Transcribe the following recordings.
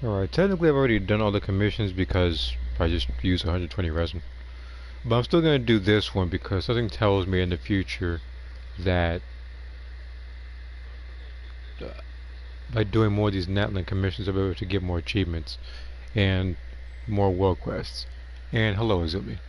Alright, technically I've already done all the commissions because I just used 120 resin. But I'm still going to do this one because something tells me in the future that uh, by doing more of these Natlan commissions I'll be able to get more achievements and more world quests. And hello Azumi.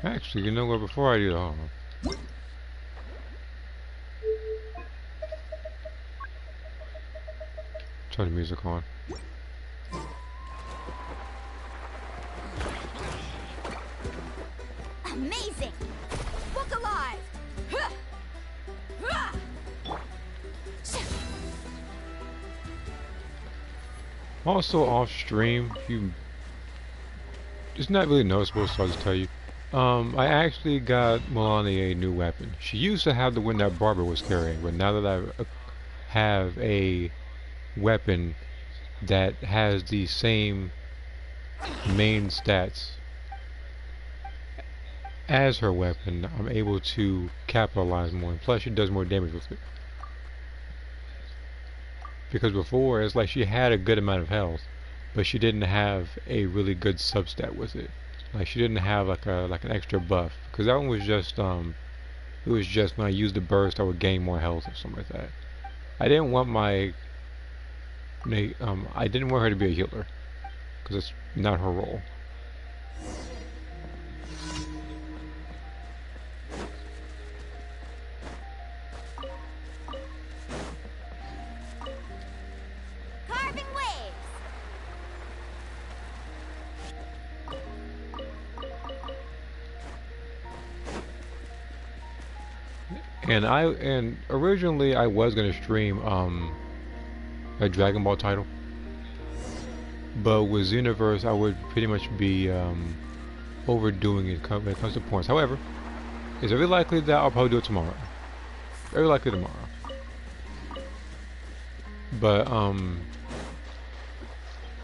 Actually, you know what, before I do that, turn the music on. Amazing! Look alive! Also off stream, it's not really noticeable, so I'll just tell you. I actually got Melania a new weapon. She used to have the one that Barbara was carrying, but now that I have a weapon that has the same main stats as her weapon, I'm able to capitalize more, and plus she does more damage with it. Because before, it's like she had a good amount of health, but she didn't have a really good substat with it. Like she didn't have like an extra buff, because that one was just it was just when I used the burst I would gain more health or something like that. I didn't want I didn't want her to be a healer, because it's not her role. Carving waves! And originally I was gonna stream a Dragon Ball title, but with Xenoverse I would pretty much be overdoing it when it comes to points. However, it's very likely that I'll probably do it tomorrow. Very likely tomorrow. But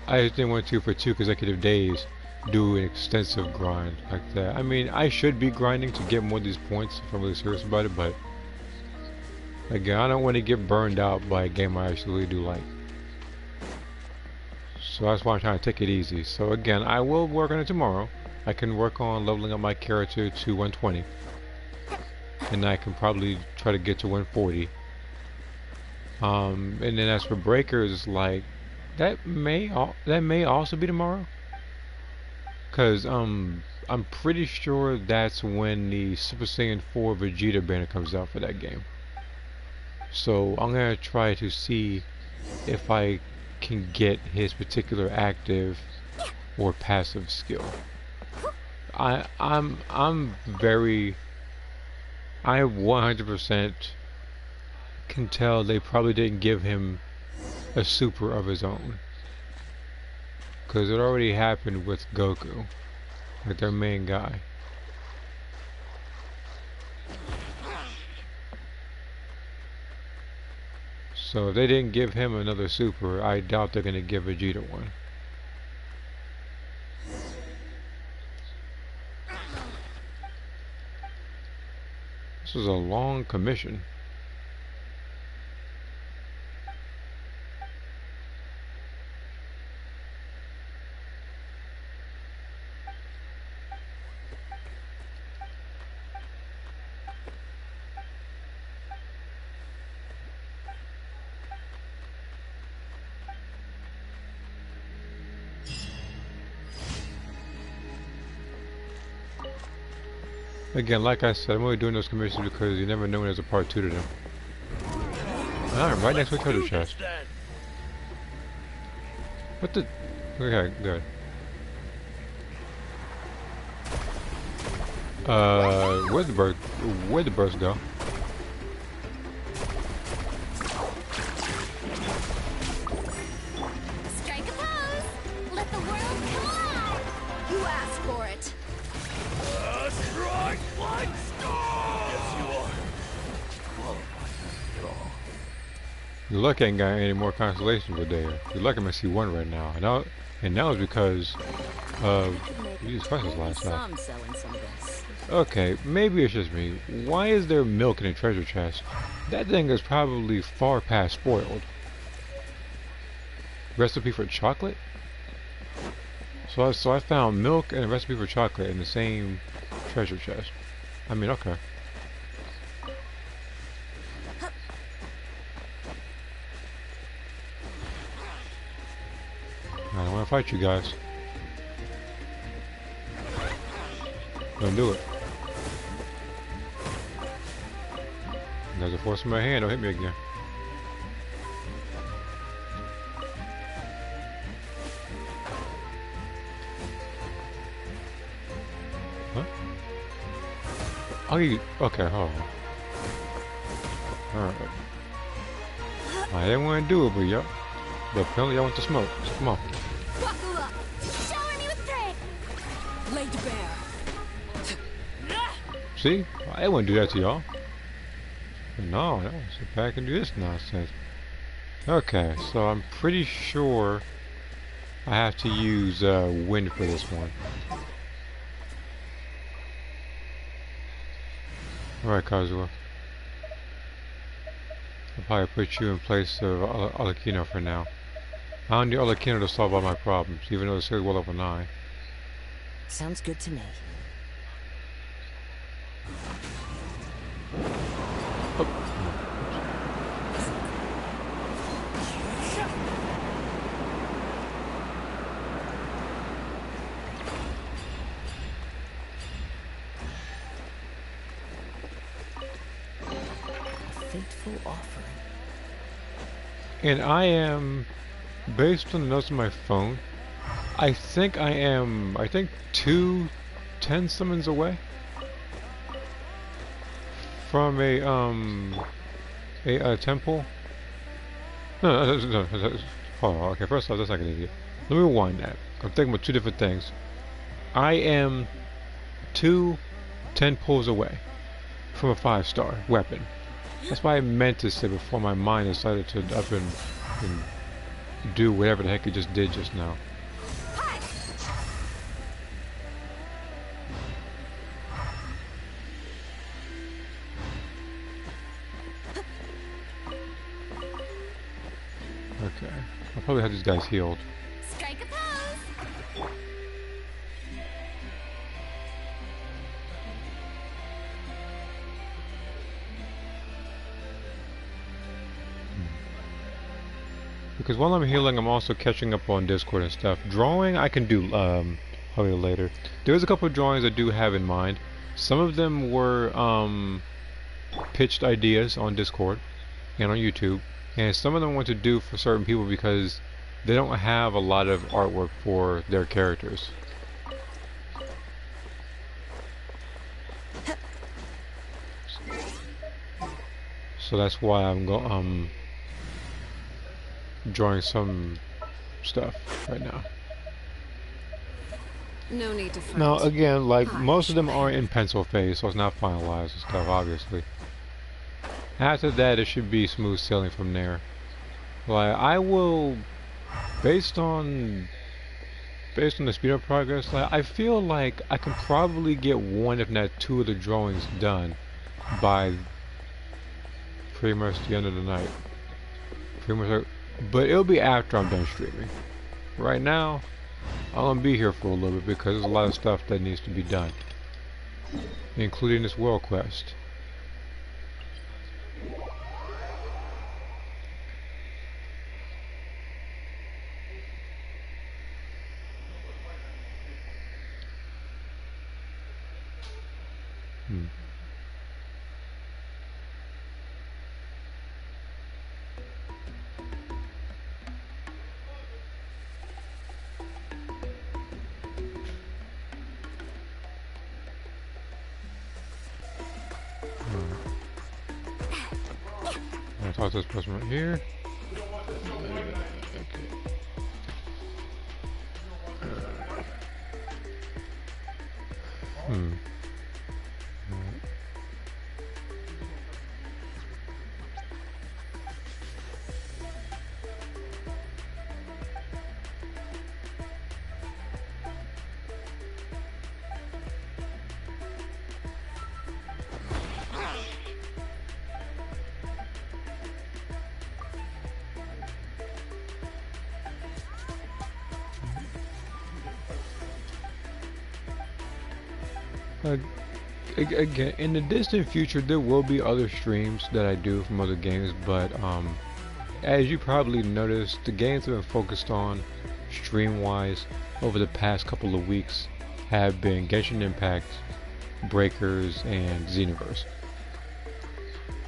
I just didn't want to for 2 consecutive days do an extensive grind like that. I mean, I should be grinding to get more of these points if I'm really serious about it, but again, I don't want to get burned out by a game I actually do like. So that's why I'm trying to take it easy. So again, I will work on it tomorrow. I can work on leveling up my character to 120. And I can probably try to get to 140. And then as for breakers, like that may also be tomorrow. Cause I'm pretty sure that's when the Super Saiyan 4 Vegeta banner comes out for that game. So I'm gonna try to see if I can get his particular active or passive skill. I 100% can tell they probably didn't give him a super of his own, because it already happened with Goku, like their main guy. So if they didn't give him another super, I doubt they're gonna give Vegeta one. This is a long commission. Again, like I said, I'm only doing those commissions because you never know when there's a part 2 to them. Alright, right next to the treasure chest. What the? Okay, good. Where'd the birds go? Strike a pose! Let the world come alive! You asked for it! Strike like stars! Yes, you are. You're lucky I ain't got any more constellations today. You're lucky I'm gonna see one right now. And that was because of Could make these a prices pretty last time. sum selling some of this. Okay, maybe it's just me. Why is there milk in a treasure chest? That thing is probably far past spoiled. Recipe for chocolate? So I found milk and a recipe for chocolate in the same treasure chest. I mean, okay. I don't want to fight you guys. Don't do it. You guys are forcing my hand. Don't hit me again. Huh? Oh, you... Okay, hold on. Alright. I didn't want to do it, but y'all... But apparently y'all want to smoke. So come on. Buckle up! Shower me with strength! Laid bare! See? I didn't want to do that to y'all. No, I don't sit back and do this nonsense. Okay, so I'm pretty sure I have to use wind for this one. Alright, Kazuha. I'll probably put you in place of Alakino for now. I don't need Alakino to solve all my problems, even though it's still well over 9. Sounds good to me. Fateful offering. And I am, based on the notes on my phone, I think 2 10 summons away from a temple. No, hold on, okay, first off, that's not an idiot. Let me rewind that. I'm thinking about 2 different things. I am 2 10 pulls away from a 5-star weapon. That's what I meant to say before my mind decided to up and do whatever the heck it just did just now. Okay. I'll probably have these guys healed. Strike a pose! Because while I'm healing, I'm also catching up on Discord and stuff. Drawing, I can do probably later. There's a couple of drawings I do have in mind. Some of them were pitched ideas on Discord and on YouTube, and some of them I want to do for certain people because they don't have a lot of artwork for their characters. So that's why I'm drawing some stuff right now. No need to fret. Now again, like most of them are in pencil phase, so it's not finalized and stuff, obviously. After that, it should be smooth sailing from there. Like I will, based on the speed of progress, like I feel like I can probably get 1 if not 2 of the drawings done by pretty much the end of the night. Pretty much, but it'll be after I'm done streaming. Right now, I'm gonna be here for a little bit because there's a lot of stuff that needs to be done, including this world quest. I'll talk to this person right here. Uh, Again, in the distant future, there will be other streams that I do from other games, but as you probably noticed, the games I've been focused on, stream-wise, over the past couple of weeks, have been Genshin Impact, Breakers, and Xenoverse.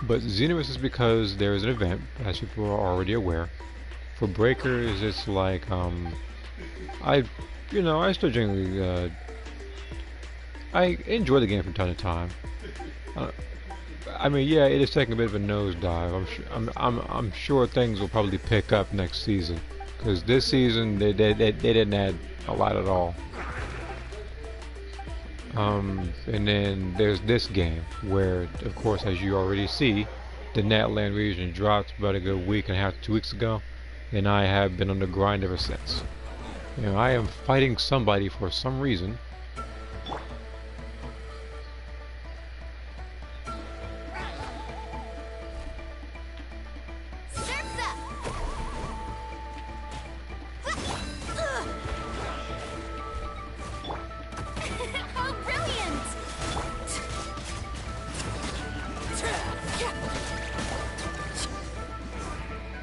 But Xenoverse is because there is an event, as people are already aware. For Breakers, it's like I, I still genuinely I enjoy the game from time to time. Uh, I mean, yeah, it is taking a bit of a nosedive. I'm sure things will probably pick up next season, because this season they didn't add a lot at all. And then there's this game where, of course, as you already see, the Natlan region dropped about a good week and a half, 2 weeks ago, and I have been on the grind ever since. I am fighting somebody for some reason. Surf's up! How brilliant!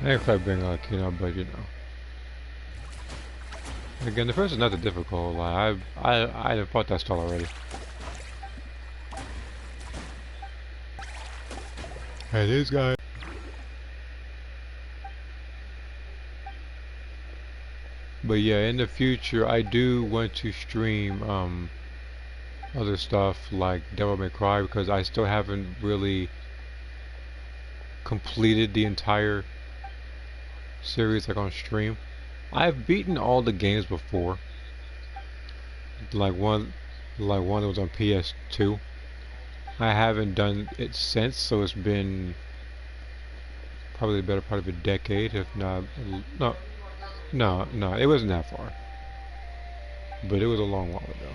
If I bring like but again, the first is not that difficult. Like I've fought that stall already. Hey, this guy. But yeah, in the future, I do want to stream other stuff like Devil May Cry, because I still haven't really completed the entire series like on stream. I've beaten all the games before, like one that was on PS2. I haven't done it since, so it's been probably the better part of a decade, if not. No, it wasn't that far, but it was a long while ago.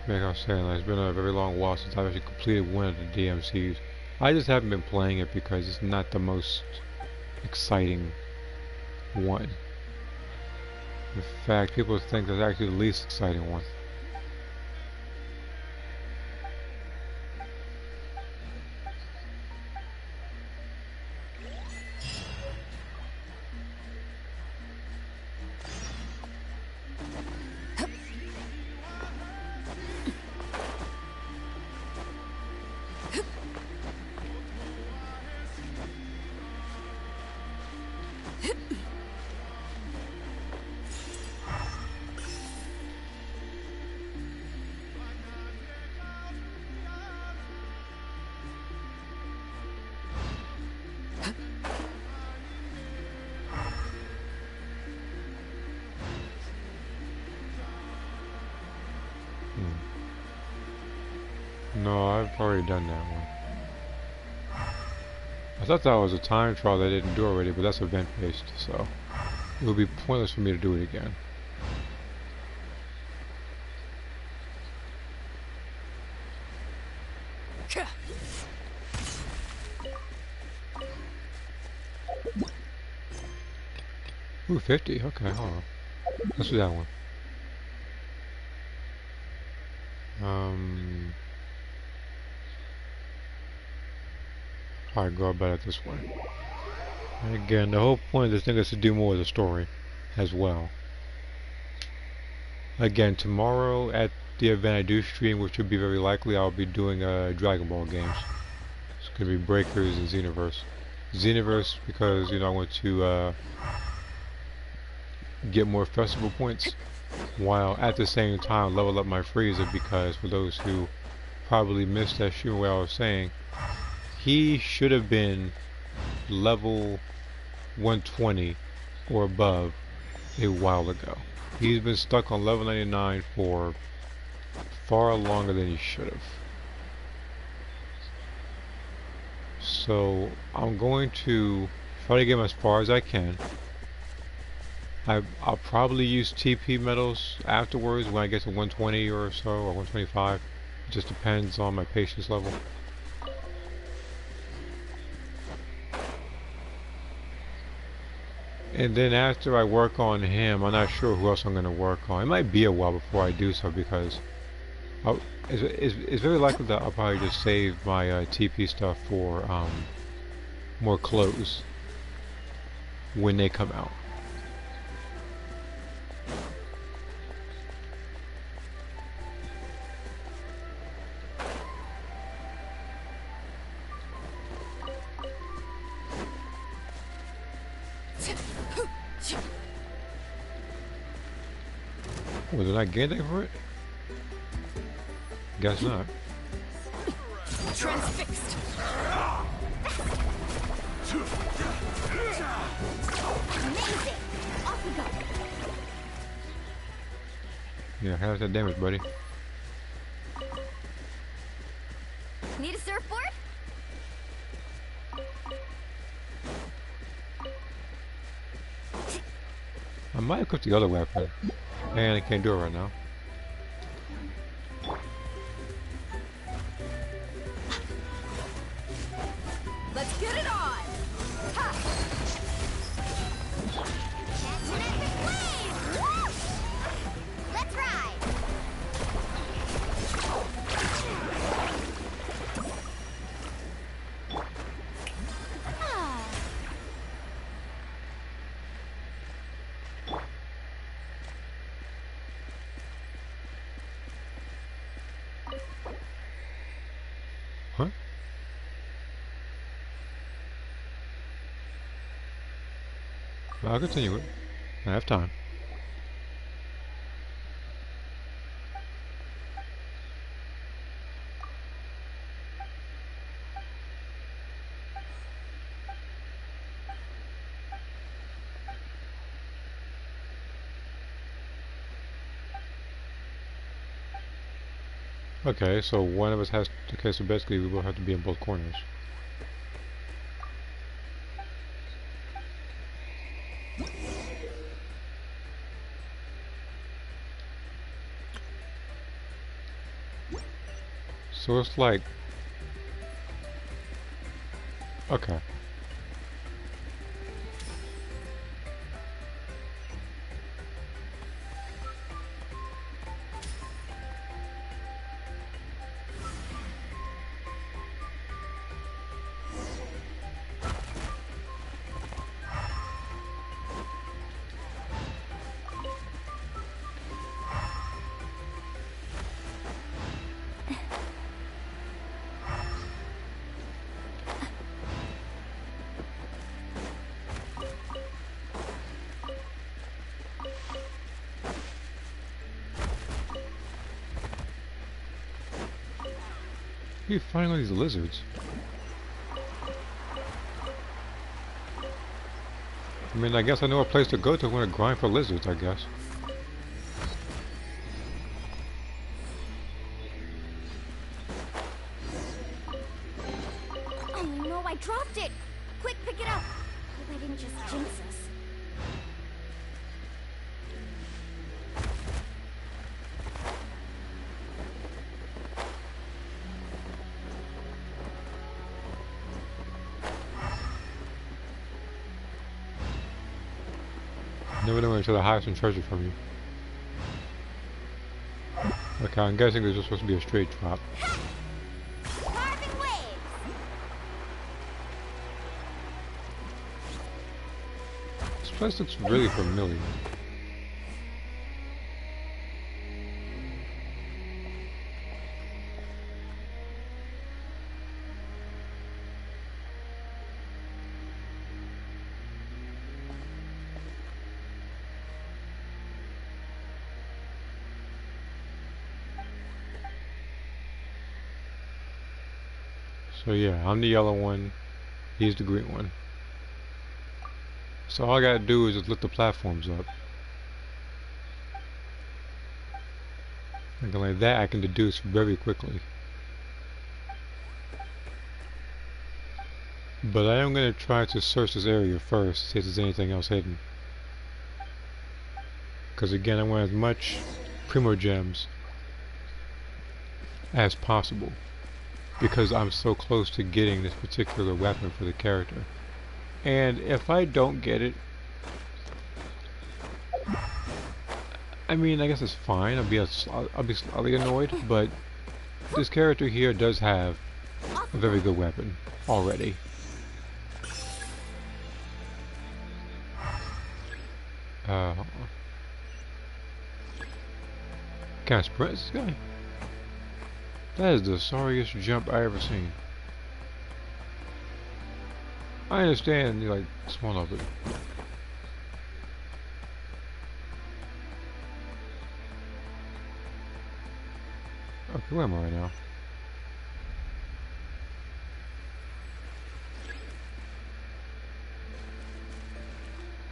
Like I was saying, like, it's been a very long while since I've actually completed one of the DMCs. I just haven't been playing it because it's not the most exciting one. In fact, people think that's actually the least exciting one. No, I've already done that one. I thought that was a time trial that I didn't do already, but that's event based, so it would be pointless for me to do it again. Ooh, 50. Okay, hold on. Let's do that one. Alright, go about it this way. And again, the whole point of this thing is to do more of the story as well. Again, tomorrow at the event I do stream, which would be very likely, I'll be doing Dragon Ball games. It's going to be Breakers and Xenoverse. Xenoverse because, I want to get more festival points, while at the same time level up my Frieza, because for those who probably missed that stream where I was saying, he should have been level 120 or above a while ago. He's been stuck on level 99 for far longer than he should have. So I'm going to try to get him as far as I can. I'll probably use TP medals afterwards when I get to 120 or so, or 125. It just depends on my patience level. And then after I work on him, I'm not sure who else I'm going to work on. It might be a while before I do so because it's very likely that I'll probably just save my TP stuff for more clothes when they come out. Oh, did I get anything for it? Guess not. Transfixed. Amazing. Off we go. Yeah, how's that damage, buddy? Need a surfboard? I might equip the other weapon. And I can't do it right now. Let's get it on. Ha! Catch an epic wave. Woo! Let's ride. Ah. Huh? I'll continue it. I have time. Okay, so one of us has... Okay, so basically we will have to be in both corners. So it's like... Okay. Where are you finding all these lizards? I mean, I guess I know a place to go to when I grind for lizards, I guess. Oh no, I dropped it. Quick, pick it up. Hope I didn't just jinx us. Never know until I hide some treasure from you. Okay, I'm guessing there's just supposed to be a straight drop. Carving waves. This place looks really familiar. So yeah, I'm the yellow one, he's the green one. So all I gotta do is just lift the platforms up. And like that I can deduce very quickly. But I am gonna try to search this area first, see if there's anything else hidden. Because again, I want as much Primo Gems as possible because I'm so close to getting this particular weapon for the character. And if I don't get it, I mean, I guess it's fine. I'll be slightly annoyed, but this character here does have a very good weapon already. Hold on. Can I sprint this guy? That is the sorriest jump I ever seen. I understand, like, it's one of it. Okay, where am I right now?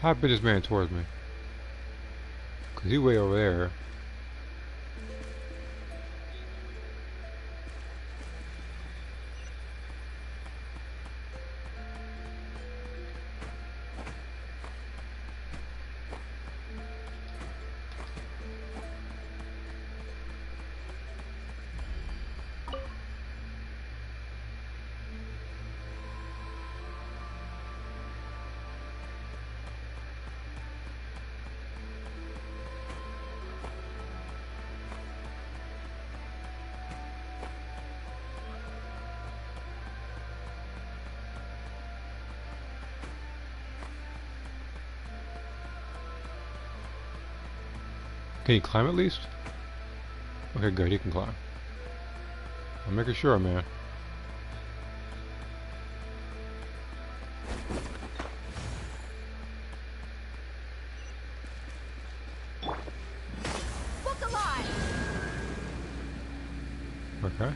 How big is this man towards me? Cause he's way over there. Can he climb at least? Okay, good, he can climb. I'm making sure, man. Look alive! Okay.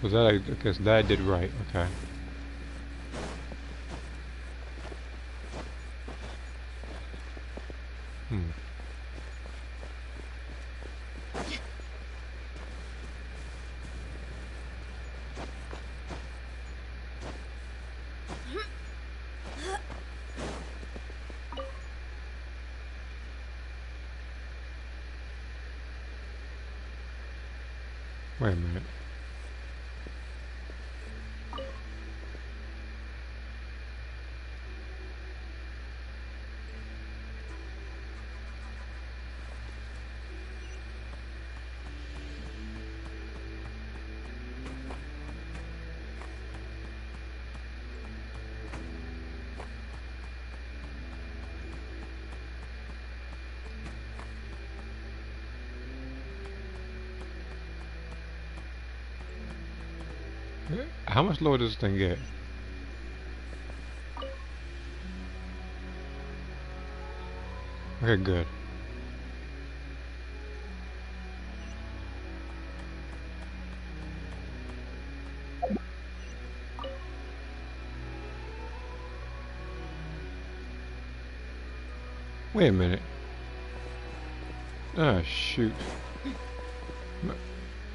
So that I guess that I did right. Okay. Hmm. Wait a minute. How much lower does this thing get? Okay, good. Wait a minute. Ah, shoot.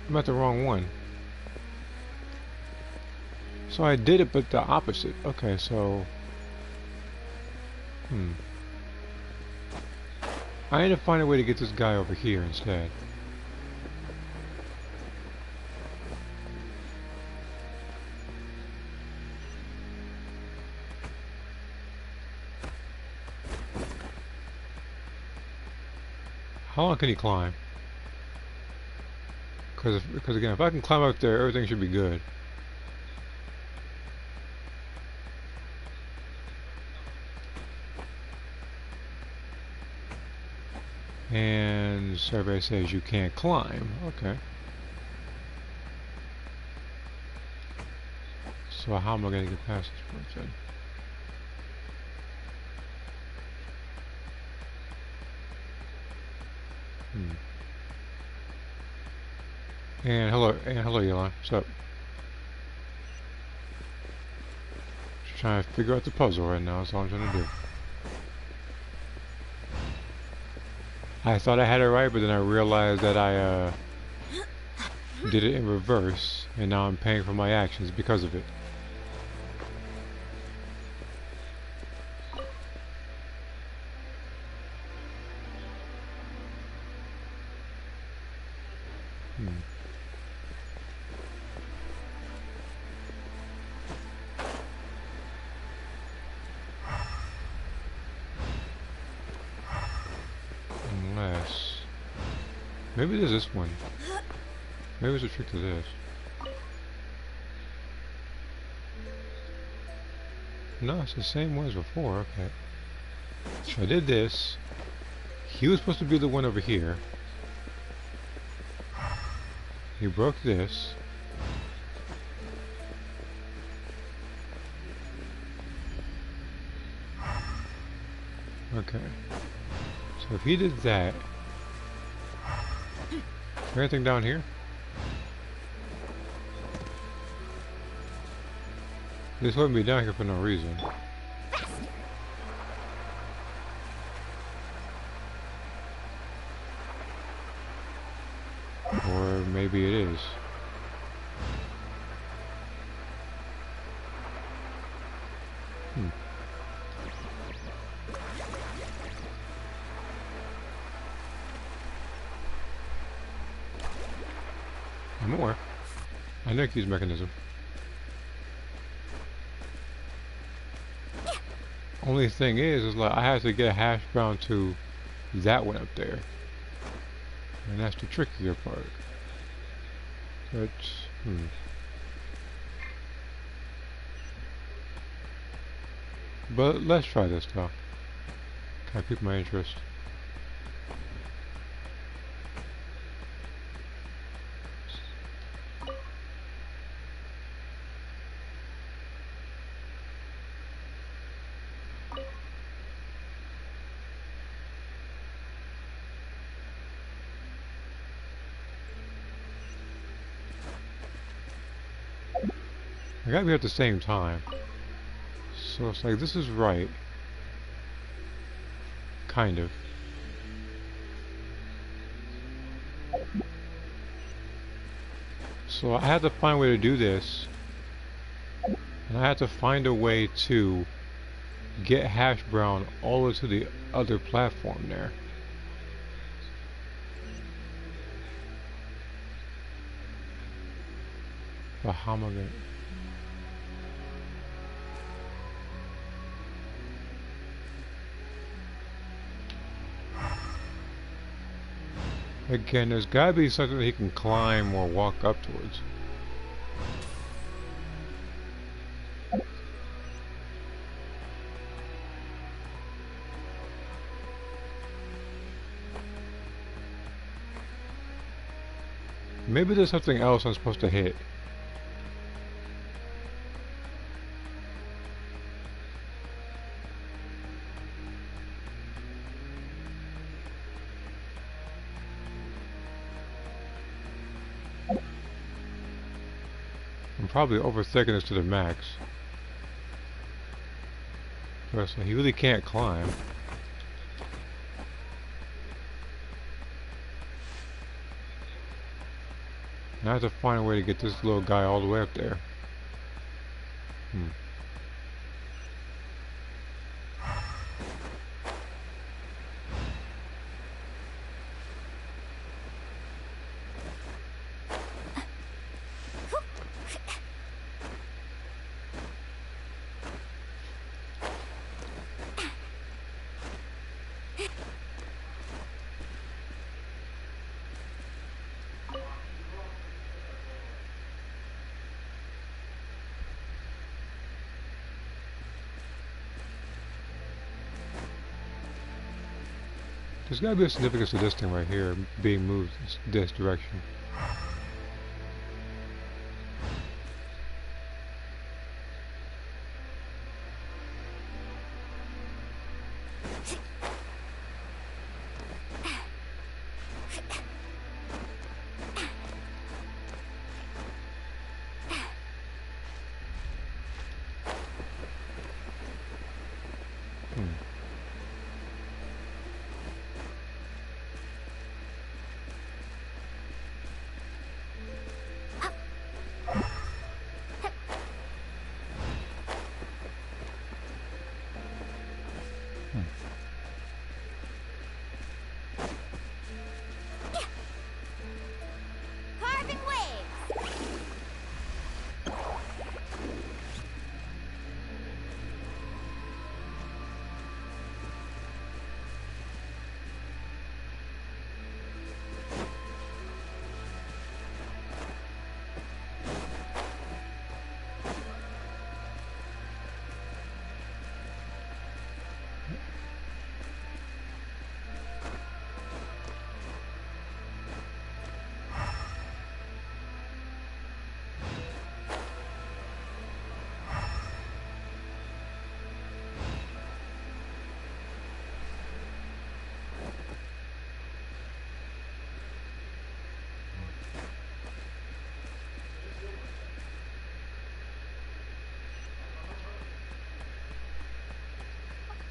I'm at the wrong one. So I did it, but the opposite. Okay, so... I need to find a way to get this guy over here instead. How long can he climb? Because again, if I can climb up there, everything should be good. And survey says you can't climb. Okay. So how am I going to get past this person? And hello, Yellow. What's up? Just trying to figure out the puzzle right now. That's all I'm trying to do. I thought I had it right, but then I realized that I did it in reverse, and now I'm paying for my actions because of it. Hmm. Unless... Maybe there's this one. Maybe there's a trick to this. No, it's the same one as before, okay. So I did this. He was supposed to be the one over here. He broke this. Okay. So if he did that... Is there anything down here? This wouldn't be down here for no reason. Or maybe it is. More. I know use mechanism. Only thing is like I have to get a hash brown to that one up there, and that's the trickier part. But but let's try this though. Can I keep my interest? I gotta be at the same time. So it's like this is right. Kind of. So I had to find a way to do this. And I had to find a way to get hash brown all the way to the other platform there. But how am I gonna... Again, there's gotta be something that he can climb or walk up towards. Maybe there's something else I'm supposed to hit. I'm probably overthinking this to the max. So he really can't climb. Now I have to find a way to get this little guy all the way up there. There's gotta be a significance to this thing right here being moved this direction.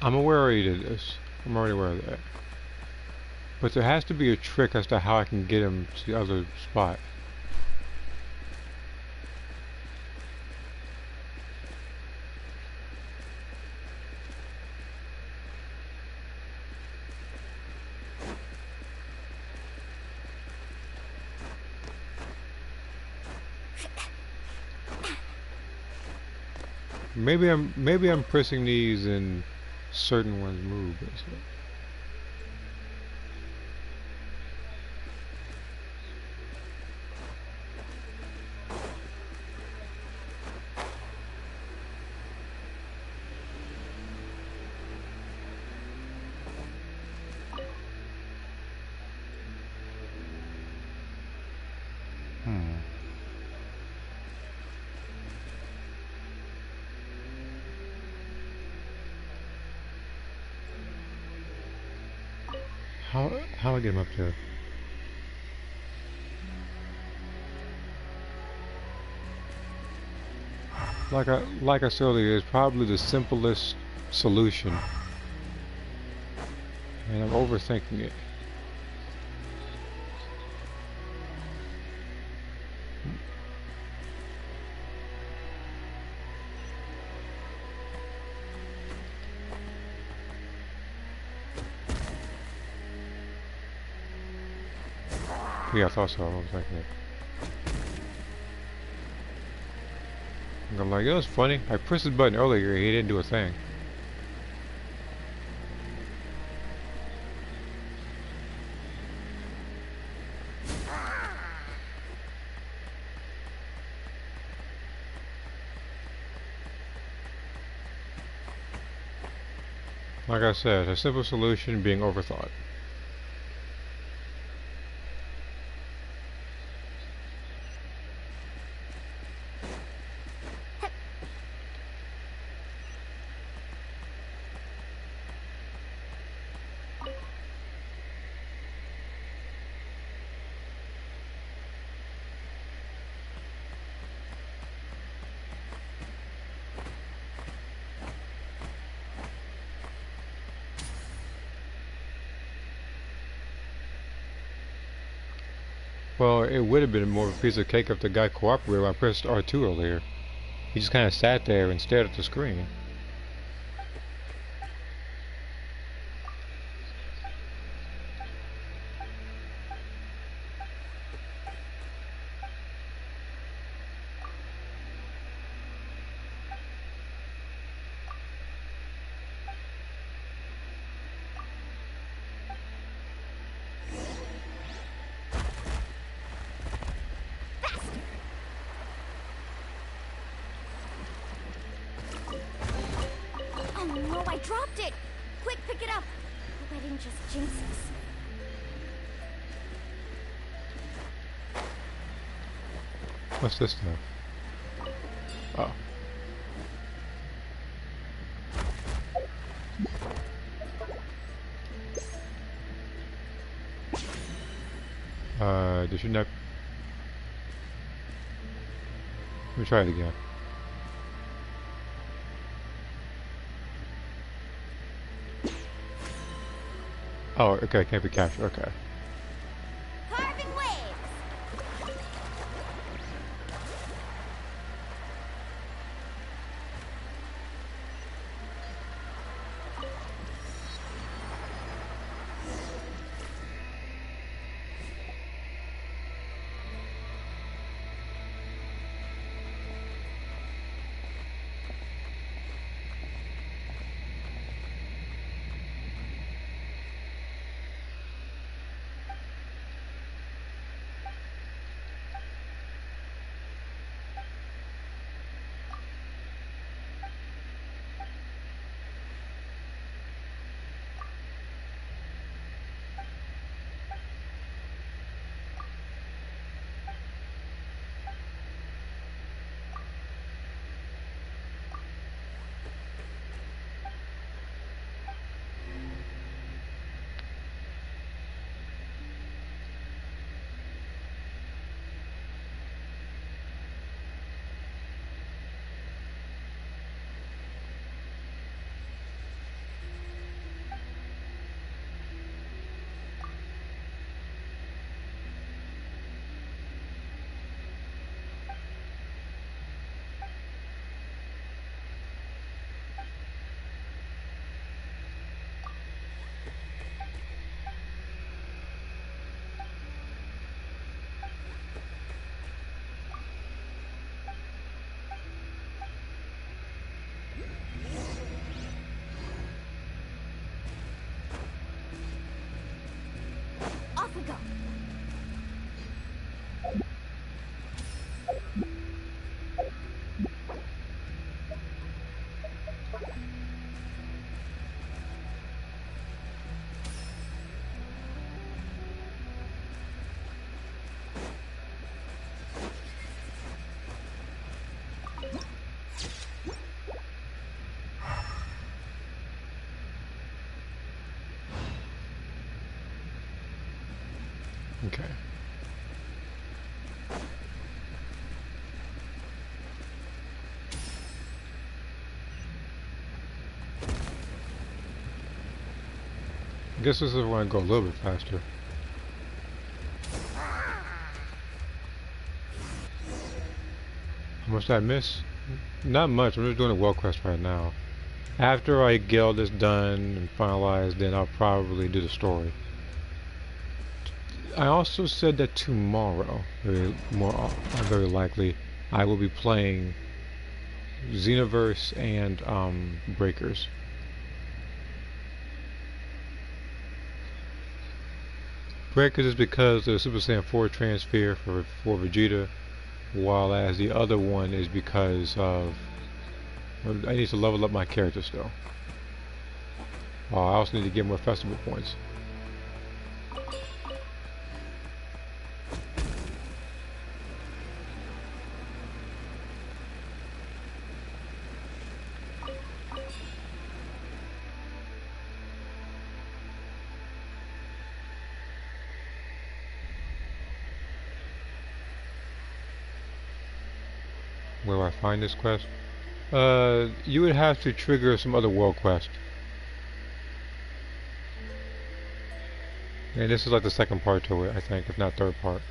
I'm aware he did this. I'm already aware of that. But there has to be a trick as to how I can get him to the other spot. Maybe I'm pressing these and certain ones move. Basically. Hmm. How I get him up there? Like I said earlier, it's probably the simplest solution, and I'm overthinking it. Yeah, I thought so. I was thinking it. I'm like, it was funny. I pressed the button earlier, he didn't do a thing. Like I said, a simple solution being overthought. Well, it would have been more of a piece of cake if the guy cooperated when I pressed R2 earlier. He just kind of sat there and stared at the screen. Oh no, I dropped it! Quick, pick it up! Hope I didn't just jinx us. What's this stuff? Oh. This should not. Let me try it again. Oh, okay, can't be captured. Okay. Carving waves! Okay. I guess this is where I go a little bit faster. How much did I miss? Not much. I'm just doing a world quest right now. After I get all this done and finalized, then I'll probably do the story. I also said that tomorrow, very likely, I will be playing Xenoverse and Breakers. Breakers is because of the Super Saiyan 4 transfer for Vegeta, while as the other one is because of I need to level up my character still. I also need to get more festival points. Where do I find this quest? You would have to trigger some other world quest. And this is like the second part to it, I think, if not third part.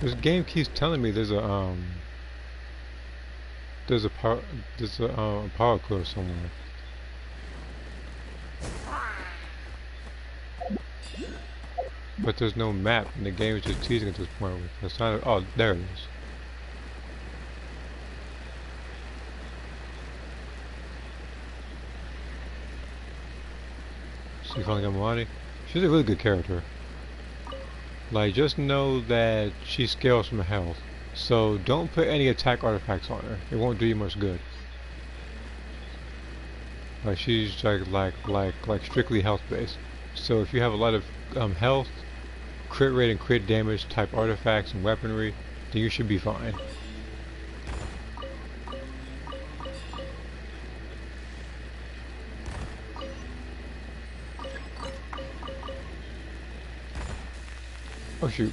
This game keeps telling me there's a power core somewhere. But there's no map, and the game is just teasing at this point. It's not. Oh, there it is. So you finally got Milani? She's a really good character. Like, just know that she scales from health. So don't put any attack artifacts on her. It won't do you much good. Like she's like strictly health based. So if you have a lot of health, crit rate and crit damage type artifacts and weaponry, then you should be fine. Oh shoot.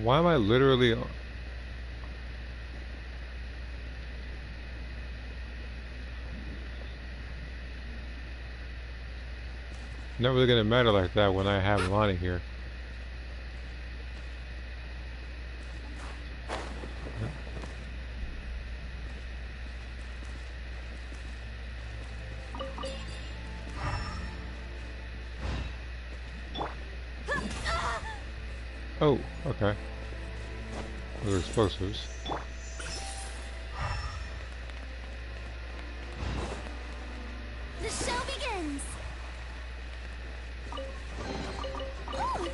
Why am I literally... Not really gonna matter like that when I have Lonnie here. Oh, okay. Those are explosives. The show begins! Ooh,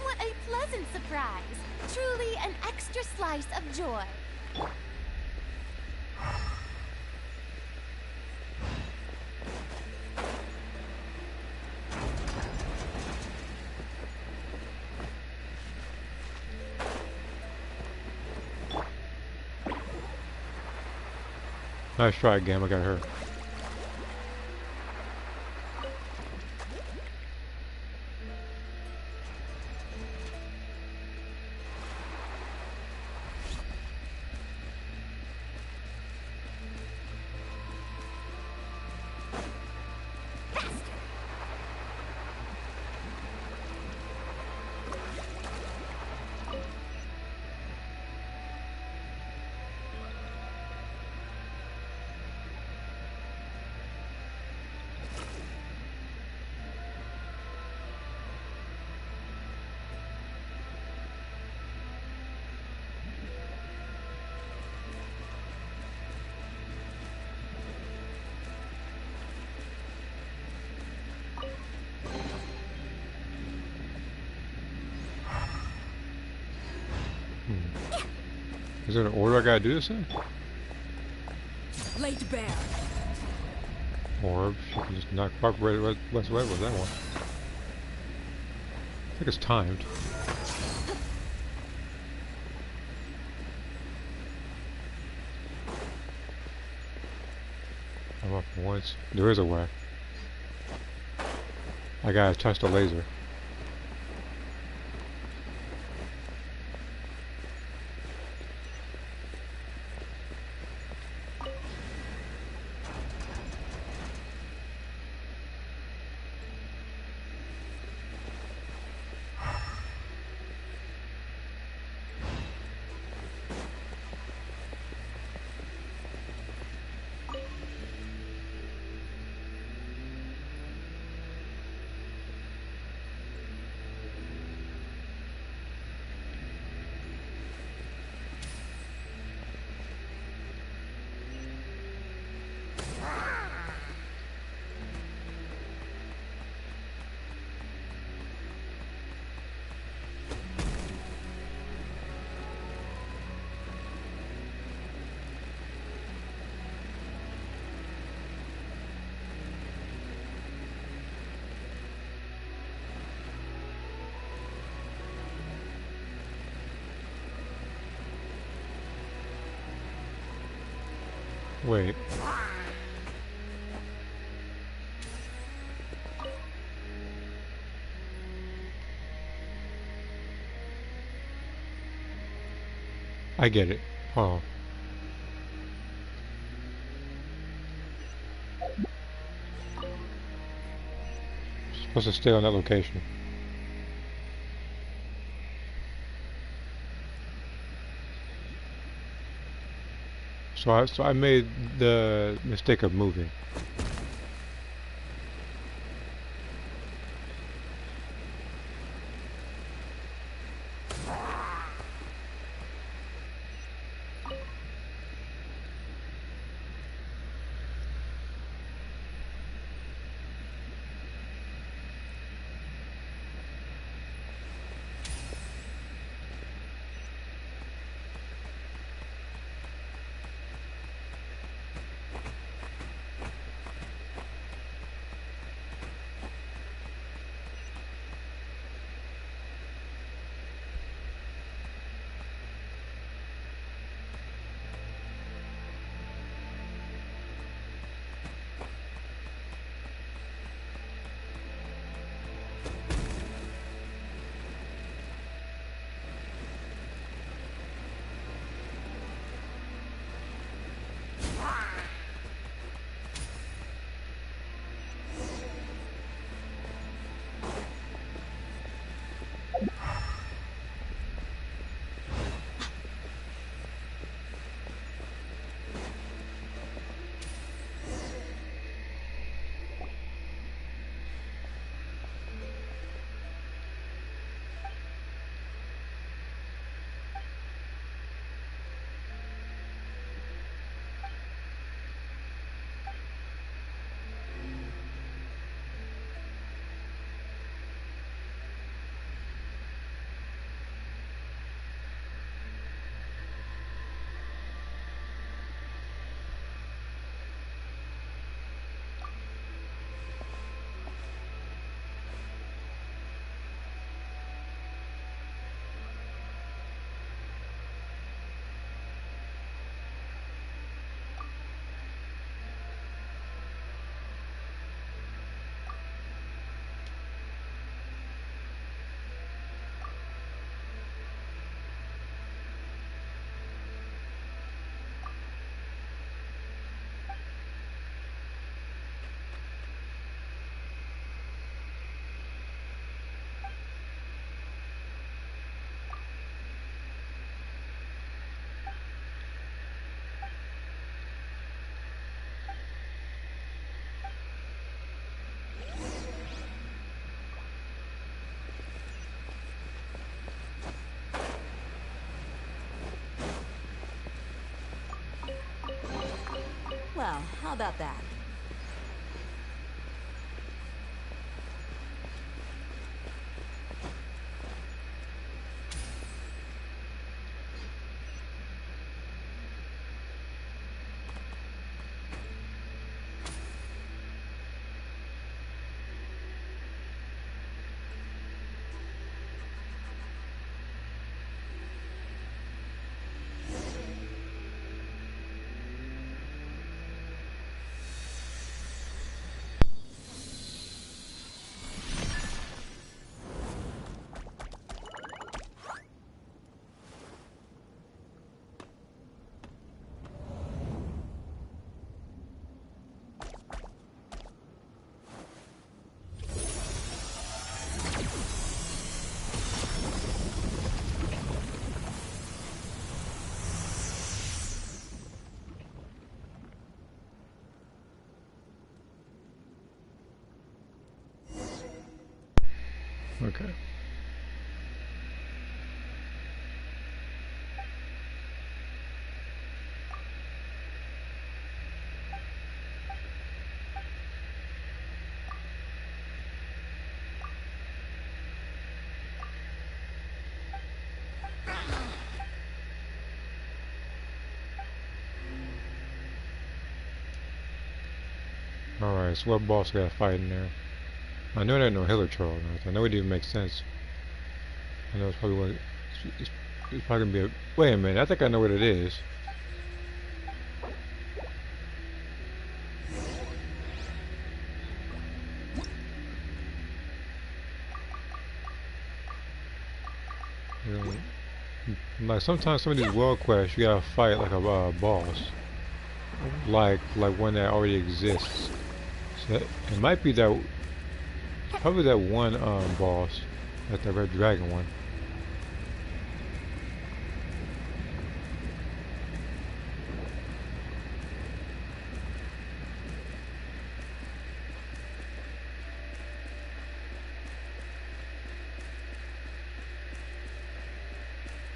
what a pleasant surprise! Truly an extra slice of joy. Nice try, Gam. I got her. Is there an order I gotta do this in? Laid bare. Or she can just not cooperate whatsoever with that one. I think it's timed. I'm up for once. There is a way. I gotta touch the laser. Wait. I get it. Hold on. Supposed to stay on that location. So I made the mistake of moving. How about that? Okay. Alright, so what boss got to fight in there? I know there ain't no Hiller Troll or nothing. I know it didn't make sense. I know it's probably what it's probably gonna be a wait a minute, I think I know what it is. You know, like sometimes some of these world quests you gotta fight like a boss. Like one that already exists. So it might be that probably that one boss, like the Red Dragon one.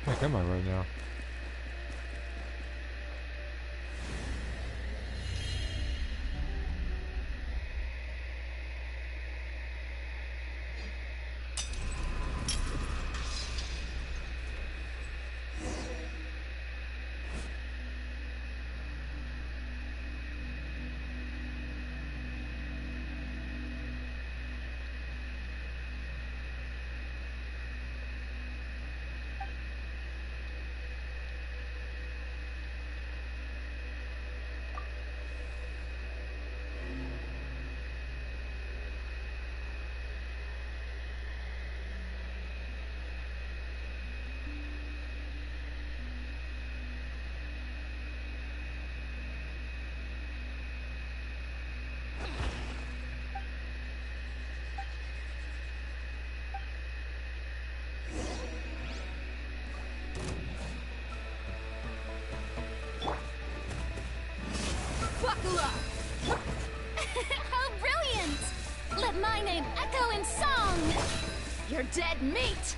Heck am I right now? Buckle up! How brilliant! Let my name echo in song! You're dead meat!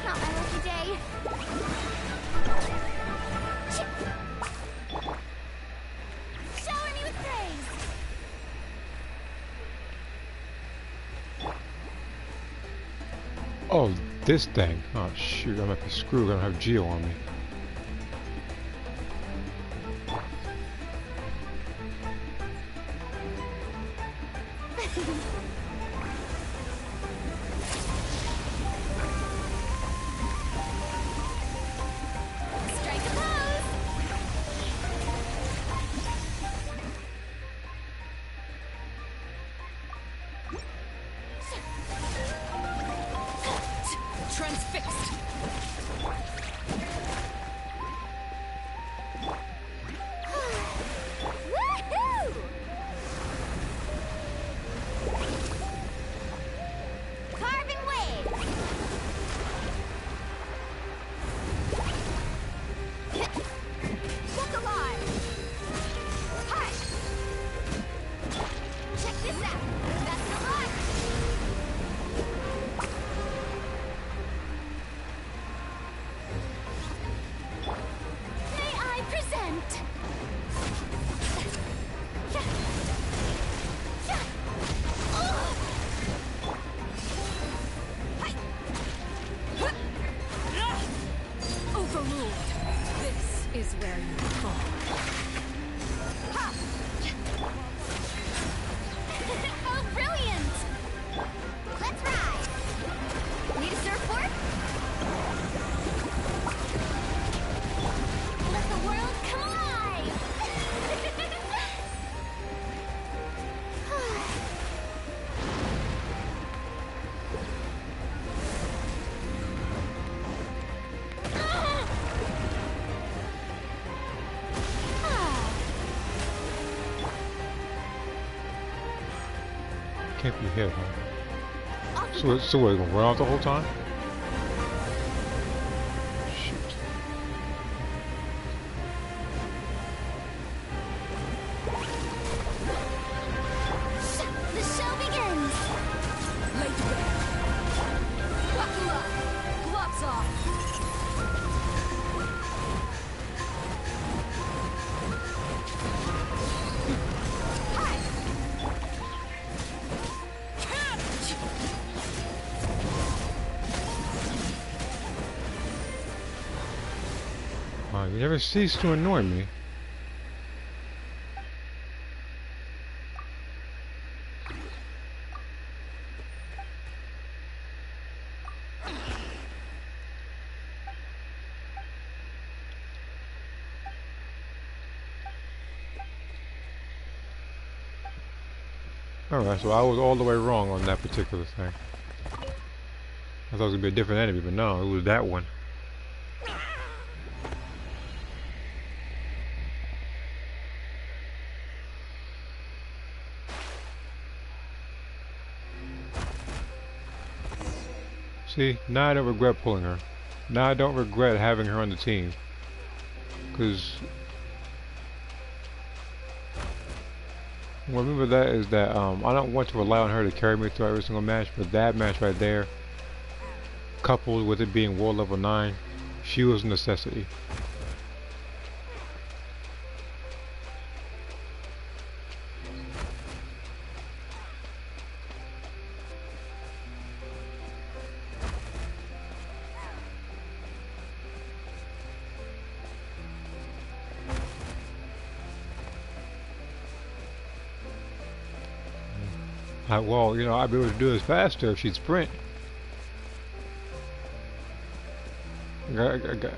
Not my lucky day. Shower me with praise! Oh, this thing. Oh shoot, I'm gonna be screwed. I'm gonna have Geo on me. Strike a pose! Transfixed! Woohoo! Carving waves! Look alive! Hi! Check this out! is where you fall. Oh, brilliant! Let's ride! Need a surfboard? Let the world come alive! Can't be hit, huh? Off you So, go. so we're gonna run off the whole time? Shoot. The show begins! Lay to bear. Buckle up. Gloves off. Hi! Catch! You never cease to annoy me. Alright, so I was all the way wrong on that particular thing. I thought it was gonna be a different enemy, but no, it was that one. See, now I don't regret pulling her. Now I don't regret having her on the team. Because what I mean by that is that I don't want to rely on her to carry me through every single match, but that match right there, coupled with it being World Level 9, she was a necessity. Well, you know, I'd be able to do this faster if she'd sprint. All I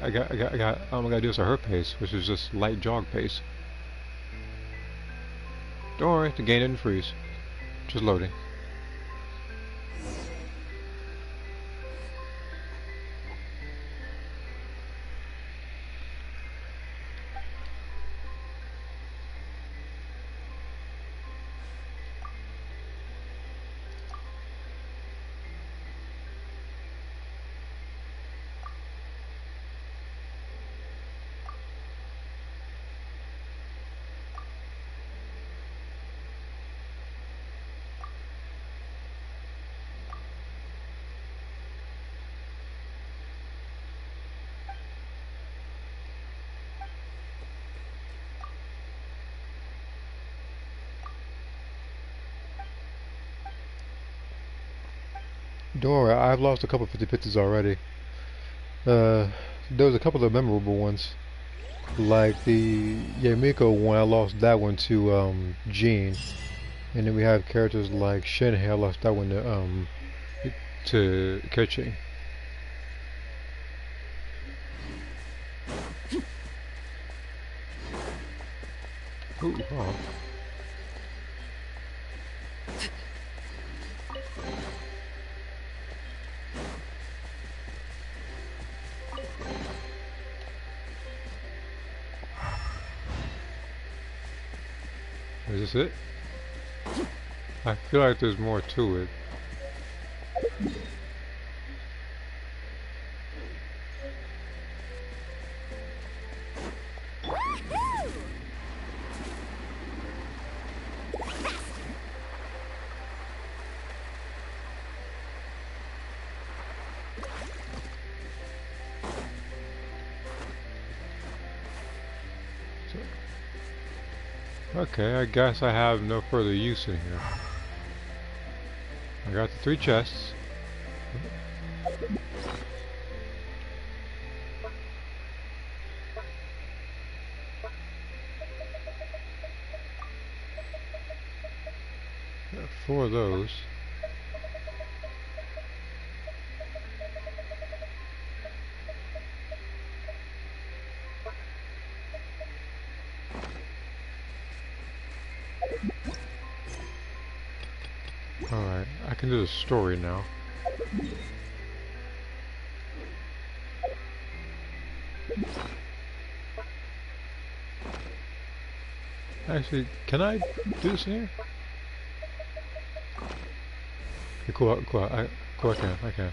gotta do is at her pace, which is just light jog pace. Don't worry, the game didn't freeze. Just loading. Don't worry, I've lost a couple 50-50s already. There was a couple of memorable ones. Like the Yamiko one, I lost that one to Jean. And then we have characters like Shinhei, I lost that one to Kechi. Ooh, oh. Is this it? I feel like there's more to it. Woohoo! Okay, I guess I have no further use in here. I got the 3 chests. 4 of those. Alright, I can do the story now. Actually, can I do this in here? Okay, cool, cool, I can.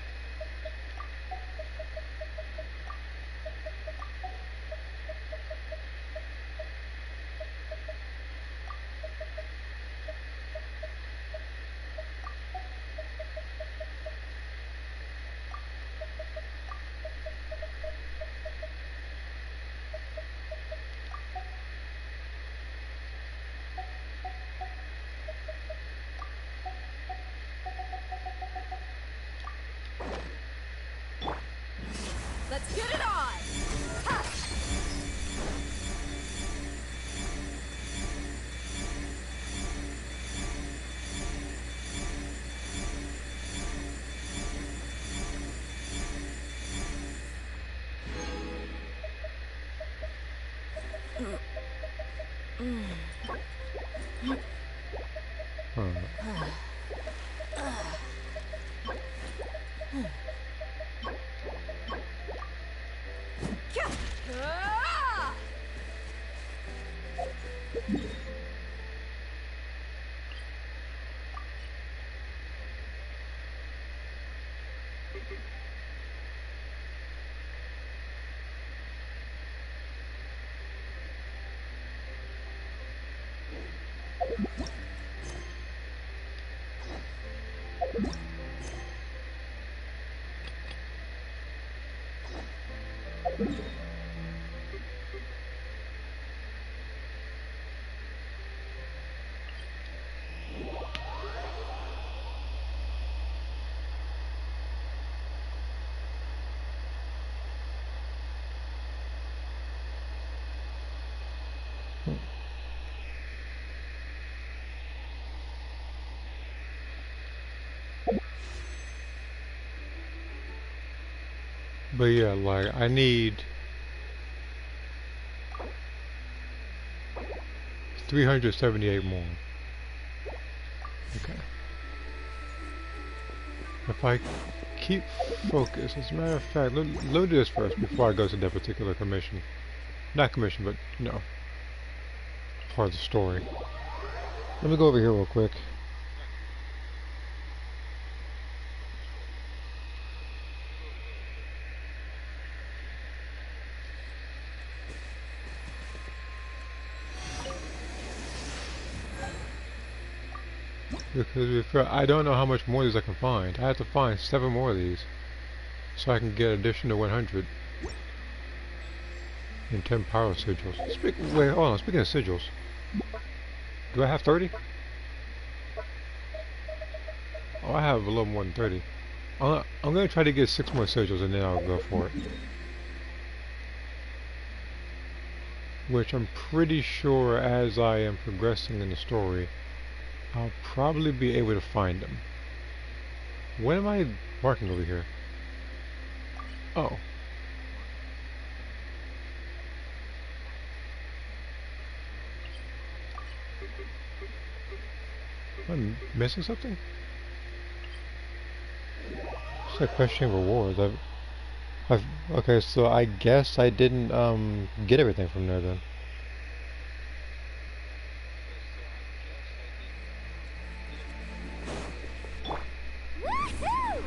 Let's get it on! Ha! Alright. Ah! But yeah, like, I need 378 more. Okay. If I keep focus, as a matter of fact, let do this first before I go to that particular commission. Not commission, but, you know, part of the story. Let me go over here real quick. Because I don't know how much more of these I can find. I have to find 7 more of these. So I can get additional 100. And 10 power sigils. Wait, hold on, speaking of sigils. Do I have 30? Oh, I have a little more than 30. I'm going to try to get 6 more sigils and then I'll go for it. Which I'm pretty sure as I am progressing in the story, I'll probably be able to find them. What am I marking over here? Oh. Am I missing something? It's like questioning rewards. Okay, so I guess I didn't get everything from there then. Woohoo!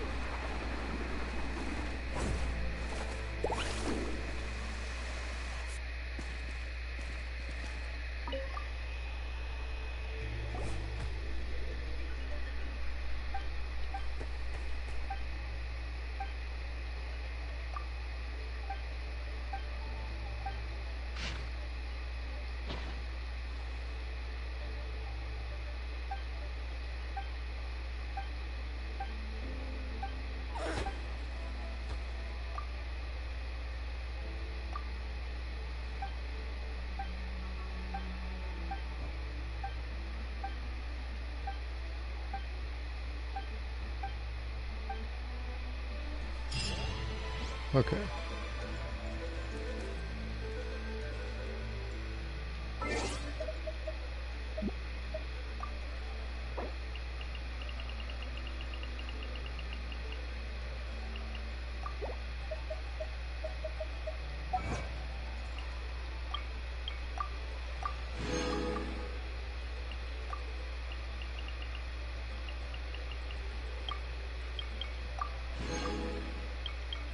Okay.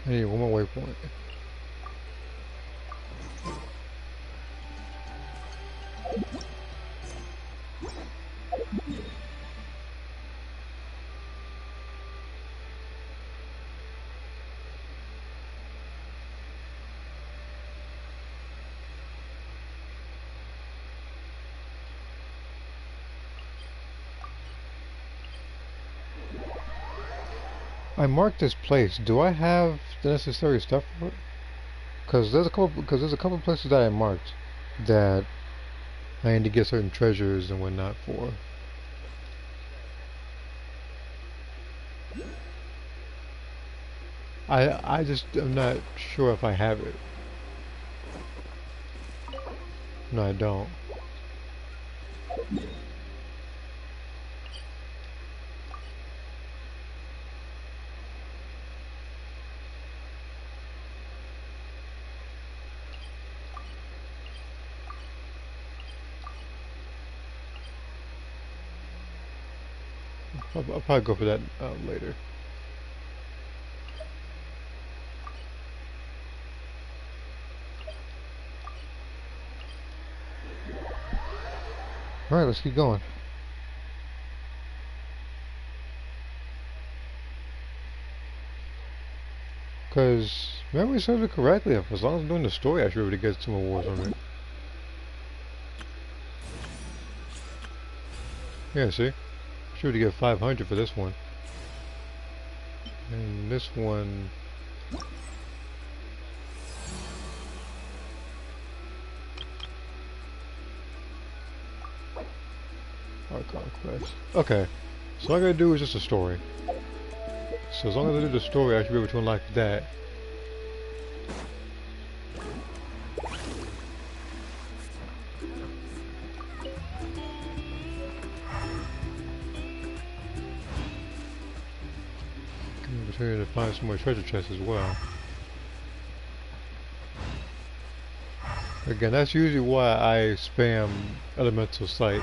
I need one more waypoint. I marked this place. Do I have the necessary stuff for it? Because there's a couple places that I marked that I need to get certain treasures and whatnot for. I just am not sure if I have it. No, I don't. I'll probably go for that later. Alright, let's keep going. Because, memory serves it correctly, as long as I'm doing the story, I should be able to get some awards on it. Yeah, see? Should get 500 for this one. And this one... Our conquest. Okay. So all I gotta do is just a story. So as long as I do the story, I should be able to unlock that. Opportunity to find some more treasure chests as well. Again, that's usually why I spam elemental sight.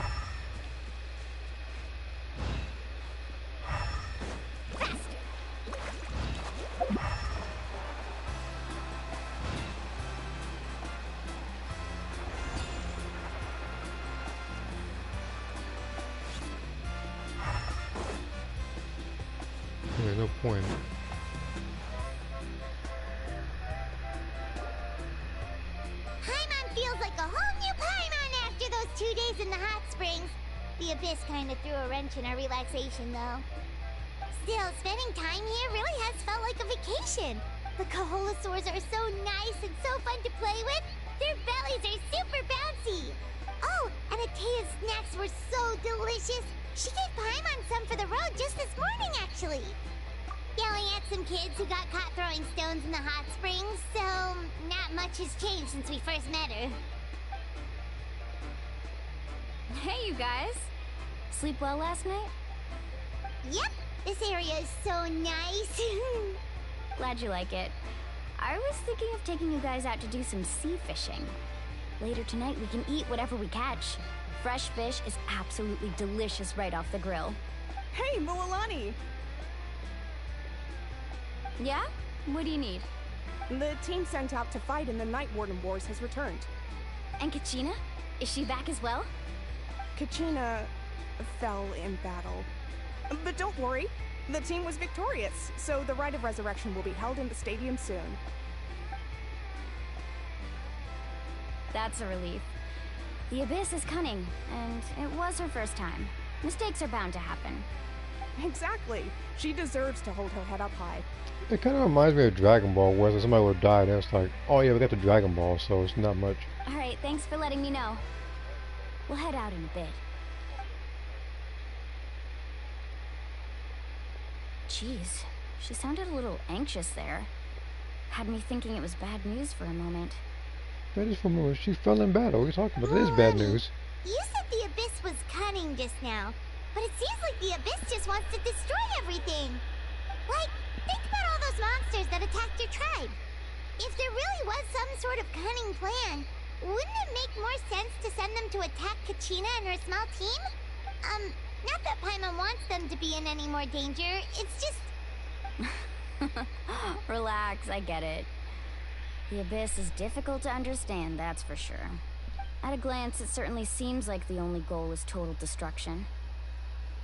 Yeah, no point. Paimon feels like a whole new Paimon after those 2 days in the hot springs. The Abyss kind of threw a wrench in our relaxation, though. Still, spending time here really has felt like a vacation. The Kaholosaurs are so nice and so fun to play with. Their bellies are super bouncy. Oh, and Atea's snacks were so delicious. She gave Paimon some for the road just this morning, actually. Yelling at some kids who got caught throwing stones in the hot springs, so not much has changed since we first met her. Hey, you guys. Sleep well last night? Yep, this area is so nice. Glad you like it. I was thinking of taking you guys out to do some sea fishing. Later tonight, we can eat whatever we catch. Fresh fish is absolutely delicious right off the grill. Hey, Mualani! Yeah? What do you need? The team sent out to fight in the Night Warden Wars has returned. And Kachina? Is she back as well? Kachina fell in battle. But don't worry, the team was victorious, so the Rite of Resurrection will be held in the stadium soon. That's a relief. The Abyss is cunning, and it was her first time. Mistakes are bound to happen. Exactly. She deserves to hold her head up high. It kind of reminds me of Dragon Ball, where somebody would die and it's like, oh yeah, we got the Dragon Ball, so it's not much. Alright, thanks for letting me know. We'll head out in a bit. Jeez, she sounded a little anxious there. Had me thinking it was bad news for a moment. That is for moment. She fell in battle. What are you talking about? That is bad news. You said the Abyss was cunning just now, but it seems like the Abyss just wants to destroy everything. Like, think about all those monsters that attacked your tribe. If there really was some sort of cunning plan, wouldn't it make more sense to send them to attack Kachina and her small team? Not that Paimon wants them to be in any more danger, it's just... Relax, I get it. The Abyss is difficult to understand, that's for sure. At a glance, it certainly seems like the only goal is total destruction.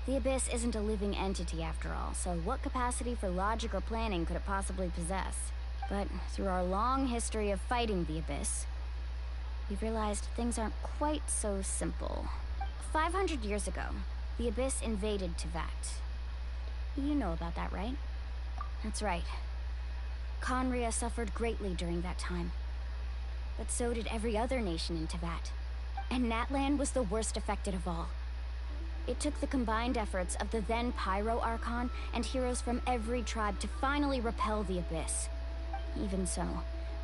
The Abyss isn't a living entity after all, so what capacity for logic or planning could it possibly possess? But through our long history of fighting the Abyss, we've realized things aren't quite so simple. 500 years ago, the Abyss invaded Teyvat. You know about that, right? That's right. Conria suffered greatly during that time. But so did every other nation in Teyvat. And Natlan was the worst affected of all. It took the combined efforts of the then Pyro Archon and heroes from every tribe to finally repel the Abyss. Even so,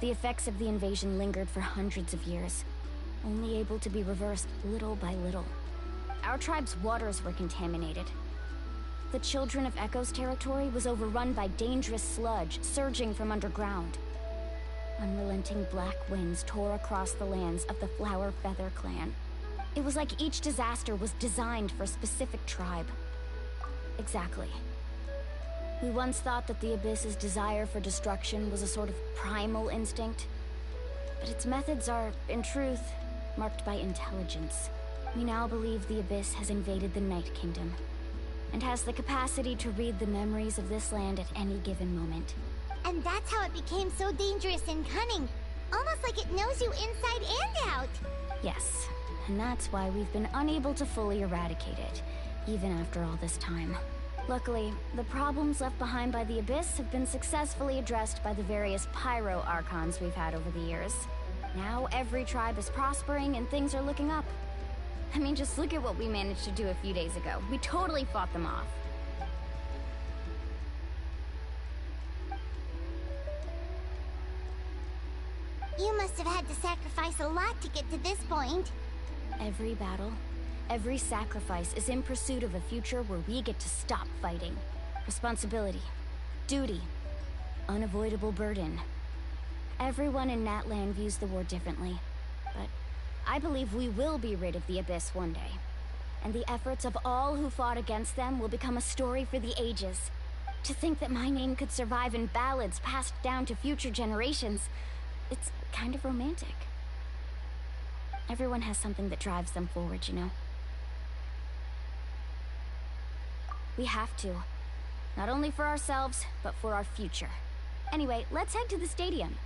the effects of the invasion lingered for hundreds of years, only able to be reversed little by little. Our tribe's waters were contaminated. The Children of Echo's territory was overrun by dangerous sludge surging from underground. Unrelenting black winds tore across the lands of the Flower Feather clan. It was like each disaster was designed for a specific tribe. Exactly. We once thought that the Abyss's desire for destruction was a sort of primal instinct. But its methods are, in truth, marked by intelligence. We now believe the Abyss has invaded the Night Kingdom, and has the capacity to read the memories of this land at any given moment. And that's how it became so dangerous and cunning. Almost like it knows you inside and out. Yes, and that's why we've been unable to fully eradicate it, even after all this time. Luckily, the problems left behind by the Abyss have been successfully addressed by the various Pyro Archons we've had over the years. Now every tribe is prospering and things are looking up. I mean, just look at what we managed to do a few days ago. We totally fought them off. You must have had to sacrifice a lot to get to this point. Every battle, every sacrifice is in pursuit of a future where we get to stop fighting. Responsibility, duty, unavoidable burden. Everyone in Natlan views the war differently, but I believe we will be rid of the Abyss one day. And the efforts of all who fought against them will become a story for the ages. To think that my name could survive in ballads passed down to future generations, it's kind of romantic. Everyone has something that drives them forward, you know? We have to. Not only for ourselves, but for our future. Anyway, let's head to the stadium.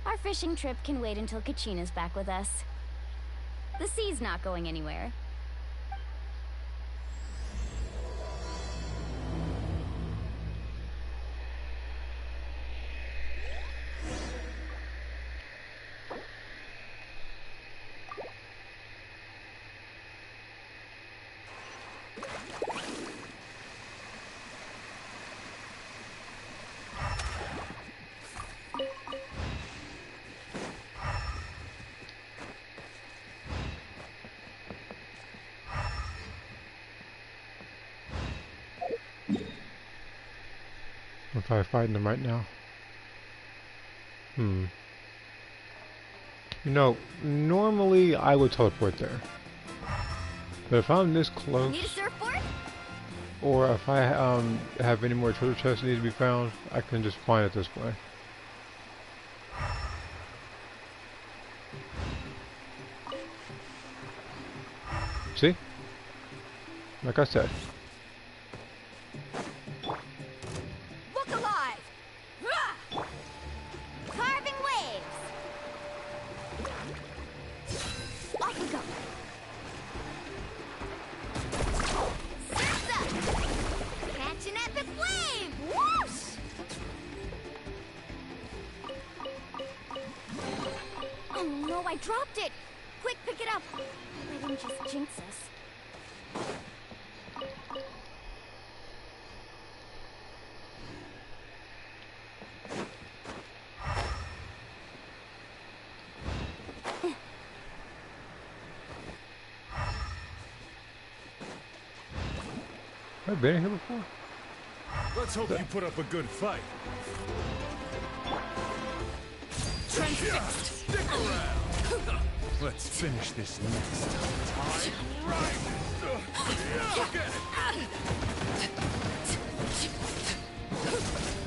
Our fishing trip can wait until Kachina's back with us. The sea's not going anywhere. I'm probably fighting them right now. You know, normally I would teleport there. But if I'm this close, Need a surfboard? or if I have any more treasure chests that need to be found, I can just find it this way. See? Like I said. Look alive! Carving waves! Off we go! Surf's up! Catch an epic wave! Whoosh! Oh no, I dropped it! Quick, pick it up! I didn't just jinx us. Have I been here before? Let's hope you put up a good fight. Transfixed. Stick around. Let's finish this next time. Right. Get it.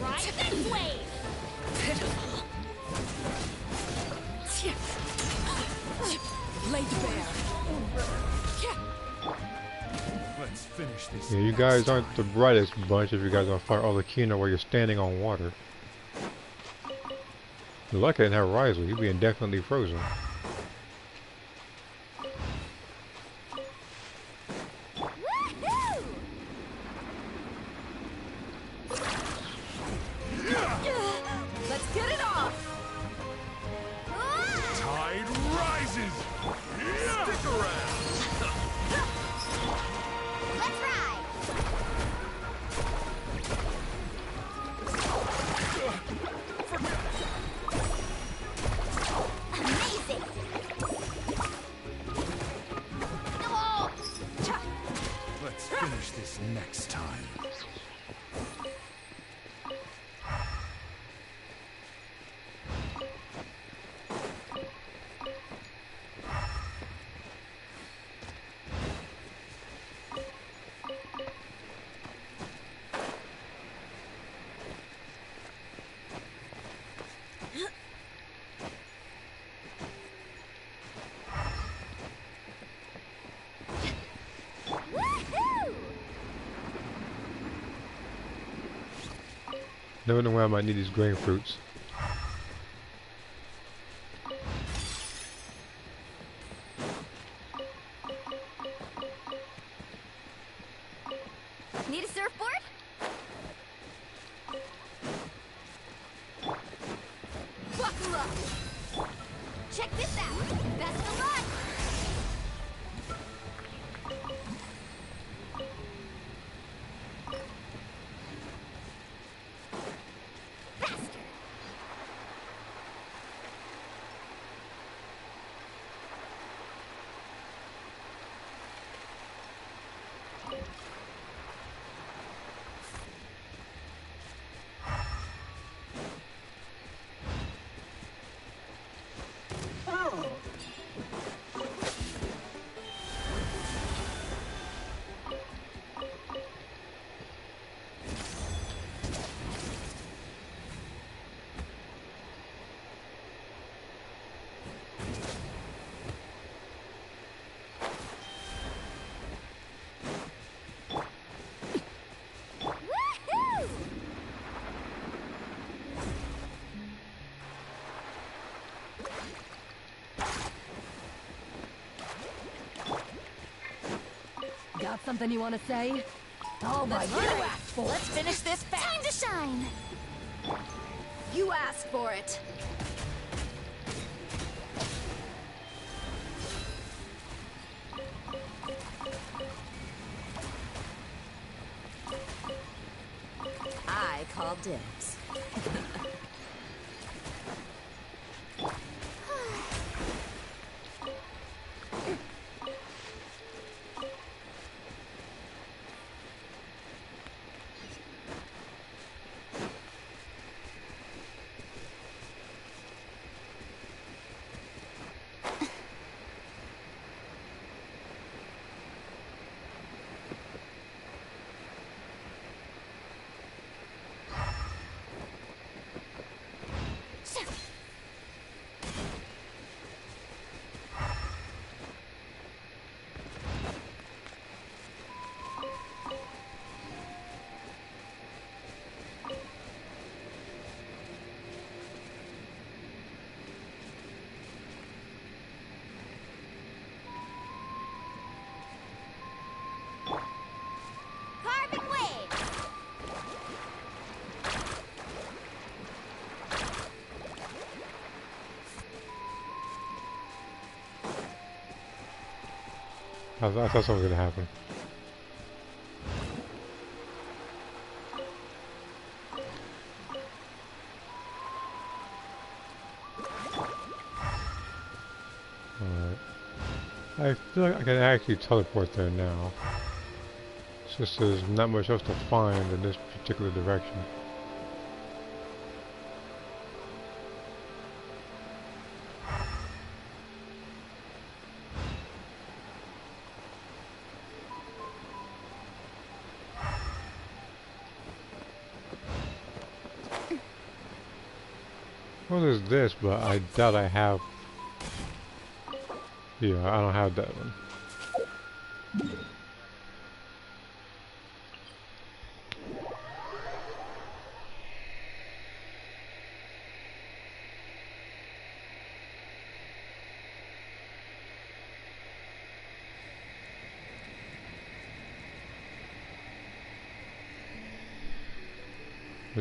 Ride this wave! Laid bare. Let's finish this. Yeah, you guys aren't the brightest bunch if you guys don't fight all the Kino while you're standing on water. You're lucky I didn't have Riser, you'd be indefinitely frozen. Woohoo! Let's get it off. Tide rises. Stick around. Let's ride! Amazing! Oh! Let's finish this next time. Woohoo! Never know when I might need these grapefruits. Need a surfboard? Buckle up! Check this out! Best of luck! Faster! Woohoo! Got something you want to say? Oh my You god! asked for it. Let's finish this fast. Time to shine! You asked for it! I call dibs. Carbon wave! I thought something was gonna happen. Alright. I feel like I can actually teleport there now. Just there's not much else to find in this particular direction. Well, there's this, but I doubt I have. Yeah, I don't have that one.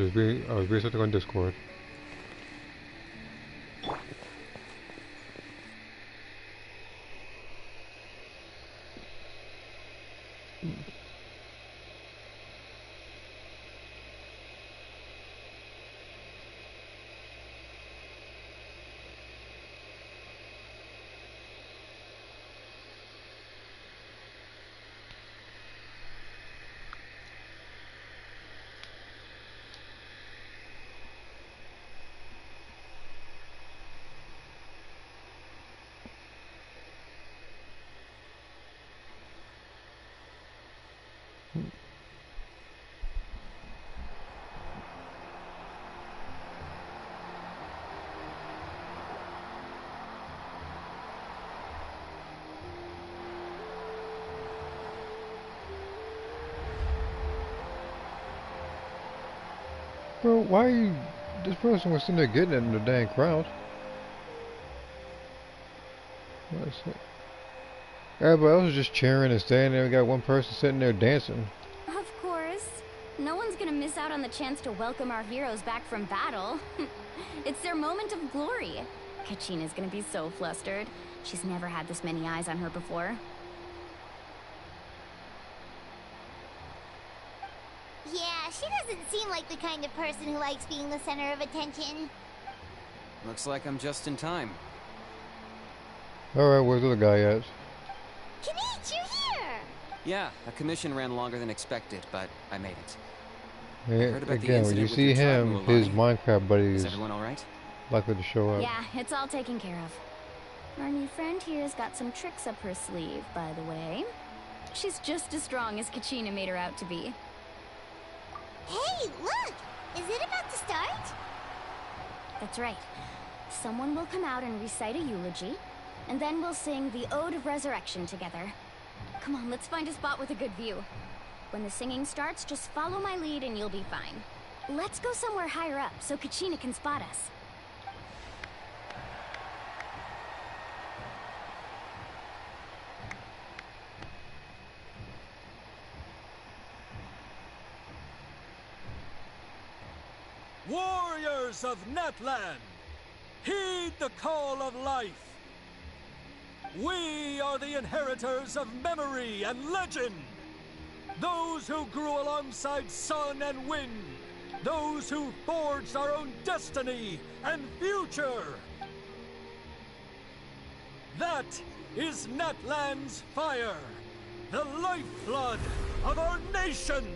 I was reading something on Discord. Bro, why are you... This person was sitting there getting it in the dang crowd. What's it? Everybody else was just cheering and standing there. We got one person sitting there dancing. Of course. No one's gonna miss out on the chance to welcome our heroes back from battle. It's their moment of glory. Kachina's gonna be so flustered. She's never had this many eyes on her before. Yeah, she doesn't seem like the kind of person who likes being the center of attention. Looks like I'm just in time. Alright, where's the other guy at? Kinich, you're here! Yeah, a commission ran longer than expected, but I made it. Yeah, heard about the again, when you incident with see your tribe, him, his Mulani. Minecraft buddy Is is everyone alright? likely to show up. Yeah, it's all taken care of. Our new friend here's got some tricks up her sleeve, by the way. She's just as strong as Kachina made her out to be. Hey, look! Is it about to start? That's right. Someone will come out and recite a eulogy, and then we'll sing the Ode of Resurrection together. Come on, let's find a spot with a good view. When the singing starts, just follow my lead and you'll be fine. Let's go somewhere higher up so Kachina can spot us. Warriors of Natlan, heed the call of life. We are the inheritors of memory and legend. Those who grew alongside sun and wind. Those who forged our own destiny and future. That is Natlan's fire, the lifeblood of our nation.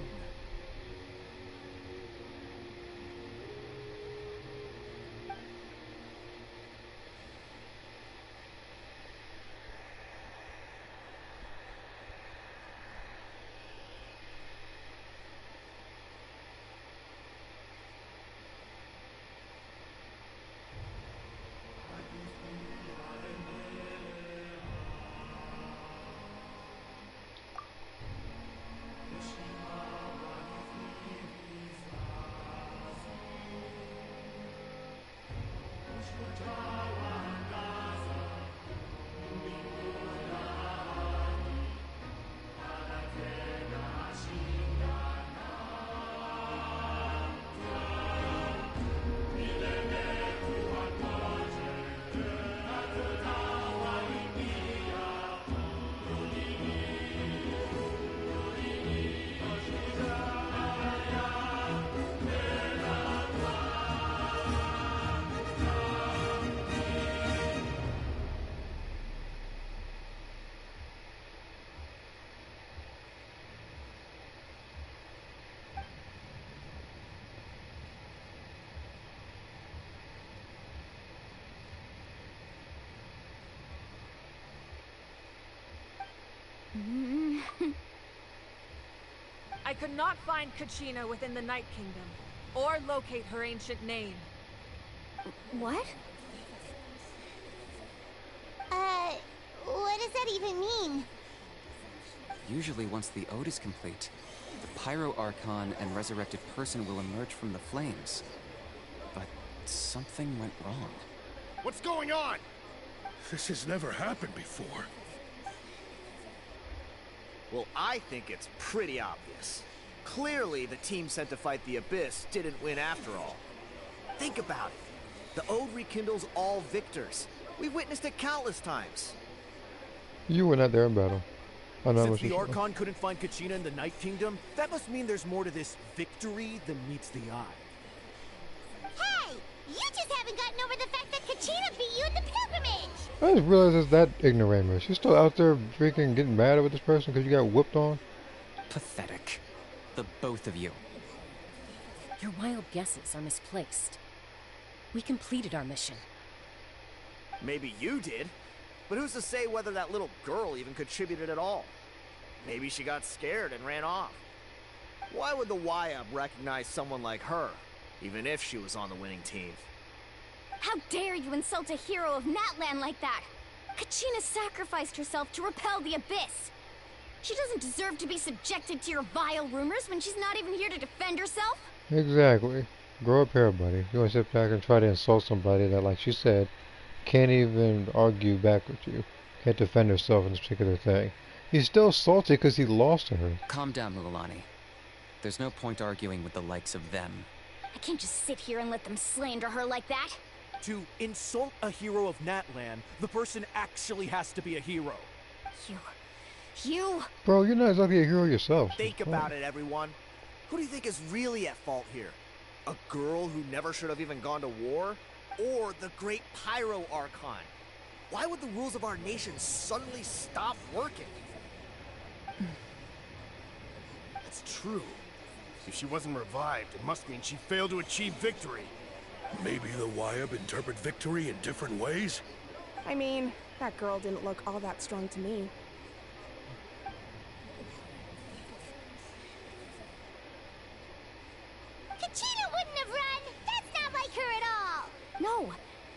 I could not find Kachina within the Night Kingdom, or locate her ancient name. What? What does that even mean? Usually once the ode is complete, the Pyro Archon and resurrected person will emerge from the flames. But something went wrong. What's going on? This has never happened before. Well, I think it's pretty obvious. Clearly, the team sent to fight the Abyss didn't win after all. Think about it. The Ode rekindles all victors. We've witnessed it countless times. You were not there in battle. I know. Since the Archon couldn't find Kachina in the Night Kingdom, that must mean there's more to this victory than meets the eye. Hey! You just haven't gotten over the fact that Kachina beat you in the pilgrimage! I just realized it's that ignoramus. You're still out there freaking getting mad with this person because you got whooped on? Pathetic. The both of you. Your wild guesses are misplaced. We completed our mission. Maybe you did, but who's to say whether that little girl even contributed at all? Maybe she got scared and ran off. Why would the YUB recognize someone like her, even if she was on the winning team? How dare you insult a hero of Natlan like that? Kachina sacrificed herself to repel the Abyss. She doesn't deserve to be subjected to your vile rumors when she's not even here to defend herself. Exactly. Grow up here, buddy. You want to sit back and try to insult somebody that, like she said, can't even argue back with you. Can't defend herself in this particular thing. He's still salty because he lost to her. Calm down, Mulalani. There's no point arguing with the likes of them. I can't just sit here and let them slander her like that. To insult a hero of Natlan, the person actually has to be a hero. You... Bro, you're not exactly a hero yourself. Think about it, everyone. Who do you think is really at fault here? A girl who never should have even gone to war? Or the great Pyro Archon? Why would the rules of our nation suddenly stop working? That's true. If she wasn't revived, it must mean she failed to achieve victory. Maybe the YUB interpret victory in different ways? I mean, that girl didn't look all that strong to me. Kachina wouldn't have run! That's not like her at all! No.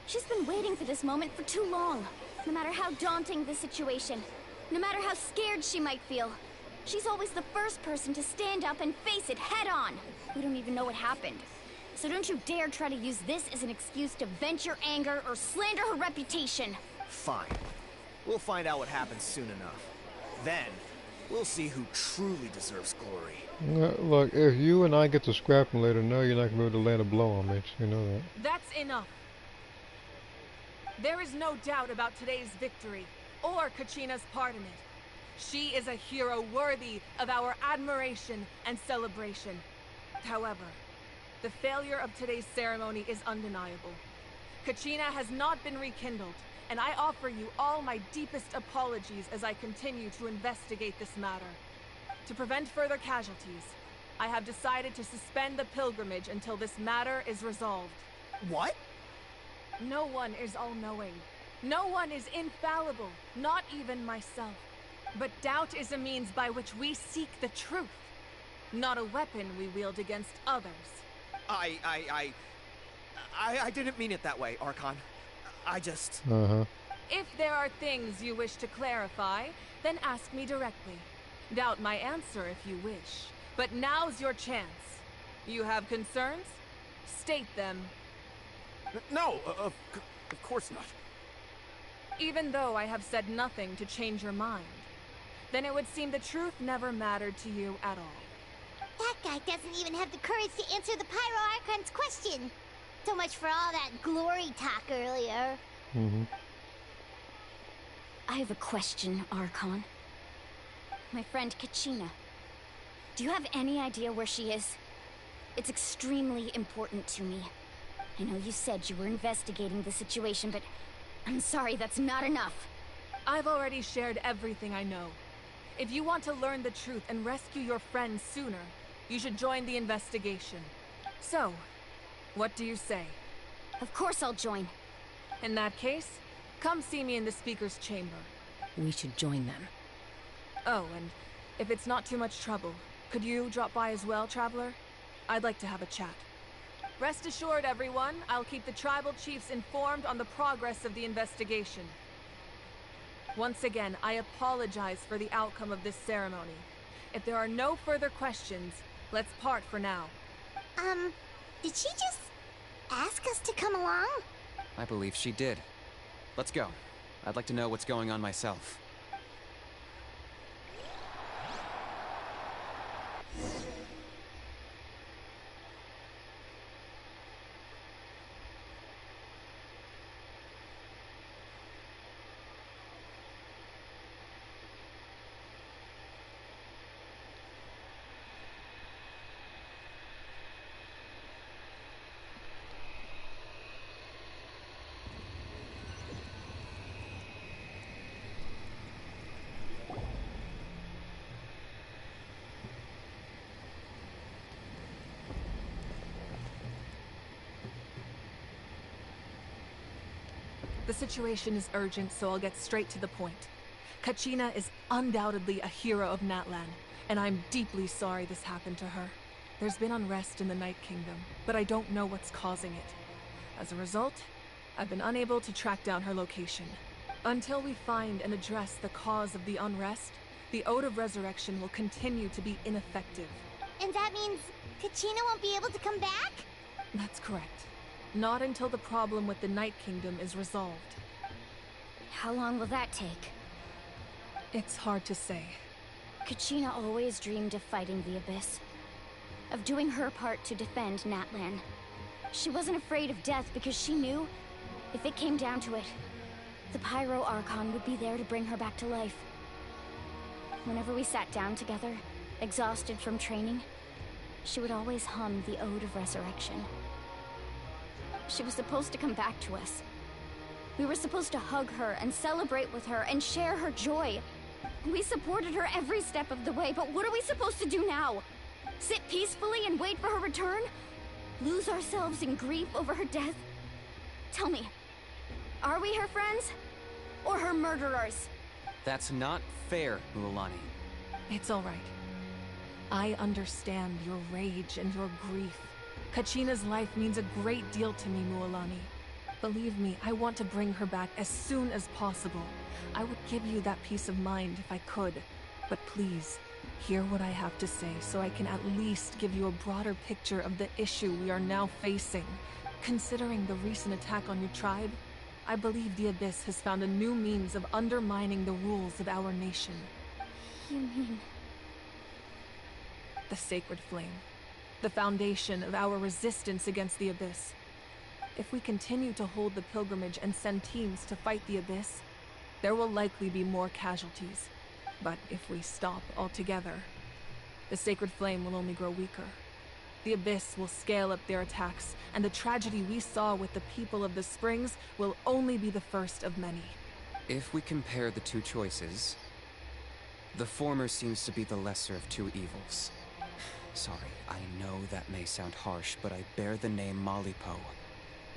She's been waiting for this moment for too long. No matter how daunting the situation, no matter how scared she might feel, she's always the first person to stand up and face it head on. We don't even know what happened. So don't you dare try to use this as an excuse to vent your anger or slander her reputation. Fine. We'll find out what happens soon enough. Then, we'll see who truly deserves glory. Look, if you and I get to scrapping later, no, you're not going to be able to land a blow on me. You know that. That's enough. There is no doubt about today's victory, or Kachina's part in it. She is a hero worthy of our admiration and celebration. However, the failure of today's ceremony is undeniable. Kachina has not been rekindled, and I offer you all my deepest apologies as I continue to investigate this matter. To prevent further casualties, I have decided to suspend the pilgrimage until this matter is resolved. What? No one is all-knowing. No one is infallible, not even myself. But doubt is a means by which we seek the truth, not a weapon we wield against others. I didn't mean it that way, Archon. I just... If there are things you wish to clarify, then ask me directly. Doubt my answer if you wish. But now's your chance. You have concerns? State them. No, of course not. Even though I have said nothing to change your mind, then it would seem the truth never mattered to you at all. That guy doesn't even have the courage to answer the Pyro Archon's question. So much for all that glory talk earlier. I have a question, Archon. My friend Kachina. Do you have any idea where she is? It's extremely important to me. I know you said you were investigating the situation, but I'm sorry, that's not enough. I've already shared everything I know. If you want to learn the truth and rescue your friends sooner, you should join the investigation. So, what do you say? Of course I'll join. In that case, come see me in the speaker's chamber. We should join them. Oh, and if it's not too much trouble, Could you drop by as well, Traveler? I'd like to have a chat. Rest assured, everyone, I'll keep the tribal chiefs informed on the progress of the investigation. Once again, I apologize for the outcome of this ceremony. If there are no further questions, let's part for now. Did she just ask us to come along? I believe she did. Let's go. I'd like to know what's going on myself. The situation is urgent, so I'll get straight to the point. Kachina is undoubtedly a hero of Natlan, and I'm deeply sorry this happened to her. There's been unrest in the Night Kingdom, but I don't know what's causing it. As a result, I've been unable to track down her location. Until we find and address the cause of the unrest, the Ode of Resurrection will continue to be ineffective. And that means Kachina won't be able to come back? That's correct. Not until the problem with the Night Kingdom is resolved. How long will that take? It's hard to say. Kachina always dreamed of fighting the Abyss. Of doing her part to defend Natlan. She wasn't afraid of death because she knew, if it came down to it, the Pyro Archon would be there to bring her back to life. Whenever we sat down together, exhausted from training, she would always hum the Ode of Resurrection. She was supposed to come back to us. We were supposed to hug her and celebrate with her and share her joy. We supported her every step of the way, but what are we supposed to do now? Sit peacefully and wait for her return? Lose ourselves in grief over her death? Tell me, are we her friends? Or her murderers? That's not fair, Mualani. It's all right. I understand your rage and your grief. Kachina's life means a great deal to me, Mualani. Believe me, I want to bring her back as soon as possible. I would give you that peace of mind if I could. But please, hear what I have to say so I can at least give you a broader picture of the issue we are now facing. Considering the recent attack on your tribe, I believe the Abyss has found a new means of undermining the rules of our nation. You mean... the Sacred Flame. The foundation of our resistance against the Abyss. If we continue to hold the pilgrimage and send teams to fight the Abyss, there will likely be more casualties. But if we stop altogether, the Sacred Flame will only grow weaker. The Abyss will scale up their attacks, and the tragedy we saw with the people of the Springs will only be the first of many. If we compare the two choices, the former seems to be the lesser of two evils. Sorry, I know that may sound harsh, but I bear the name Malipo.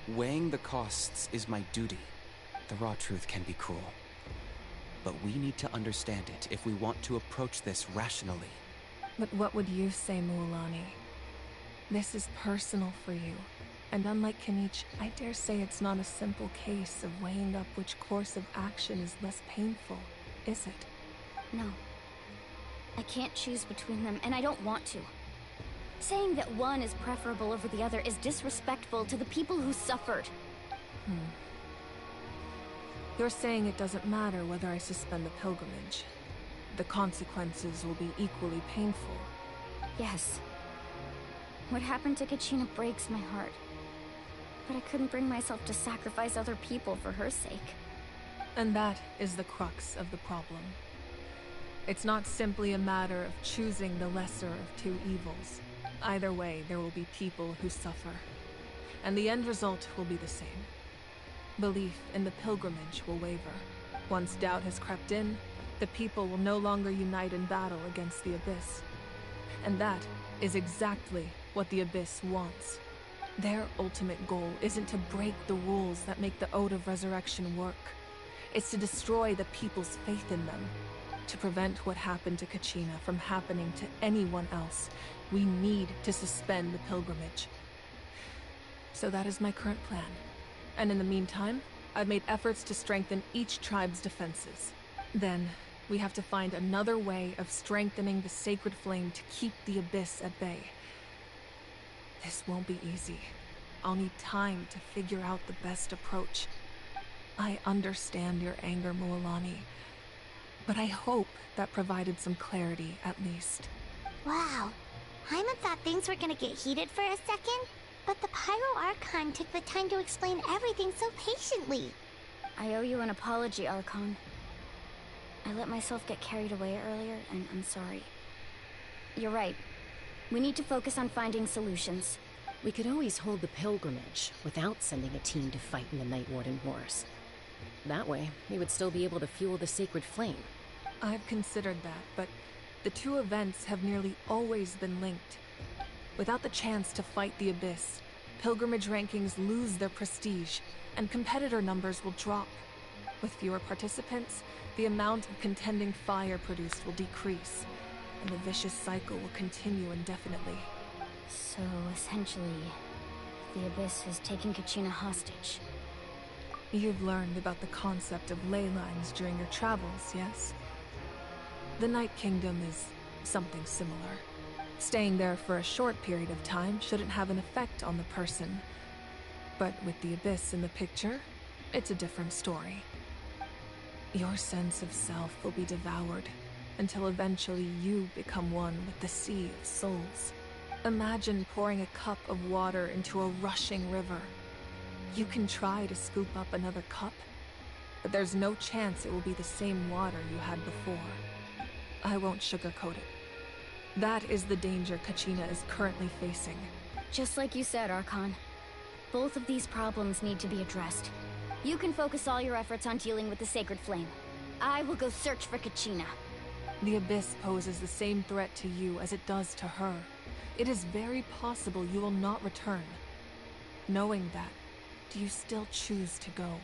Weighing the costs is my duty. The raw truth can be cruel. But we need to understand it if we want to approach this rationally. But what would you say, Mualani? This is personal for you. And unlike Kanich, I dare say it's not a simple case of weighing up which course of action is less painful, is it? No. I can't choose between them, and I don't want to. Saying that one is preferable over the other is disrespectful to the people who suffered. You're saying it doesn't matter whether I suspend the pilgrimage. The consequences will be equally painful. Yes. What happened to Kachina breaks my heart. But I couldn't bring myself to sacrifice other people for her sake. And that is the crux of the problem. It's not simply a matter of choosing the lesser of two evils. Either way, there will be people who suffer. And the end result will be the same. Belief in the pilgrimage will waver. Once doubt has crept in, the people will no longer unite in battle against the Abyss. And that is exactly what the Abyss wants. Their ultimate goal isn't to break the rules that make the Ode of Resurrection work. It's to destroy the people's faith in them. To prevent what happened to Kachina from happening to anyone else, we need to suspend the pilgrimage. So that is my current plan. And in the meantime, I've made efforts to strengthen each tribe's defenses. Then, we have to find another way of strengthening the sacred flame to keep the Abyss at bay. This won't be easy. I'll need time to figure out the best approach. I understand your anger, Mualani, but I hope that provided some clarity, at least. Wow. Hyman thought things were gonna get heated for a second, but the Pyro Archon took the time to explain everything so patiently. I owe you an apology, Archon. I let myself get carried away earlier, and I'm sorry. You're right. We need to focus on finding solutions. We could always hold the pilgrimage without sending a team to fight in the Night Warden Wars. That way, we would still be able to fuel the sacred flame. I've considered that, but the two events have nearly always been linked. Without the chance to fight the Abyss, pilgrimage rankings lose their prestige, and competitor numbers will drop. With fewer participants, the amount of contending fire produced will decrease, and the vicious cycle will continue indefinitely. So, essentially, the Abyss has taken Kachina hostage. You've learned about the concept of ley lines during your travels, yes? The Night Kingdom is something similar. Staying there for a short period of time shouldn't have an effect on the person. But with the Abyss in the picture, it's a different story. Your sense of self will be devoured, until eventually you become one with the Sea of Souls. Imagine pouring a cup of water into a rushing river. You can try to scoop up another cup, but there's no chance it will be the same water you had before. I won't sugarcoat it. That is the danger Kachina is currently facing. Just like you said, Archon. Both of these problems need to be addressed. You can focus all your efforts on dealing with the sacred flame. I will go search for Kachina. The Abyss poses the same threat to you as it does to her. It is very possible you will not return. Knowing that, do you still choose to go?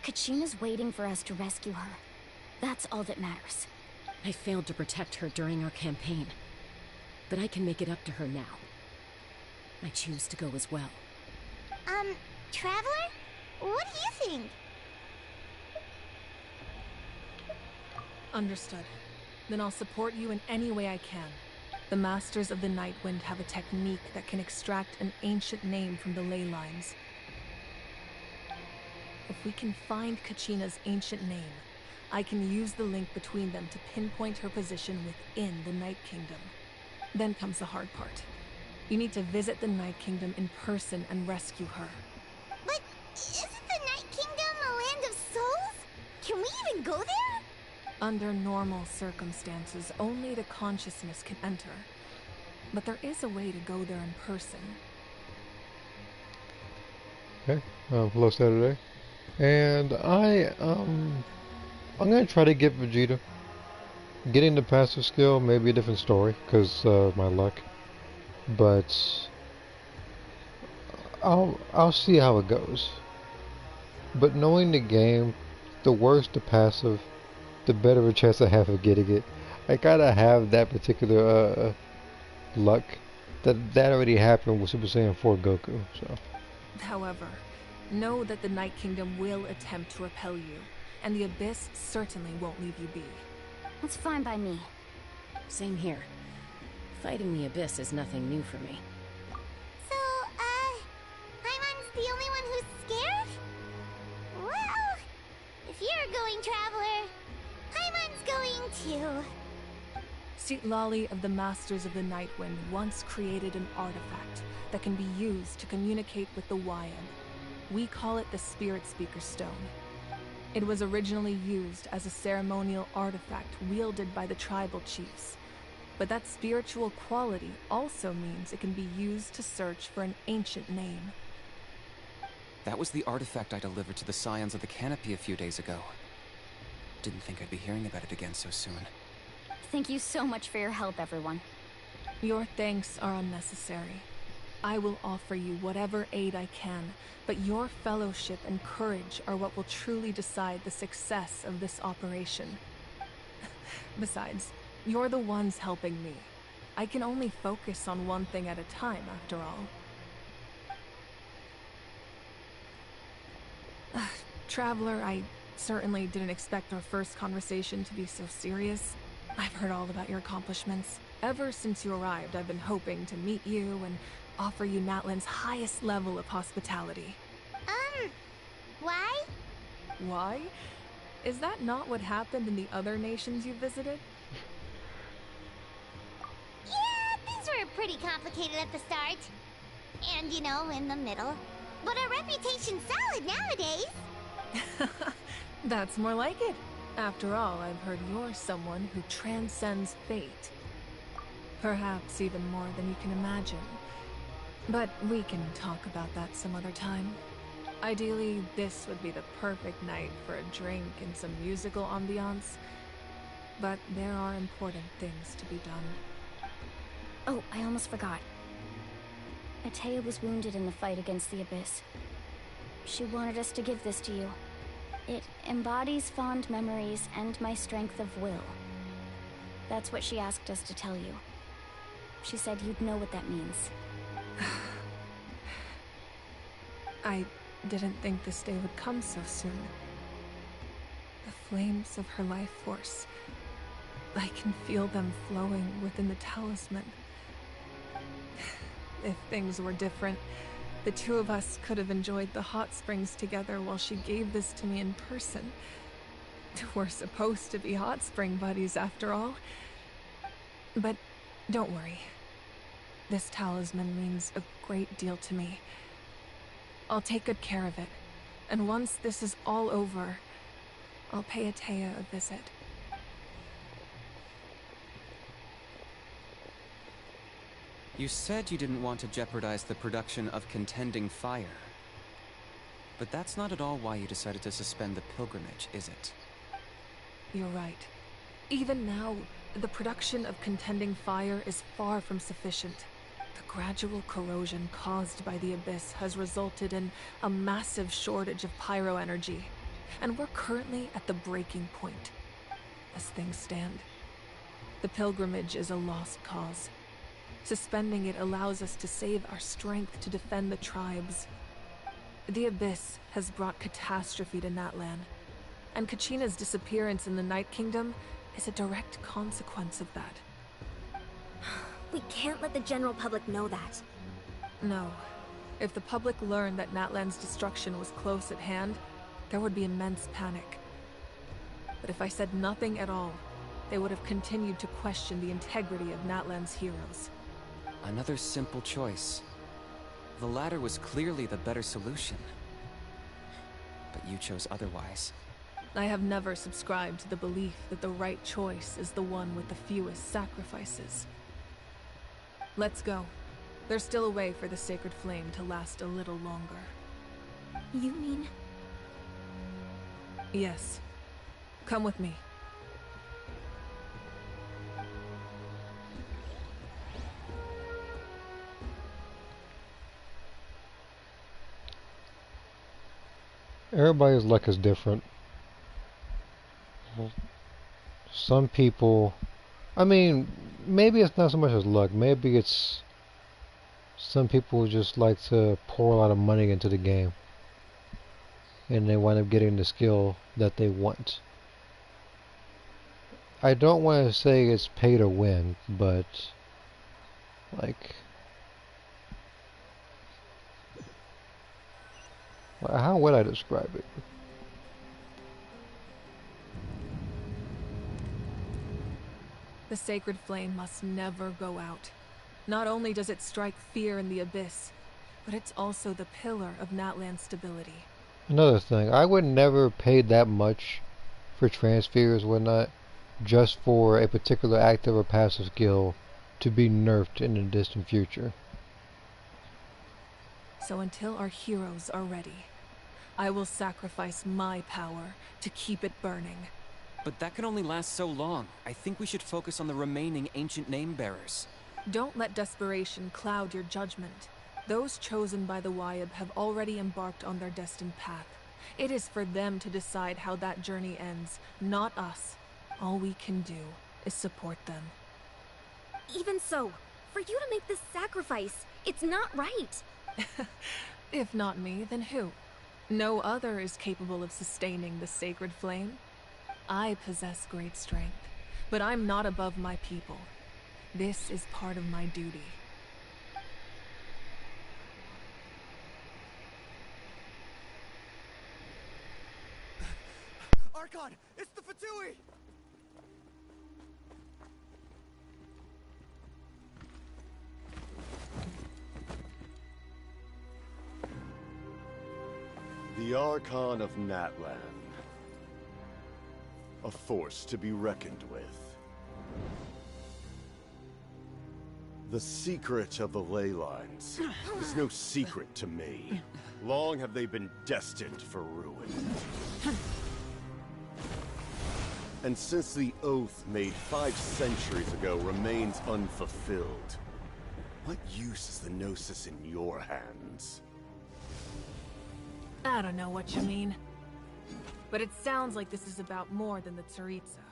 Kachina's waiting for us to rescue her. That's all that matters. I failed to protect her during our campaign, but I can make it up to her now. I choose to go as well. Traveler? What do you think? Understood. Then I'll support you in any way I can. The Masters of the Night Wind have a technique that can extract an ancient name from the ley lines. If we can find Kachina's ancient name, I can use the link between them to pinpoint her position within the Night Kingdom. Then comes the hard part. You need to visit the Night Kingdom in person and rescue her. But isn't the Night Kingdom a land of souls? Can we even go there? Under normal circumstances, only the consciousness can enter. But there is a way to go there in person. Okay, hello Saturday. And I'm gonna try to get Vegeta. Getting the passive skill may be a different story, because of my luck. But I'll see how it goes. But knowing the game, the worse the passive, the better of a chance I have of getting it. I gotta have that particular luck. That already happened with Super Saiyan 4 Goku. So. However, know that the Night Kingdom will attempt to repel you, and the Abyss certainly won't leave you be. That's fine by me. Same here. Fighting the Abyss is nothing new for me. So, Paimon's the only one who's scared? Well, if you're going, Traveler, Paimon's going too. Citlali of the Masters of the Nightwind once created an artifact that can be used to communicate with the Wyad. We call it the Spirit Speaker Stone. It was originally used as a ceremonial artifact wielded by the tribal chiefs. But that spiritual quality also means it can be used to search for an ancient name. That was the artifact I delivered to the Scions of the Canopy a few days ago. Didn't think I'd be hearing about it again so soon. Thank you so much for your help, everyone. Your thanks are unnecessary. I will offer you whatever aid I can, but your fellowship and courage are what will truly decide the success of this operation. Besides, you're the ones helping me. I can only focus on one thing at a time, after all. Traveler, I certainly didn't expect our first conversation to be so serious. I've heard all about your accomplishments. Ever since you arrived, I've been hoping to meet you and offer you Natlan's highest level of hospitality. Why? Why? Is that not what happened in the other nations you visited? Yeah, things were pretty complicated at the start. And, you know, in the middle. But our reputation's solid nowadays. That's more like it. After all, I've heard you're someone who transcends fate. Perhaps even more than you can imagine. But we can talk about that some other time. Ideally, this would be the perfect night for a drink and some musical ambiance. But there are important things to be done. Oh, I almost forgot. Atea was wounded in the fight against the Abyss. She wanted us to give this to you. It embodies fond memories and my strength of will. That's what she asked us to tell you. She said you'd know what that means. I didn't think this day would come so soon. The flames of her life force. I can feel them flowing within the talisman. If things were different, the two of us could have enjoyed the hot springs together while she gave this to me in person. We're supposed to be hot spring buddies after all. But don't worry. This talisman means a great deal to me. I'll take good care of it. And once this is all over, I'll pay Atea a visit. You said you didn't want to jeopardize the production of Contending Fire. But that's not at all why you decided to suspend the pilgrimage, is it? You're right. Even now, the production of Contending Fire is far from sufficient. The gradual corrosion caused by the Abyss has resulted in a massive shortage of pyro energy, and we're currently at the breaking point. As things stand, the pilgrimage is a lost cause. Suspending it allows us to save our strength to defend the tribes. The Abyss has brought catastrophe to Natlan, and Kachina's disappearance in the Night Kingdom is a direct consequence of that. We can't let the general public know that. No. If the public learned that Natlan's destruction was close at hand, there would be immense panic. But if I said nothing at all, they would have continued to question the integrity of Natlan's heroes. Another simple choice. The latter was clearly the better solution. But you chose otherwise. I have never subscribed to the belief that the right choice is the one with the fewest sacrifices. Let's go. There's still a way for the sacred flame to last a little longer. You mean? Yes. Come with me. Everybody's luck is different. Some people, I mean, maybe it's not so much as luck. Maybe it's some people just like to pour a lot of money into the game, and they wind up getting the skill that they want. I don't want to say it's pay to win, but like, how would I describe it? The sacred flame must never go out. Not only does it strike fear in the Abyss, but it's also the pillar of Natlan's stability. Another thing, I would never pay that much for transfers, whatnot, just for a particular active or passive skill to be nerfed in the distant future. So until our heroes are ready, I will sacrifice my power to keep it burning. But that can only last so long. I think we should focus on the remaining ancient name bearers. Don't let desperation cloud your judgment. Those chosen by the Wyab have already embarked on their destined path. It is for them to decide how that journey ends, not us. All we can do is support them. Even so, for you to make this sacrifice, it's not right. If not me, then who? No other is capable of sustaining the sacred flame. I possess great strength, but I'm not above my people. This is part of my duty. Archon, it's the Fatui! The Archon of Natlan. A force to be reckoned with. The secret of the ley lines is no secret to me. Long have they been destined for ruin. And since the oath made 5 centuries ago remains unfulfilled, what use is the Gnosis in your hands? I don't know what you mean. But it sounds like this is about more than the Tsaritsa.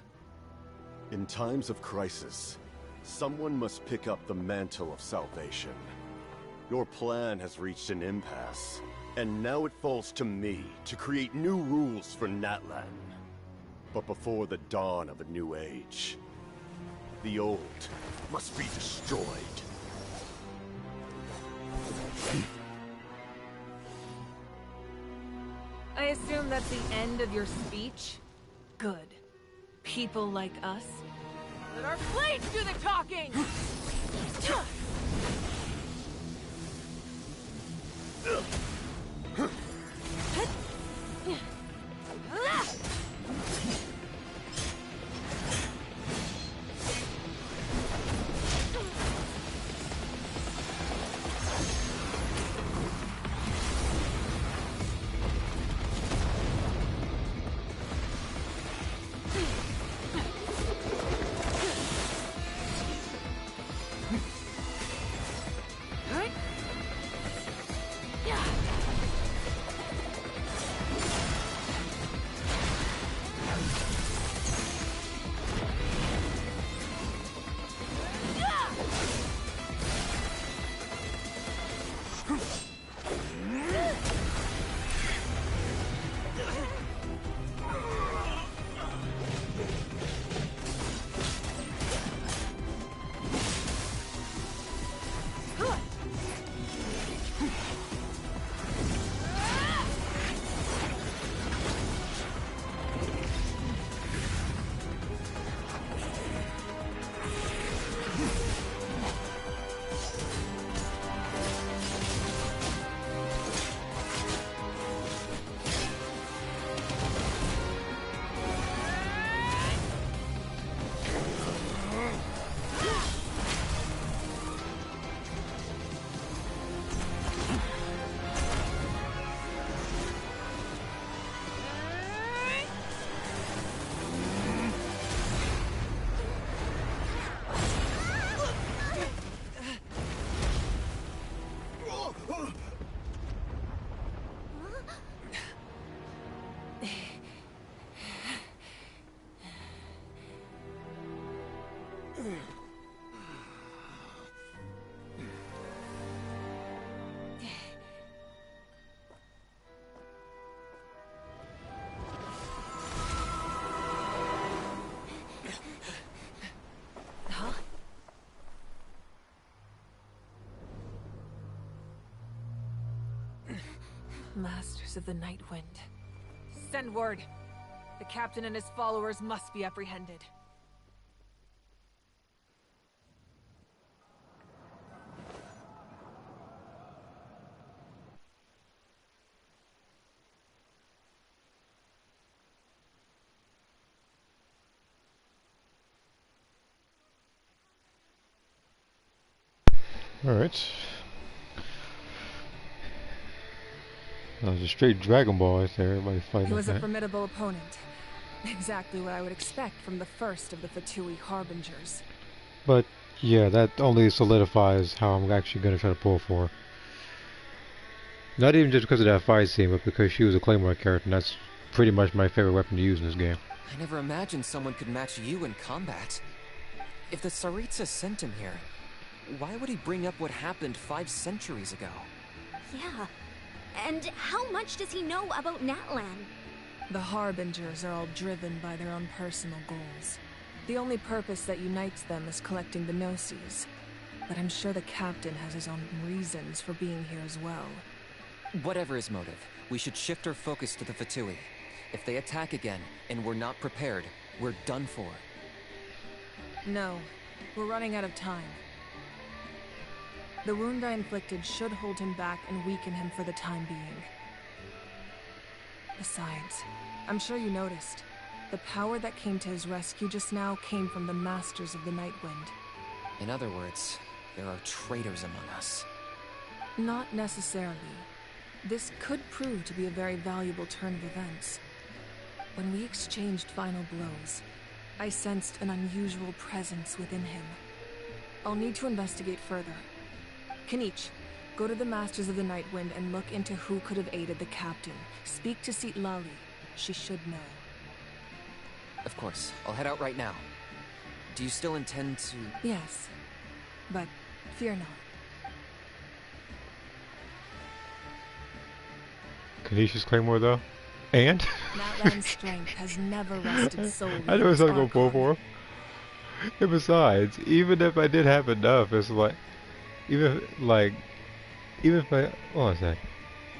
In times of crisis, someone must pick up the mantle of salvation. Your plan has reached an impasse, and now it falls to me to create new rules for Natlan. But before the dawn of a new age, the old must be destroyed. I assume that's the end of your speech? Good. People like us. Let our blades do the talking! Masters of the Night Wind. Send word. The captain and his followers must be apprehended. Alright. That was a straight Dragon Ball right there, everybody fighting He was like a that. formidable opponent. Exactly what I would expect from the first of the Fatui Harbingers. But yeah, that only solidifies how I'm actually going to try to pull for her. Not even just because of that fight scene, but because she was a Claymore character, and that's pretty much my favorite weapon to use in this game. I never imagined someone could match you in combat. If the Tsaritsa sent him here, why would he bring up what happened 5 centuries ago? Yeah. And how much does he know about Natlan? The Harbingers are all driven by their own personal goals. The only purpose that unites them is collecting the Gnosis. But I'm sure the captain has his own reasons for being here as well. Whatever his motive, we should shift our focus to the Fatui. If they attack again, and we're not prepared, we're done for. No, we're running out of time. The wound I inflicted should hold him back and weaken him for the time being. Besides, I'm sure you noticed, the power that came to his rescue just now came from the Masters of the Nightwind. In other words, there are traitors among us. Not necessarily. This could prove to be a very valuable turn of events. When we exchanged final blows, I sensed an unusual presence within him. I'll need to investigate further. Kanich, go to the Masters of the Nightwind and look into who could have aided the captain. Speak to Lali. She should know. Of course, I'll head out right now. Do you still intend to... Yes, but fear not. Canisius Claymore, though? And? Natlan's strength has never rested solely I know something on to go for. And besides, even if I did have enough, it's like... Even if I... Hold on a sec.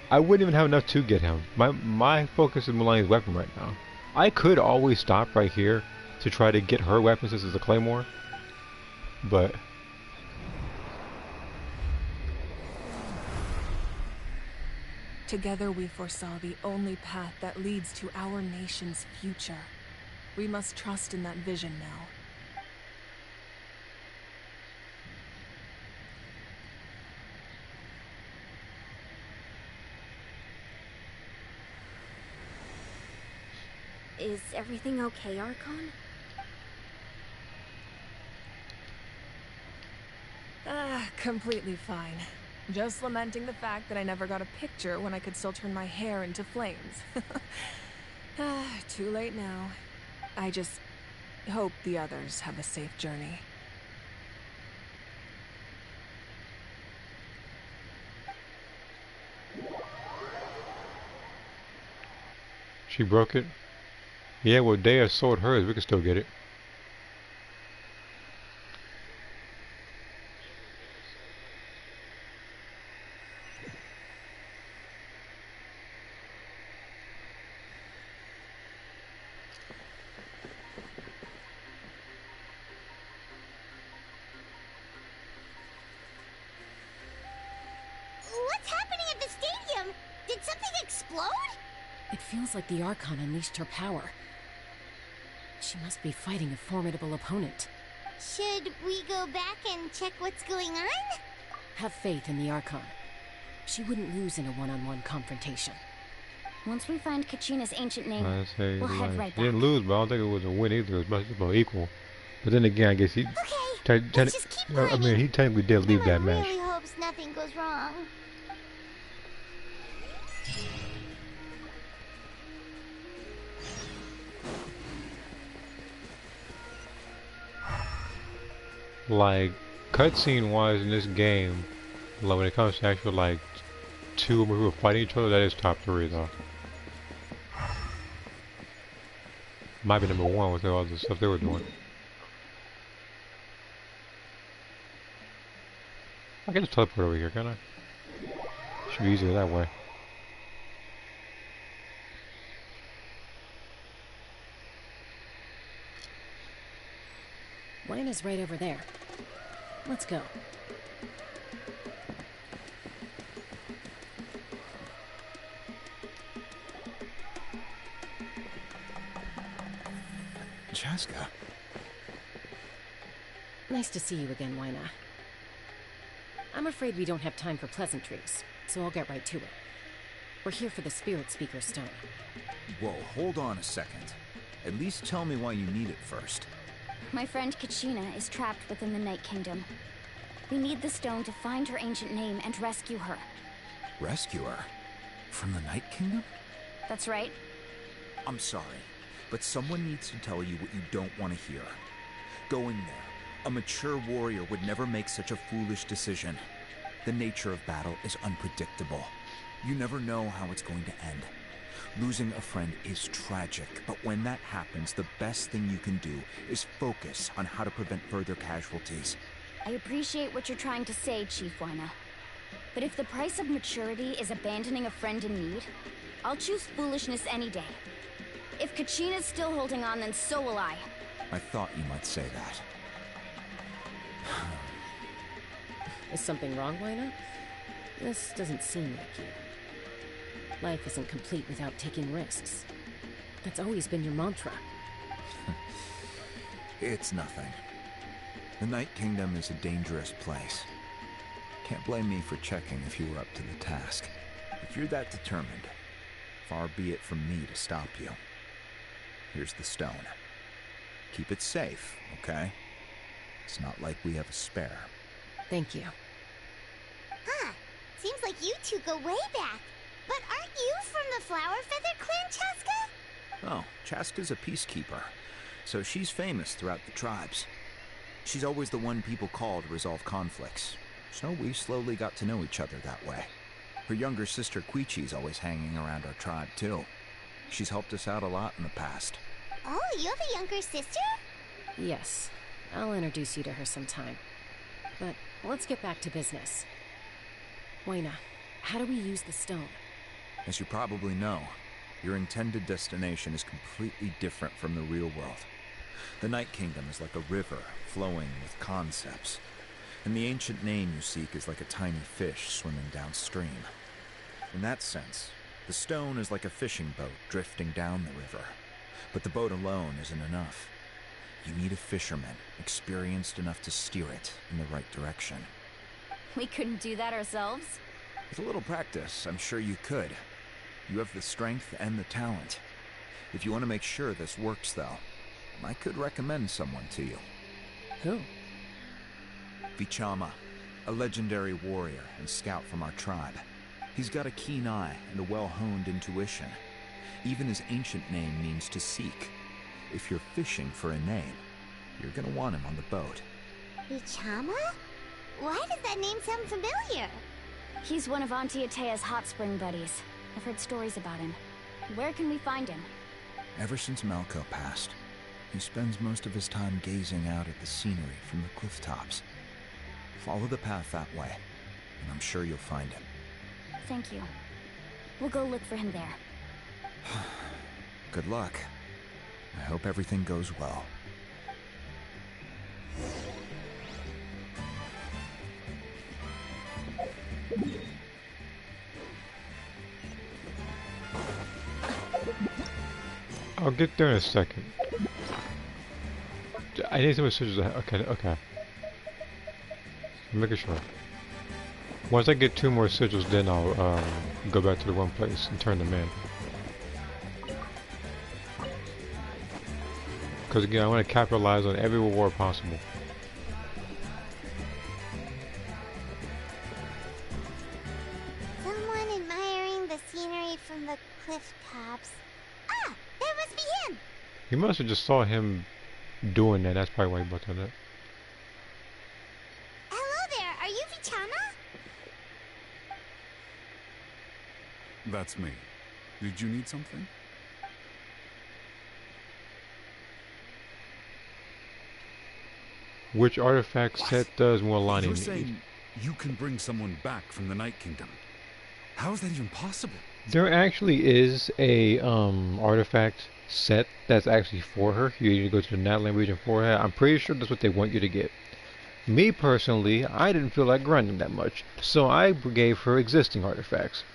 I wouldn't even have enough to get him. My focus is Mulaney's weapon right now. I could always stop right here to try to get her weapon since it's a Claymore. But... Together we foresaw the only path that leads to our nation's future. We must trust in that vision now. Is everything okay, Archon? Completely fine. Just lamenting the fact that I never got a picture when I could still turn my hair into flames. Too late now. I just hope the others have a safe journey. She broke it? Yeah, well, Dea sold hers. We can still get it. What's happening at the stadium? Did something explode? It feels like the Archon unleashed her power. She must be fighting a formidable opponent. Should we go back and check what's going on? Have faith in the Archon. She wouldn't lose in a one-on-one confrontation. Once we find Kachina's ancient name, I say, we'll head right she didn't back. lose, but I don't think it was a win either. It was about equal. But then again, I guess he... Okay, let's just keep I mean, he technically did leave that match. really hopes nothing goes wrong. Like, cutscene wise in this game, like when it comes to actual like two people fighting each other, that is top 3 though. Might be number 1 with all the stuff they were doing. I can just teleport over here, can I? Should be easier that way. Wayne right over there. Let's go. Chaska. Nice to see you again, Wyna. I'm afraid we don't have time for pleasantries, so I'll get right to it. We're here for the Spirit Speaker Stone. Whoa, hold on a second. At least tell me why you need it first. My friend Kachina is trapped within the Night Kingdom. We need the stone to find her ancient name and rescue her. Rescue her? From the Night Kingdom? That's right. I'm sorry. but someone needs to tell you what you don't want to hear. Going there, a mature warrior would never make such a foolish decision. The nature of battle is unpredictable. You never know how it's going to end. Losing a friend is tragic, but when that happens, the best thing you can do is focus on how to prevent further casualties. I appreciate what you're trying to say, Chief Wina. But if the price of maturity is abandoning a friend in need, I'll choose foolishness any day. If Kachina's still holding on, then so will I. I thought you might say that. Is something wrong, Wina? This doesn't seem like you. Life isn't complete without taking risks. That's always been your mantra. It's nothing. The Night Kingdom is a dangerous place. Can't blame me for checking if you were up to the task. If you're that determined, far be it from me to stop you. Here's the stone. Keep it safe, okay? It's not like we have a spare. Thank you. Huh. Seems like you two go way back. But aren't you from the Flower Feather Clan, Chaska? Oh, Chaska's a peacekeeper, so she's famous throughout the tribes. She's always the one people call to resolve conflicts, so we slowly got to know each other that way. Her younger sister Quichi's always hanging around our tribe, too. She's helped us out a lot in the past. Oh, you have a younger sister? Yes. I'll introduce you to her sometime. But let's get back to business. Wina, how do we use the stone? As you probably know, your intended destination is completely different from the real world. The Night Kingdom is like a river flowing with concepts, and the ancient name you seek is like a tiny fish swimming downstream. In that sense, the stone is like a fishing boat drifting down the river, but the boat alone isn't enough. You need a fisherman experienced enough to steer it in the right direction. We couldn't do that ourselves? With a little practice, I'm sure you could. You have the strength and the talent. If you want to make sure this works, though, I could recommend someone to you. Who? Vichama, a legendary warrior and scout from our tribe. He's got a keen eye and a well-honed intuition. Even his ancient name means to seek. If you're fishing for a name, you're gonna want him on the boat. Vichama? Why does that name sound familiar? He's one of Auntie Atea's hot spring buddies. I've heard stories about him. Where can we find him? Ever since Malco passed, he spends most of his time gazing out at the scenery from the cliff tops. Follow the path that way, and I'm sure you'll find him. Thank you. We'll go look for him there. Good luck. I hope everything goes well. I'll get there in a second. I need some switches. Okay. I'm making sure. Once I get 2 more sigils, then I'll go back to the one place and turn them in. Because again, I want to capitalize on every reward possible. Someone admiring the scenery from the cliff tops. Ah! That must be him! You must have just saw him doing that. That's probably why he brought that up. Hello there! Are you Vichama? That's me. Did you need something? Which artifact set does Mualani You're need? saying you can bring someone back from the Night Kingdom? How is that even possible? There actually is a artifact set that's actually for her. You need to go to the Natlan region for her. I'm pretty sure that's what they want you to get. Me personally, I didn't feel like grinding that much, so I gave her existing artifacts.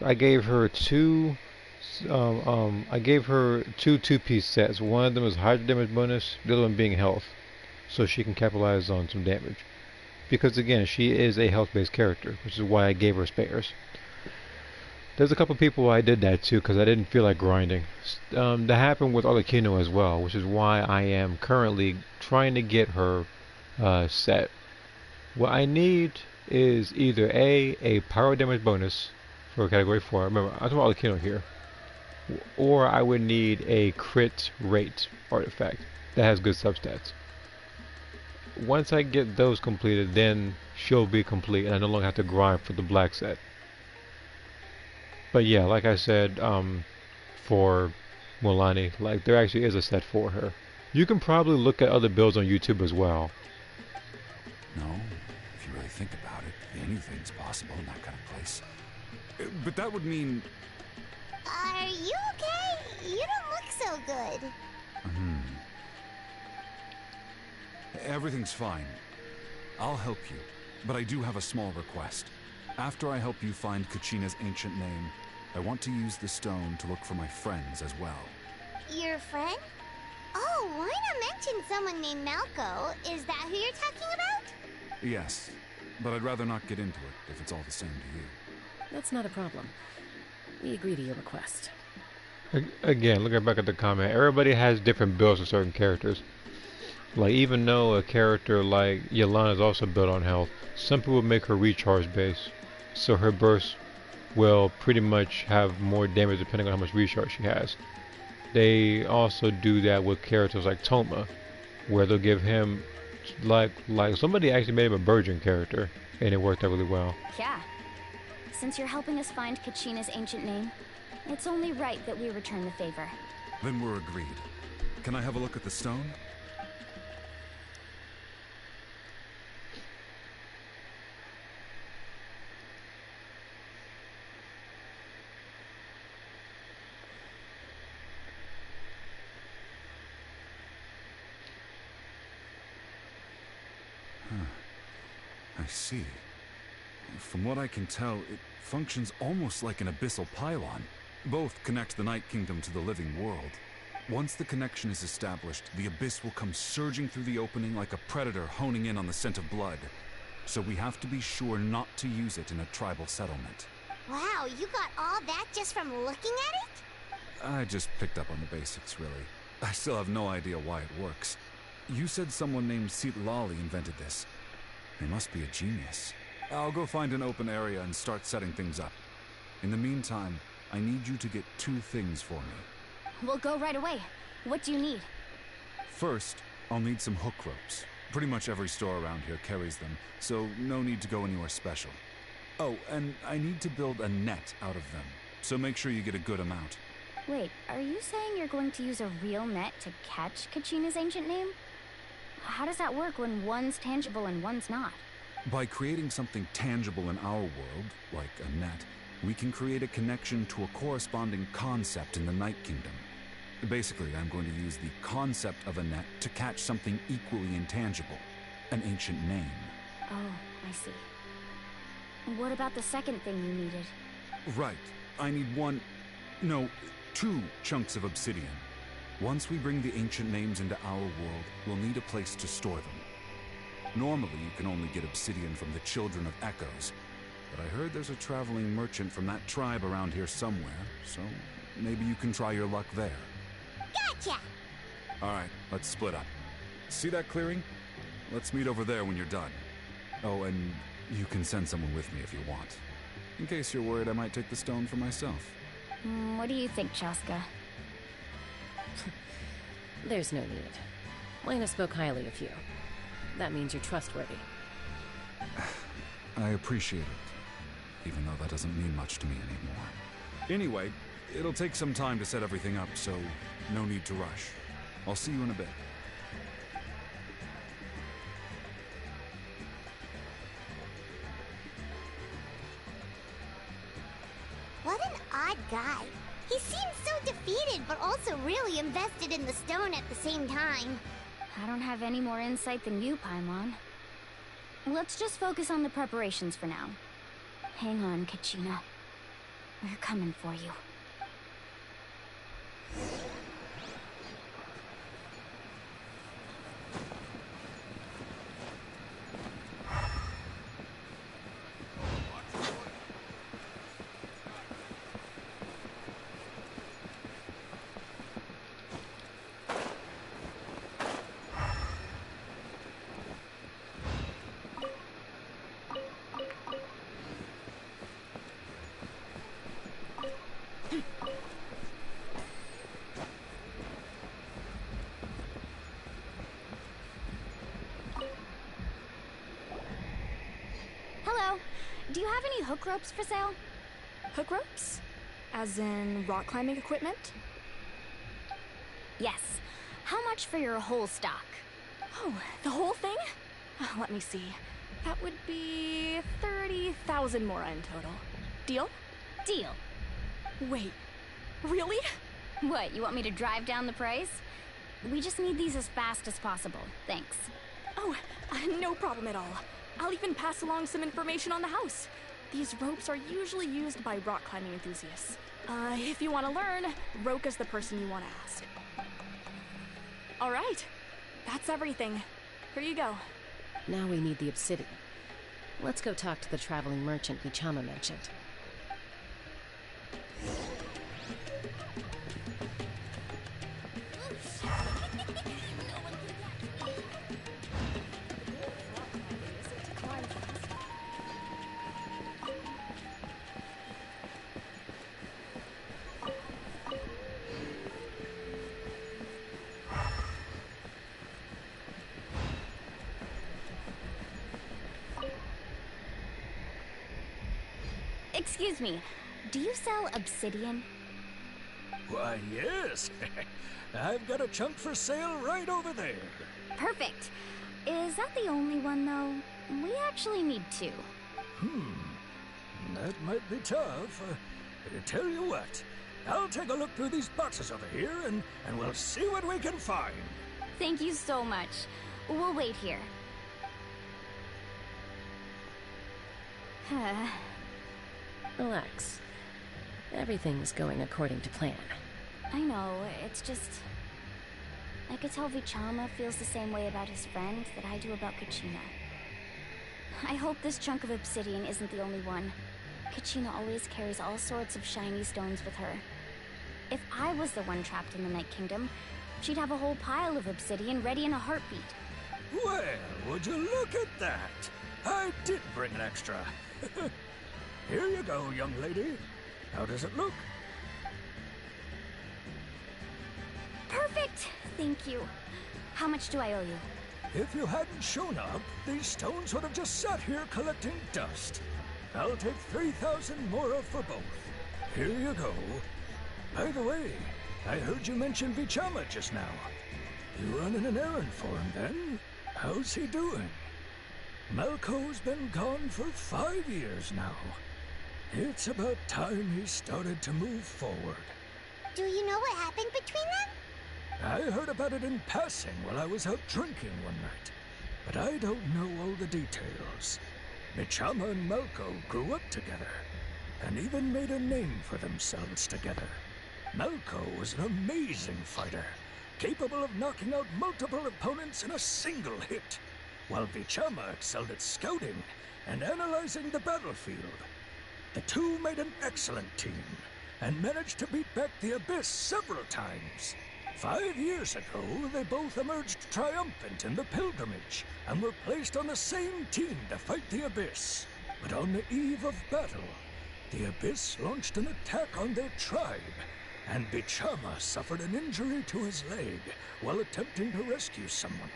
I gave her two 2-piece sets. One of them is Hydro damage bonus, the other one being health, so she can capitalize on some damage. Because again, she is a health-based character, which is why I gave her spares. There's a couple people I did that too, because I didn't feel like grinding. That happened with Arlecchino as well, which is why I am currently trying to get her set. What I need is either a pyro damage bonus for category 4. Remember, I'm talking about Arlecchino here. or I would need a crit rate artifact that has good substats. Once I get those completed, then she'll be complete, and I no longer have to grind for the black set. But yeah, like I said, for Mulani, like there actually is a set for her. You can probably look at other builds on YouTube as well. No, if you really think about it, anything's possible in that kind of place. But that would mean... Are you okay? You don't look so good. Everything's fine. I'll help you, but I do have a small request. After I help you find Kachina's ancient name, I want to use the stone to look for my friends as well. Your friend? Oh, why not mention someone named Malco? Is that who you're talking about? Yes, but I'd rather not get into it if it's all the same to you. That's not a problem. We agree to your request. Again, looking back at the comment, everybody has different builds for certain characters. Like, even though a character like Yelena is also built on health, some people make her recharge base, so her burst will pretty much have more damage depending on how much recharge she has. They also do that with characters like Toma, where they'll give him like somebody actually made him a virgin character, and it worked out really well. Yeah. Since you're helping us find Kachina's ancient name, it's only right that we return the favor. Then we're agreed. Can I have a look at the stone? I see. From what I can tell, it functions almost like an abyssal pylon. Both connect the Night Kingdom to the living world. Once the connection is established, the abyss will come surging through the opening like a predator honing in on the scent of blood. So we have to be sure not to use it in a tribal settlement. Wow, you got all that just from looking at it? I just picked up on the basics, really. I still have no idea why it works. You said someone named Lali invented this. They must be a genius. I'll go find an open area and start setting things up. In the meantime, I need you to get 2 things for me. We'll go right away. What do you need? First, I'll need some hook ropes. Pretty much every store around here carries them, so no need to go anywhere special. Oh, and I need to build a net out of them, so make sure you get a good amount. Wait, are you saying you're going to use a real net to catch Kachina's ancient name? How does that work when one's tangible and one's not? By creating something tangible in our world, like a net, we can create a connection to a corresponding concept in the Night Kingdom. Basically, I'm going to use the concept of a net to catch something equally intangible, an ancient name. Oh, I see. What about the second thing you needed? Right. I need 2 chunks of obsidian. Once we bring the ancient names into our world, we'll need a place to store them. Normally, you can only get obsidian from the Children of Echoes, but I heard there's a traveling merchant from that tribe around here somewhere, so maybe you can try your luck there. Gotcha! Alright, let's split up. See that clearing? Let's meet over there when you're done. Oh, and you can send someone with me if you want. In case you're worried I might take the stone for myself. What do you think, Chaska? There's no need. Lena spoke highly of you. That means you're trustworthy. I appreciate it, even though that doesn't mean much to me anymore. Anyway, it'll take some time to set everything up, so no need to rush. I'll see you in a bit. What an odd guy. He seems so defeated, but also really invested in the stone at the same time. I don't have any more insight than you, Paimon. Let's just focus on the preparations for now. Hang on, Kachina. We're coming for you. any hook ropes for sale? Hook ropes? As in rock climbing equipment? Yes. How much for your whole stock? Oh, the whole thing? Let me see. That would be 30,000 mora in total. Deal? Deal. Wait, really? What, you want me to drive down the price? We just need these as fast as possible. Thanks. Oh, no problem at all. I'll even pass along some information on the house. These ropes are usually used by rock climbing enthusiasts. If you want to learn, Roka's the person you want to ask. All right, that's everything. Here you go. Now we need the obsidian. Let's go talk to the traveling merchant Vichama mentioned. Excuse me, do you sell obsidian? Why, yes. I've got a chunk for sale right over there. Perfect. Is that the only one, though? We actually need two. That might be tough. Tell you what, I'll take a look through these boxes over here, and we'll see what we can find. Thank you so much. We'll wait here. Relax. Everything's going according to plan. I know, it's just... I could tell Vichama feels the same way about his friend that I do about Kachina. I hope this chunk of obsidian isn't the only one. Kachina always carries all sorts of shiny stones with her. If I was the one trapped in the Night Kingdom, she'd have a whole pile of obsidian ready in a heartbeat. Well, would you look at that? I did bring an extra. Here you go, young lady. How does it look? Perfect! Thank you. How much do I owe you? If you hadn't shown up, these stones would have just sat here collecting dust. I'll take 3,000 mora for both. Here you go. By the way, I heard you mention Vichama just now. You running an errand for him, then? How's he doing? Malco's been gone for 5 years now. It's about time he started to move forward. Do you know what happened between them? I heard about it in passing while I was out drinking one night, but I don't know all the details. Vichama and Malco grew up together, and even made a name for themselves together. Malco was an amazing fighter, capable of knocking out multiple opponents in a single hit, while Vichama excelled at scouting and analyzing the battlefield. The two made an excellent team, and managed to beat back the Abyss several times. 5 years ago, they both emerged triumphant in the pilgrimage, and were placed on the same team to fight the Abyss. But on the eve of battle, the Abyss launched an attack on their tribe, and Vichama suffered an injury to his leg while attempting to rescue someone.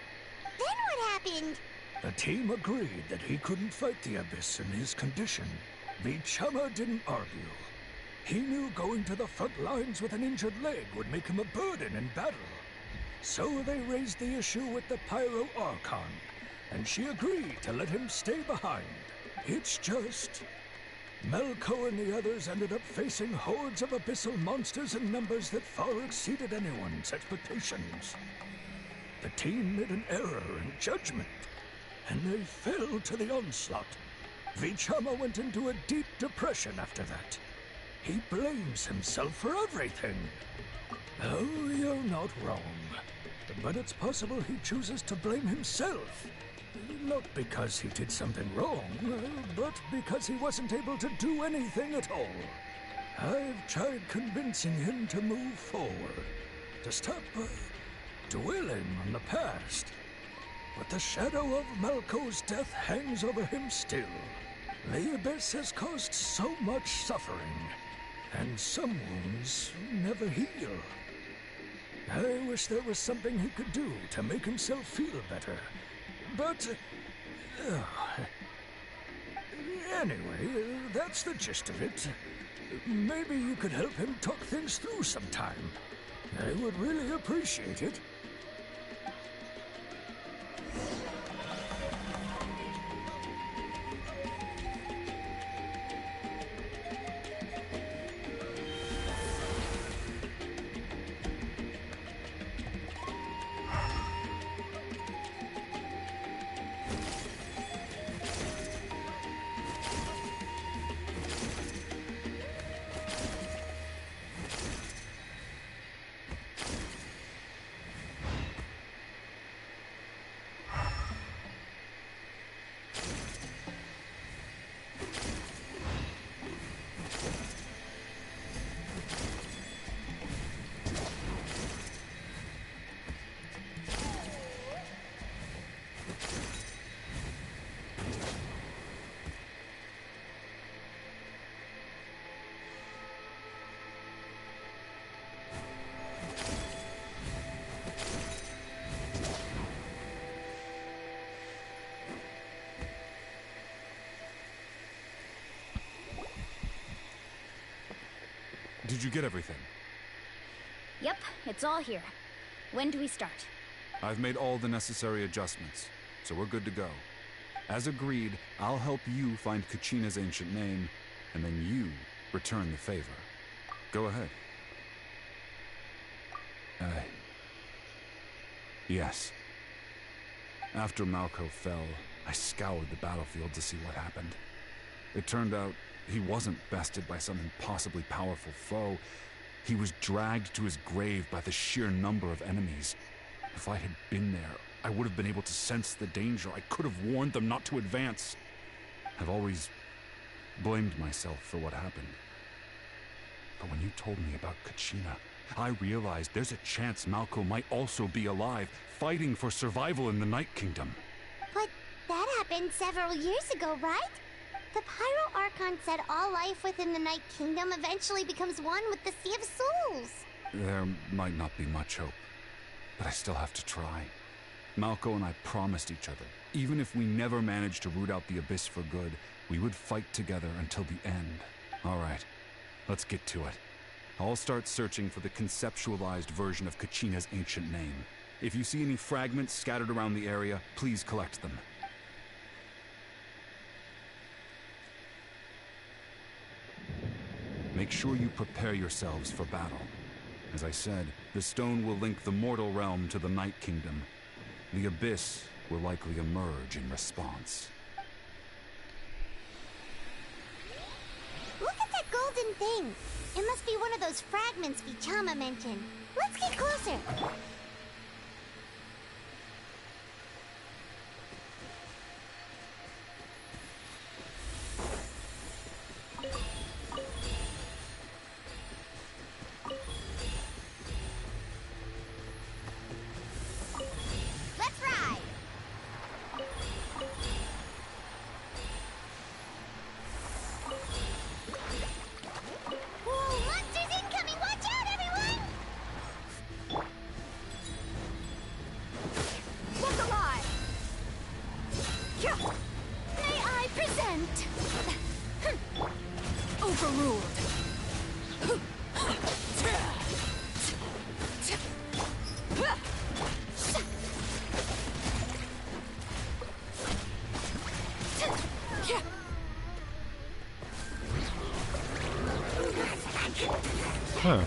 Then what happened? The team agreed that he couldn't fight the Abyss in his condition. Vichama didn't argue. He knew going to the front lines with an injured leg would make him a burden in battle. So they raised the issue with the Pyro Archon, and she agreed to let him stay behind. It's just... Malco and the others ended up facing hordes of abyssal monsters in numbers that far exceeded anyone's expectations. The team made an error in judgment, and they fell to the onslaught. Vichama went into a deep depression after that. He blames himself for everything. Oh, you're not wrong. But it's possible he chooses to blame himself. Not because he did something wrong, but because he wasn't able to do anything at all. I've tried convincing him to move forward, to stop dwelling on the past. But the shadow of Malco's death hangs over him still. The Abyss has caused so much suffering, and some wounds never heal. I wish there was something he could do to make himself feel better. But... Anyway, that's the gist of it. Maybe you could help him talk things through sometime. I would really appreciate it. Did you get everything? Yep, it's all here. When do we start? I've made all the necessary adjustments, so we're good to go. As agreed, I'll help you find Kachina's ancient name, and then you return the favor. Go ahead. Yes. After Malco fell, I scoured the battlefield to see what happened. It turned out he wasn't bested by some impossibly powerful foe. He was dragged to his grave by the sheer number of enemies. If I had been there, I would have been able to sense the danger. I could have warned them not to advance. I've always blamed myself for what happened. But when you told me about Kachina, I realized there's a chance Malco might also be alive, fighting for survival in the Night Kingdom. But that happened several years ago, right? The Pyro Archon said all life within the Night Kingdom eventually becomes one with the Sea of Souls. There might not be much hope, but I still have to try. Malco and I promised each other, even if we never managed to root out the Abyss for good, we would fight together until the end. All right, let's get to it. I'll start searching for the conceptualized version of Kachina's ancient name. If you see any fragments scattered around the area, please collect them. Make sure you prepare yourselves for battle. As I said, the stone will link the mortal realm to the Night Kingdom. The Abyss will likely emerge in response. Look at that golden thing. It must be one of those fragments Vichama mentioned. Let's get closer. Huh.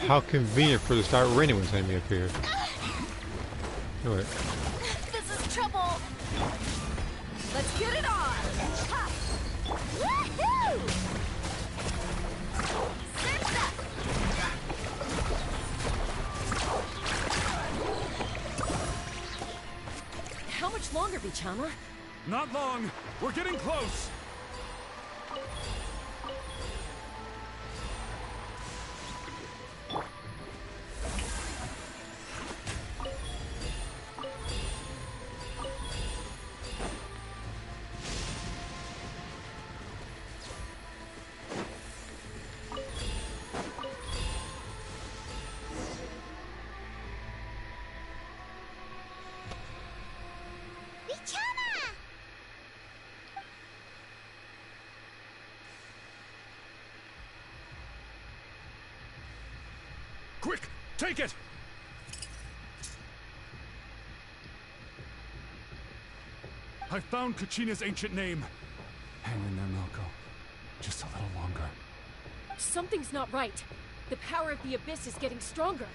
How convenient for it to start raining when enemy appear. Do it. This is trouble. Let's get it on. Ha. Woohoo! Surf's up. How much longer, Vichama? Not long. We're getting close. Quick, take it! I found Kachina's ancient name. Hang in there, Malko. Just a little longer. Something's not right. The power of the Abyss is getting stronger.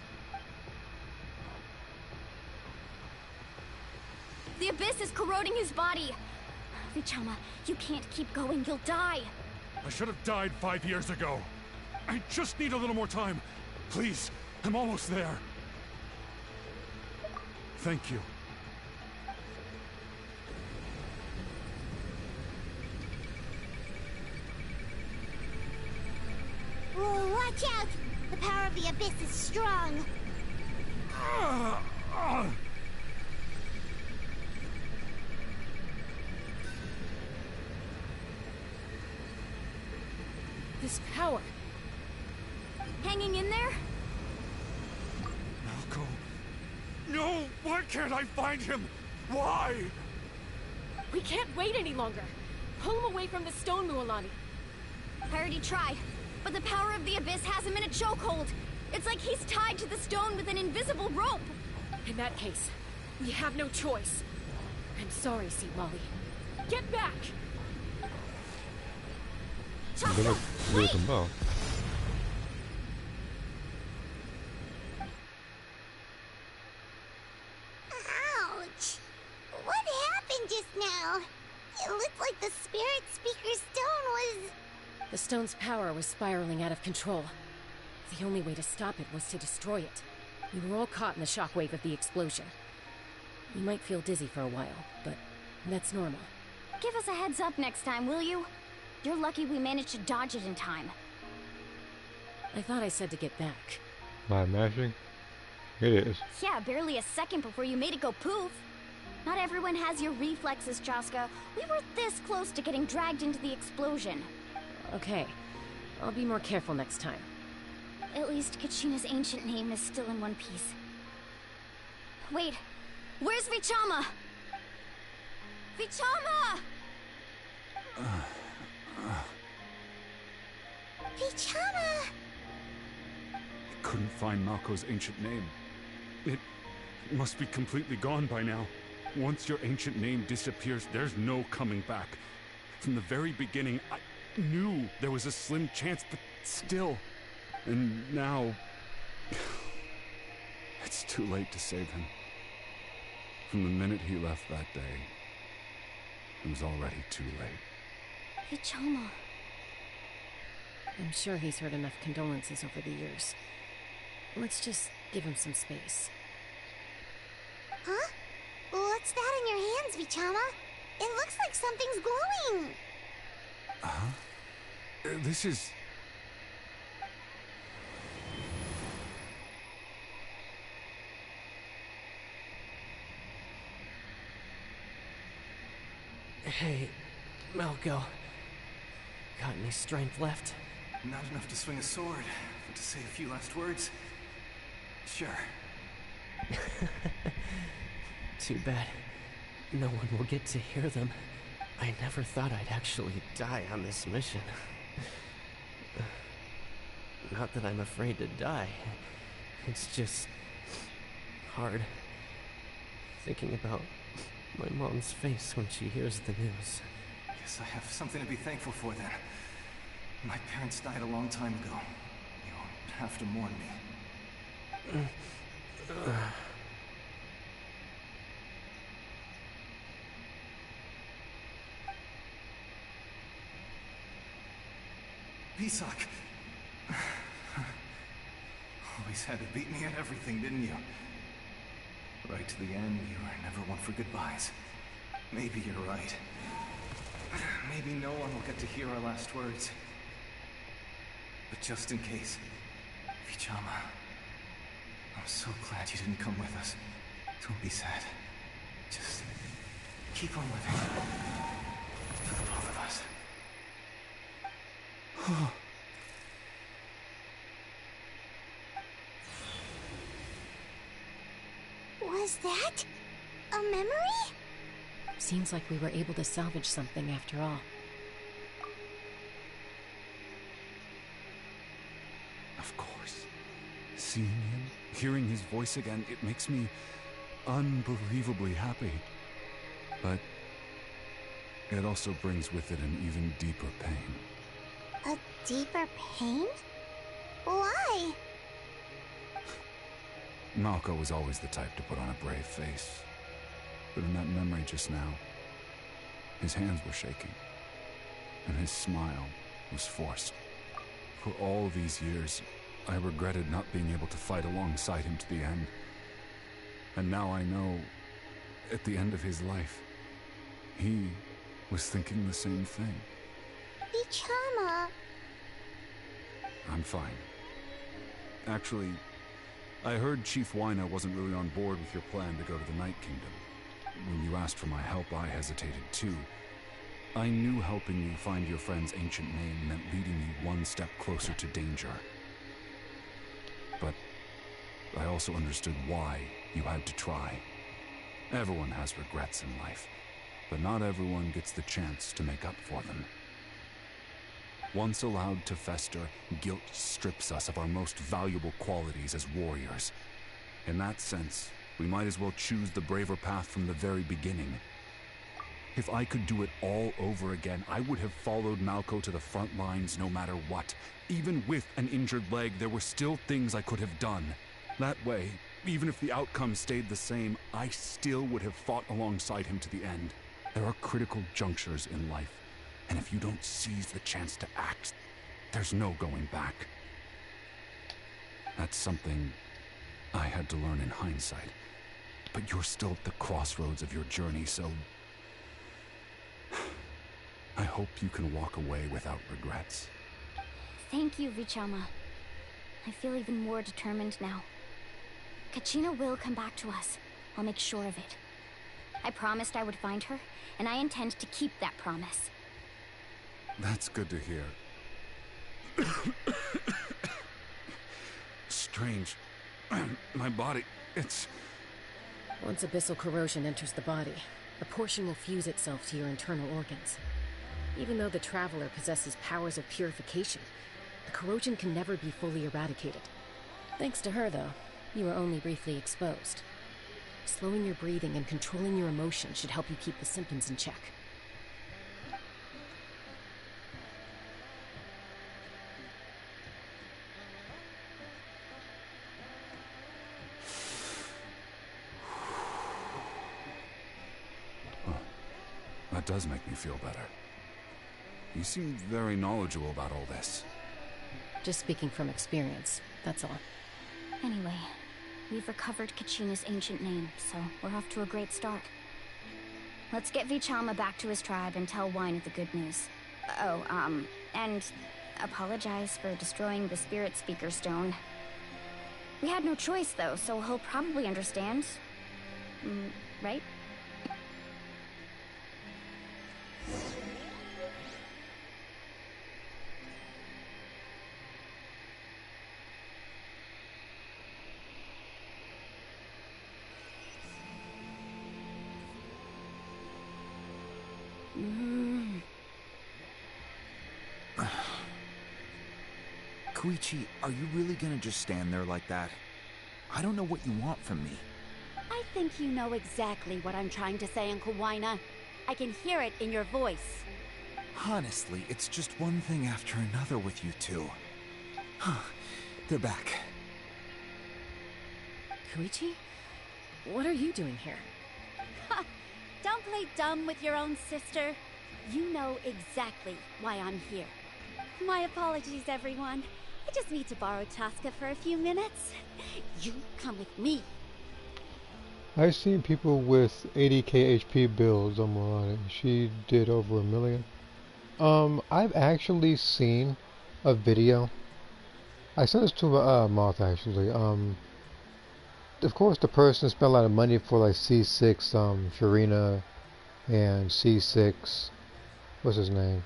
The Abyss is corroding his body. Vichama, you can't keep going. You'll die. I should have died 5 years ago. I just need a little more time. Please, I'm almost there. Thank you. Whoa, watch out! The power of the Abyss is strong. This power. Hanging in there? Malko. No! Why can't I find him? Why? We can't wait any longer. Pull him away from the stone, Mualani. I already tried, but the power of the Abyss has him in a chokehold. It's like he's tied to the stone with an invisible rope. In that case, we have no choice. I'm sorry, Seat Molly. Get back! Gonna lose them both. Ouch! What happened just now? It looked like the Spirit Speaker stone was... The stone's power was spiraling out of control. The only way to stop it was to destroy it. We were all caught in the shockwave of the explosion. You might feel dizzy for a while, but that's normal. Give us a heads up next time, will you? You're lucky we managed to dodge it in time. I thought I said to get back. By mashing? It is. Yeah, barely a second before you made it go poof. Not everyone has your reflexes, Chaska. We were this close to getting dragged into the explosion. Okay. I'll be more careful next time. At least Kachina's ancient name is still in one piece. Wait, where's Vichama? Vichama! Vichama! I couldn't find Malko's ancient name. It must be completely gone by now. Once your ancient name disappears, there's no coming back. From the very beginning, I knew there was a slim chance, but still. And now... it's too late to save him. From the minute he left that day, it was already too late. Vichama. I'm sure he's heard enough condolences over the years. Let's just give him some space. Huh? What's that in your hands, Vichama? It looks like something's glowing. Huh? This is... Hey, Malko. Got any strength left? Not enough to swing a sword, but to say a few last words? Sure. Too bad. No one will get to hear them. I never thought I'd actually die on this mission. Not that I'm afraid to die. It's just... hard. Thinking about my mom's face when she hears the news. Guess I have something to be thankful for then. My parents died a long time ago. You'll have to mourn me. Pisak! Always had to beat me at everything, didn't you? Right to the end, you were never one for goodbyes. Maybe you're right. Maybe no one will get to hear our last words. But just in case, Vichama, I'm so glad you didn't come with us. Don't be sad. Just keep on living. For the both of us. Was that a memory? Seems like we were able to salvage something after all. Of course. Seeing him, hearing his voice again, it makes me unbelievably happy. But it also brings with it an even deeper pain. A deeper pain? Why? Malco was always the type to put on a brave face. But in that memory just now, his hands were shaking, and his smile was forced. For all these years, I regretted not being able to fight alongside him to the end. And now I know, at the end of his life, he was thinking the same thing. Vichama. I'm fine. Actually, I heard Chief Wyna wasn't really on board with your plan to go to the Night Kingdom. When you asked for my help, I hesitated too. I knew helping you find your friend's ancient name meant leading you one step closer to danger. But I also understood why you had to try. Everyone has regrets in life, but not everyone gets the chance to make up for them. Once allowed to fester, guilt strips us of our most valuable qualities as warriors. In that sense, we might as well choose the braver path from the very beginning. If I could do it all over again, I would have followed Malco to the front lines no matter what. Even with an injured leg, there were still things I could have done. That way, even if the outcome stayed the same, I still would have fought alongside him to the end. There are critical junctures in life, and if you don't seize the chance to act, there's no going back. That's something I had to learn in hindsight. But you're still at the crossroads of your journey, so I hope you can walk away without regrets. Thank you, Vichama. I feel even more determined now. Kachina will come back to us. I'll make sure of it. I promised I would find her, and I intend to keep that promise. That's good to hear. Strange. My body, it's... Once abyssal corrosion enters the body, a portion will fuse itself to your internal organs. Even though the Traveler possesses powers of purification, the corrosion can never be fully eradicated. Thanks to her, though, you are only briefly exposed. Slowing your breathing and controlling your emotions should help you keep the symptoms in check. That does make me feel better. You seem very knowledgeable about all this. Just speaking from experience, that's all. Anyway, we've recovered Kachina's ancient name, so we're off to a great start. Let's get Vichama back to his tribe and tell Wine the good news. Oh, and apologize for destroying the Spirit Speaker Stone. We had no choice, though, so he'll probably understand. Right? Koichi, are you really gonna just stand there like that? I don't know what you want from me. I think you know exactly what I'm trying to say, Uncle Wyna. I can hear it in your voice. Honestly, it's just one thing after another with you two. They're back. Koichi? What are you doing here? Ha! Don't play dumb with your own sister. You know exactly why I'm here. My apologies, everyone. I just need to borrow Tosca for a few minutes. You come with me. I've seen people with 80k HP builds on Morana. She did over 1 million. I've actually seen a video. I sent this to Moth actually. Of course, the person spent a lot of money for like C6, Furina, and C6. What's his name?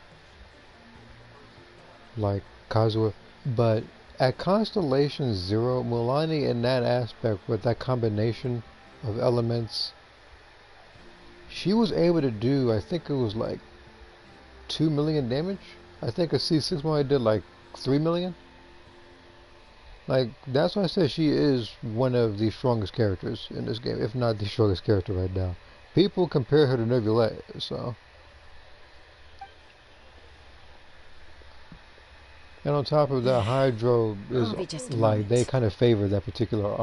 Like Kazuha. But at Constellation Zero, Mulaney in that aspect with that combination of elements, she was able to do, I think it was like 2 million damage. I think a C6 one did like 3 million. Like, that's why I said she is one of the strongest characters in this game, if not the strongest character right now. People compare her to Neuvillette, so. And on top of that, Hydro is I'll be just a like they moment. kind of favor that particular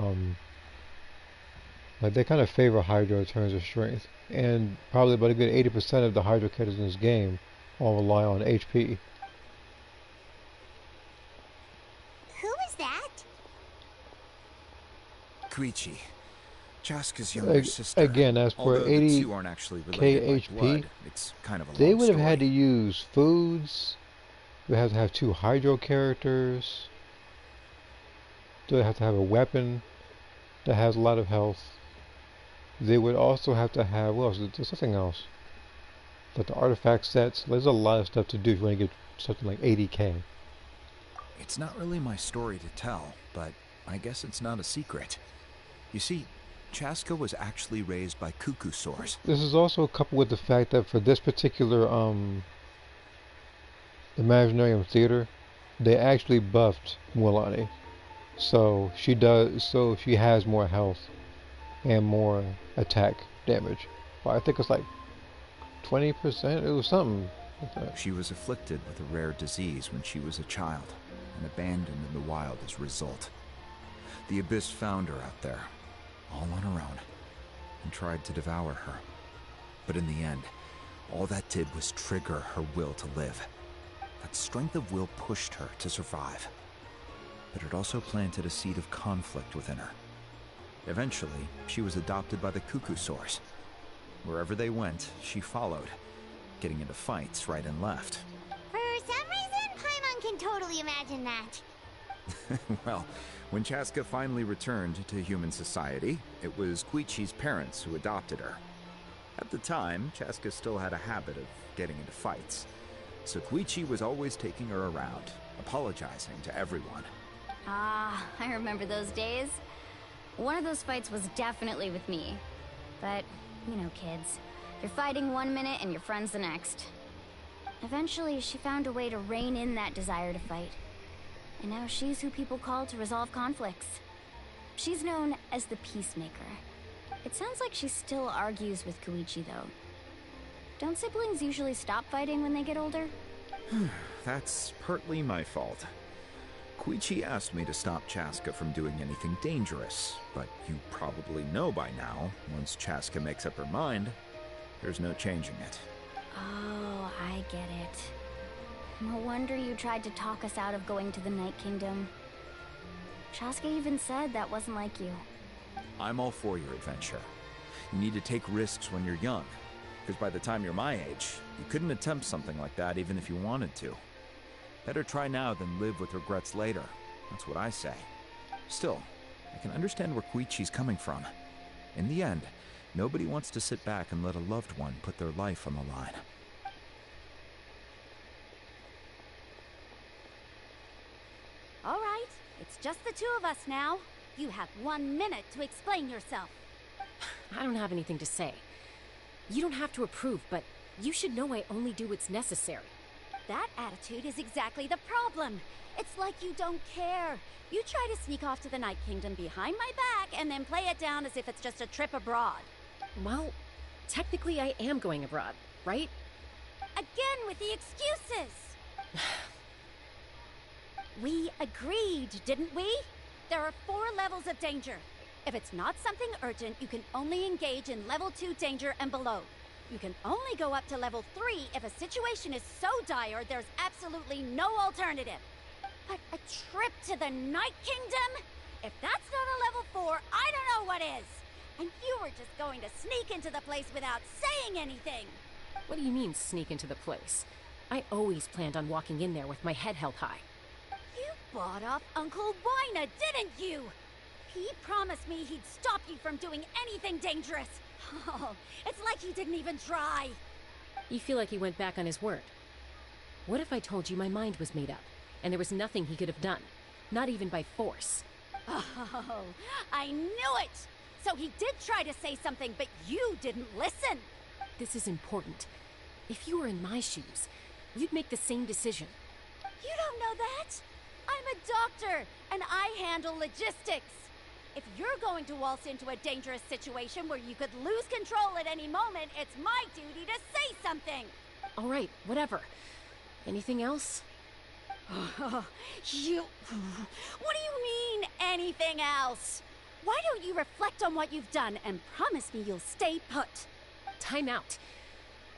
like they kind of favor Hydro in terms of strength, and probably about a good 80% of the Hydro characters in this game all rely on HP. Who is that? Koichi, Chaska's younger sister. Again, as per Although the two aren't actually 80k related by HP, blood, it's kind of a they long would have had to story. use foods. They have to have 2 Hydro characters. They have to have a weapon that has a lot of health. They would also have to have, what else? There's something else. But the artifact sets, there's a lot of stuff to do if you want to get something like 80k. It's not really my story to tell, but I guess it's not a secret. You see, Chaska was actually raised by cuckoo soars. This is also coupled with the fact that for this particular Imaginarium Theater, they actually buffed Mualani. So she has more health and more attack damage. Well, I think it's like 20%. It was something like that. She was afflicted with a rare disease when she was a child and abandoned in the wild as a result. The Abyss found her out there, all on her own, and tried to devour her. But in the end, all that did was trigger her will to live. That strength of will pushed her to survive. But it also planted a seed of conflict within her. Eventually, she was adopted by the cuckoo soars. Wherever they went, she followed, getting into fights right and left. For some reason, Paimon can totally imagine that. Well, when Chaska finally returned to human society, it was Koichi's parents who adopted her. At the time, Chaska still had a habit of getting into fights, so Koichi was always taking her around, apologizing to everyone. Ah, I remember those days. One of those fights was definitely with me. But, you know, kids. You're fighting one minute and your friend's the next. Eventually, she found a way to rein in that desire to fight. And now she's who people call to resolve conflicts. She's known as the Peacemaker. It sounds like she still argues with Koichi, though. Don't siblings usually stop fighting when they get older? That's partly my fault. Koichi asked me to stop Chaska from doing anything dangerous, but you probably know by now, once Chaska makes up her mind, there's no changing it. Oh, I get it. No wonder you tried to talk us out of going to the Night Kingdom. Chaska even said that wasn't like you. I'm all for your adventure. You need to take risks when you're young, because by the time you're my age, you couldn't attempt something like that even if you wanted to. Better try now than live with regrets later. That's what I say. Still, I can understand where Koichi's coming from. In the end, nobody wants to sit back and let a loved one put their life on the line. All right, it's just the 2 of us now. You have 1 minute to explain yourself. I don't have anything to say. You don't have to approve, but you should know I only do what's necessary. That attitude is exactly the problem. It's like you don't care. You try to sneak off to the Night Kingdom behind my back and then play it down as if it's just a trip abroad. Well, technically I am going abroad, right? Again with the excuses! We agreed, didn't we? There are 4 levels of danger. If it's not something urgent, you can only engage in level 2 danger and below. You can only go up to level 3 if a situation is so dire there's absolutely no alternative. But a trip to the Night Kingdom? If that's not a level 4, I don't know what is. And you were just going to sneak into the place without saying anything. What do you mean, sneak into the place? I always planned on walking in there with my head held high. You bought off Uncle Wina, didn't you? He promised me he'd stop you from doing anything dangerous. Oh, it's like he didn't even try. You feel like he went back on his word. What if I told you my mind was made up, and there was nothing he could have done? Not even by force. Oh, I knew it! So he did try to say something, but you didn't listen. This is important. If you were in my shoes, you'd make the same decision. You don't know that. I'm a doctor. leader, and I handle logistics. If you're going to waltz into a dangerous situation where you could lose control at any moment, it's my duty to say something. All right, whatever. Anything else? What do you mean, anything else? Why don't you reflect on what you've done and promise me you'll stay put? Time out.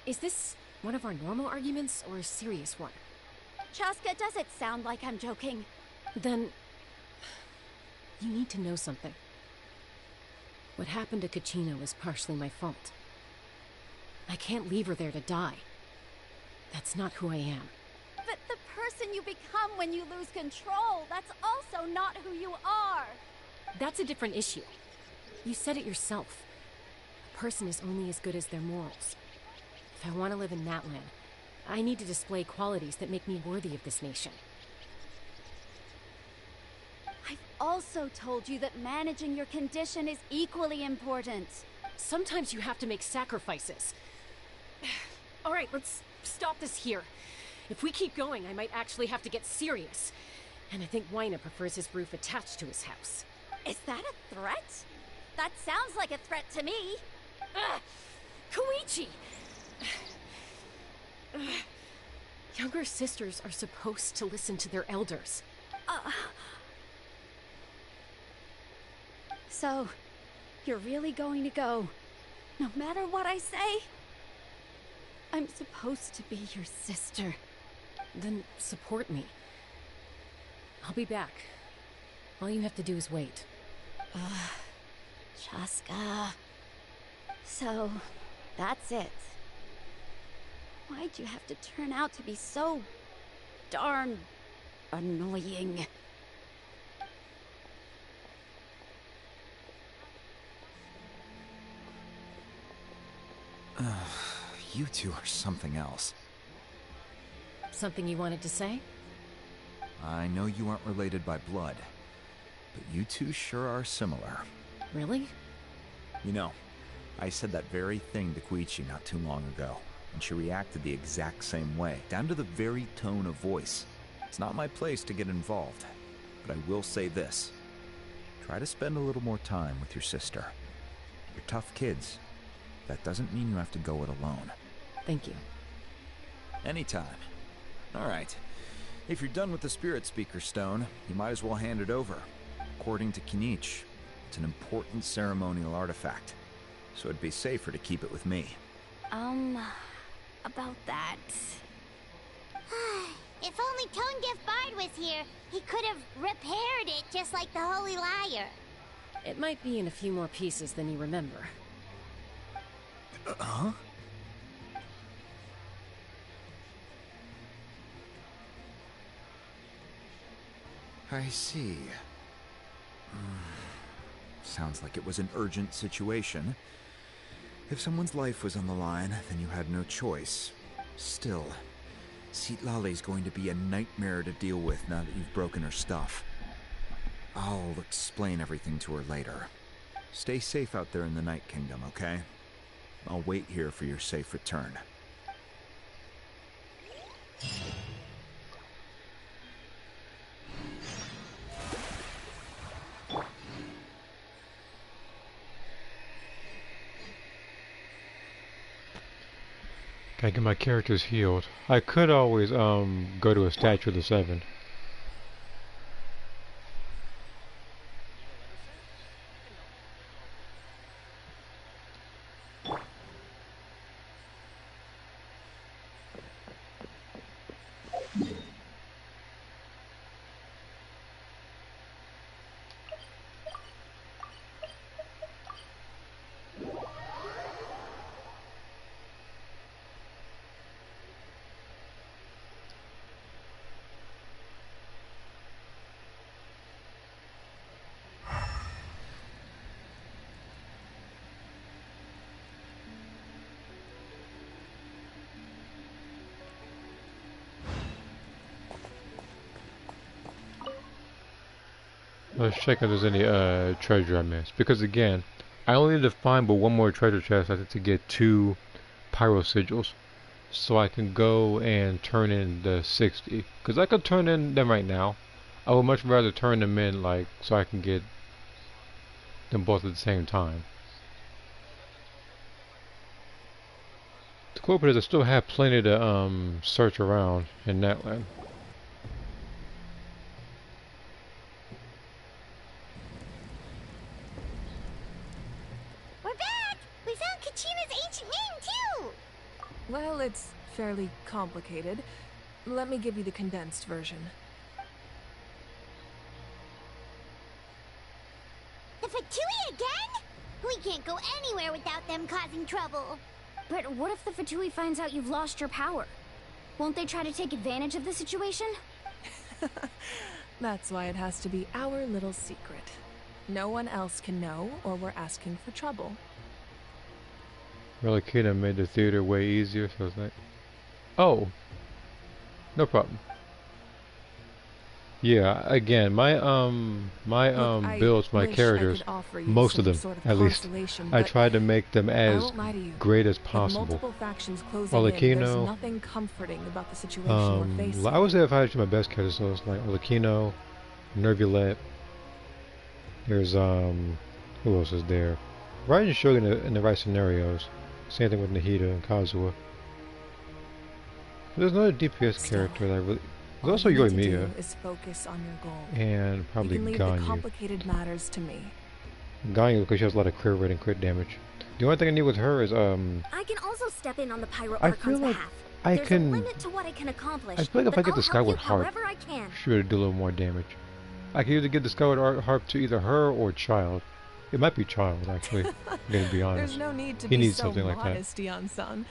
Is this one of our normal arguments or a serious one? Chaska, does it sound like I'm joking? Then you need to know something. What happened to Kachina was partially my fault. I can't leave her there to die. That's not who I am. But the person you become when you lose control, that's also not who you are. That's a different issue. You said it yourself. A person is only as good as their morals. If I want to live in Natlan, I need to display qualities that make me worthy of this nation. I've also told you that managing your condition is equally important. Sometimes you have to make sacrifices. All right, let's stop this here. If we keep going, I might actually have to get serious. And I think Waina prefers his roof attached to his house. Is that a threat? That sounds like a threat to me. Koichi! Younger sisters are supposed to listen to their elders. So, you're really going to go, no matter what I say? I'm supposed to be your sister. Then support me. I'll be back. All you have to do is wait. Chaska. So, that's it. Why'd you have to turn out to be so darn annoying? You two are something else. Something you wanted to say? I know you aren't related by blood, but you two sure are similar. Really? You know, I said that very thing to Koichi not too long ago, and she reacted the exact same way, down to the very tone of voice. It's not my place to get involved, but I will say this. Try to spend a little more time with your sister. You're tough kids. That doesn't mean you have to go it alone. Thank you. Anytime. All right. If you're done with the Spirit Speaker Stone, you might as well hand it over. According to Kinich, it's an important ceremonial artifact, so it'd be safer to keep it with me. About that... If only Tone Deaf Bard was here, he could have repaired it just like the Holy Liar. It might be in a few more pieces than you remember. Huh? I see. Sounds like it was an urgent situation. If someone's life was on the line, then you had no choice. Still, Citlali's going to be a nightmare to deal with now that you've broken her stuff. I'll explain everything to her later. Stay safe out there in the Night Kingdom, okay? I'll wait here for your safe return. Gotta get my characters healed. I could always go to a Statue of the Seven. Let's check if there's any treasure I missed. Because again, I only need to find but one more treasure chest. I think to get 2 pyro sigils, so I can go and turn in the 60. Because I could turn in them right now. I would much rather turn them in, like, so I can get them both at the same time. The cool part is I still have plenty to search around in Natlan. We're back! We found Kachina's ancient name, too! Well, it's fairly complicated. Let me give you the condensed version. The Fatui again? We can't go anywhere without them causing trouble. But what if the Fatui finds out you've lost your power? Won't they try to take advantage of the situation? That's why it has to be our little secret. No one else can know, or we're asking for trouble. Really could have made the theater way easier, so it's like, oh, no problem. Yeah, again, my builds, my characters, most of them, at least, I tried to make them as great as possible. Olakino, nothing comforting about the situation we're facing. I would say if I had to my best characters, so it's like Olakino, Nervulette. There's who else is there? Raiden Shogun in the right scenarios. Same thing with Nahida and Kazuha. There's another DPS character that I really. There's also Yoimiya. Is focus on your goal. And probably you can leave Ganyu. The complicated matters to me. Ganyu, because she has a lot of crit rate and crit damage. The only thing I need with her is I can also step in on the Pyro I Archon's feel like behalf. I There's can. a limit to what I can accomplish. I feel like if I get the Skyward Harp, however I can. should do a little more damage. I can either get the Skyward Harp to either her or Child. It might be Child, actually. I'm gonna be honest. There's no need to he be needs so something like that. modest, Dion-san.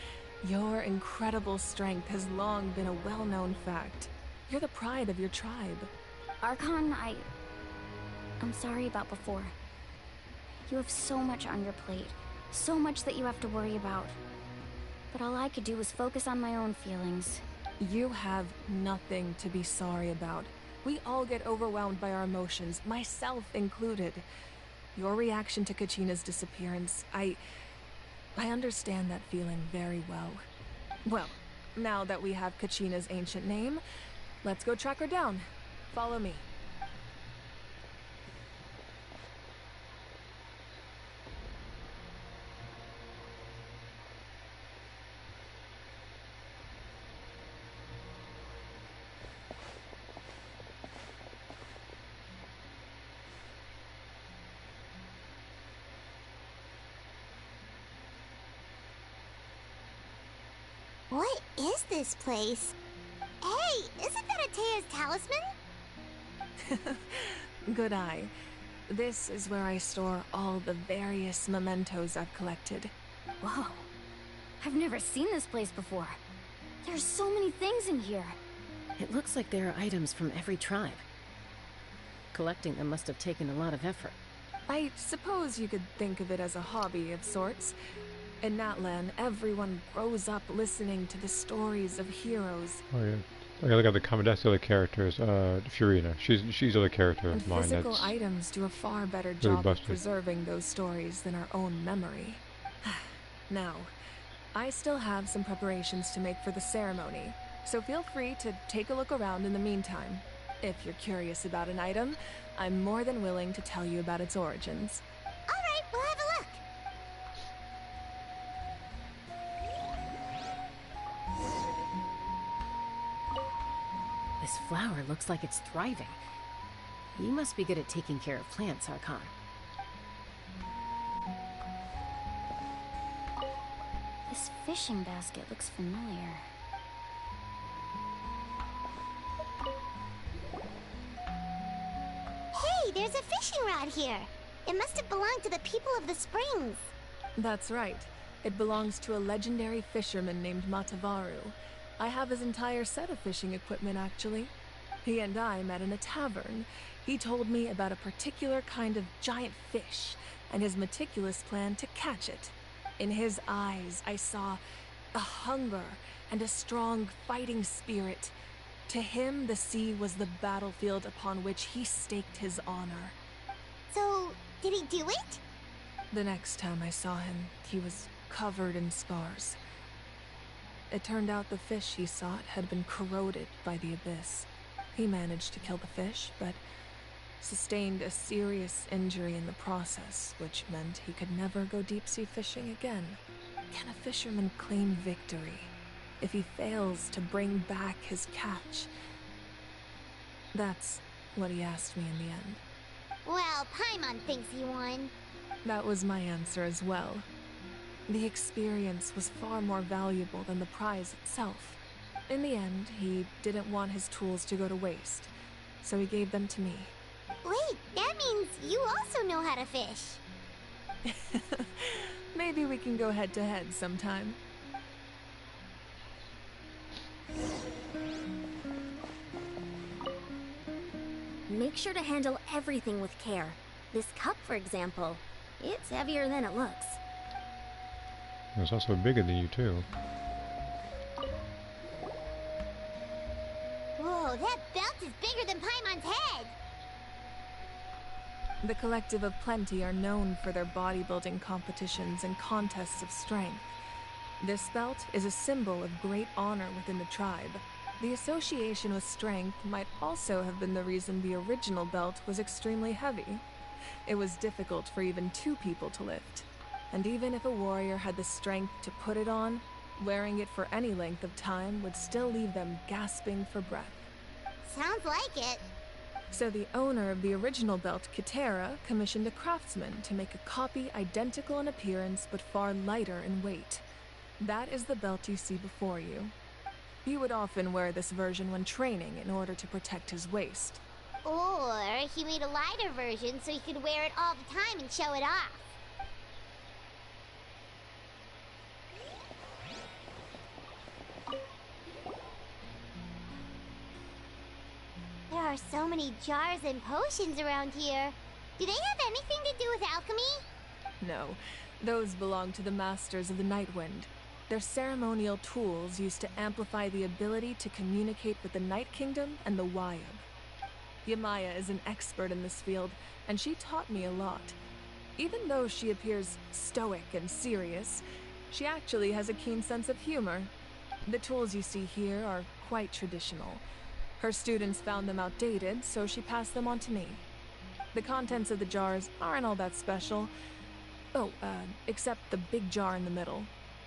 Your incredible strength has long been a well-known fact. You're the pride of your tribe. Archon, I'm sorry about before. You have so much on your plate. So much that you have to worry about. But all I could do was focus on my own feelings. You have nothing to be sorry about. We all get overwhelmed by our emotions, myself included. Your reaction to Kachina's disappearance, I understand that feeling very well. Well, now that we have Kachina's ancient name, let's go track her down. Follow me. What is this place? Hey, isn't that Atea's talisman? Good eye. This is where I store all the various mementos I've collected. Whoa. I've never seen this place before. There's so many things in here. It looks like there are items from every tribe. Collecting them must have taken a lot of effort. I suppose you could think of it as a hobby of sorts. In Natlan, everyone grows up listening to the stories of heroes. Oh yeah. I gotta look at the comment. That's the other characters. Furina. She's the other character And of mine. physical That's items do a far better really job of busted. preserving those stories than our own memory. Now, I still have some preparations to make for the ceremony, so feel free to take a look around in the meantime. If you're curious about an item, I'm more than willing to tell you about its origins. Alright, we'll have a look. This flower looks like it's thriving. You must be good at taking care of plants, Archon. This fishing basket looks familiar. Hey, there's a fishing rod here. It must have belonged to the people of the springs. That's right. It belongs to a legendary fisherman named Matavaru. I have his entire set of fishing equipment, actually. He and I met in a tavern. He told me about a particular kind of giant fish and his meticulous plan to catch it. In his eyes, I saw a hunger and a strong fighting spirit. To him, the sea was the battlefield upon which he staked his honor. So, did he do it? The next time I saw him, he was covered in scars. It turned out the fish he sought had been corroded by the abyss. He managed to kill the fish, but sustained a serious injury in the process, which meant he could never go deep-sea fishing again. Can a fisherman claim victory if he fails to bring back his catch? That's what he asked me in the end. Well, Paimon thinks he won. That was my answer as well. The experience was far more valuable than the prize itself. In the end, he didn't want his tools to go to waste, so he gave them to me. Wait, that means you also know how to fish. Maybe we can go head-to-head sometime. Make sure to handle everything with care. This cup, for example, it's heavier than it looks. It's also bigger than you, too. Whoa, that belt is bigger than Paimon's head! The Collective of Plenty are known for their bodybuilding competitions and contests of strength. This belt is a symbol of great honor within the tribe. The association with strength might also have been the reason the original belt was extremely heavy. It was difficult for even 2 people to lift. And even if a warrior had the strength to put it on, wearing it for any length of time would still leave them gasping for breath. Sounds like it. So the owner of the original belt, Kitera, commissioned a craftsman to make a copy identical in appearance but far lighter in weight. That is the belt you see before you. He would often wear this version when training in order to protect his waist. Or he made a lighter version so he could wear it all the time and show it off. There are so many jars and potions around here. Do they have anything to do with alchemy? No, those belong to the Masters of the Nightwind. They're ceremonial tools used to amplify the ability to communicate with the Night Kingdom and the Wyab. Yamaya is an expert in this field, and she taught me a lot. Even though she appears stoic and serious, she actually has a keen sense of humor. The tools you see here are quite traditional. Her students found them outdated, so she passed them on to me. The contents of the jars aren't all that special. Oh, except the big jar in the middle.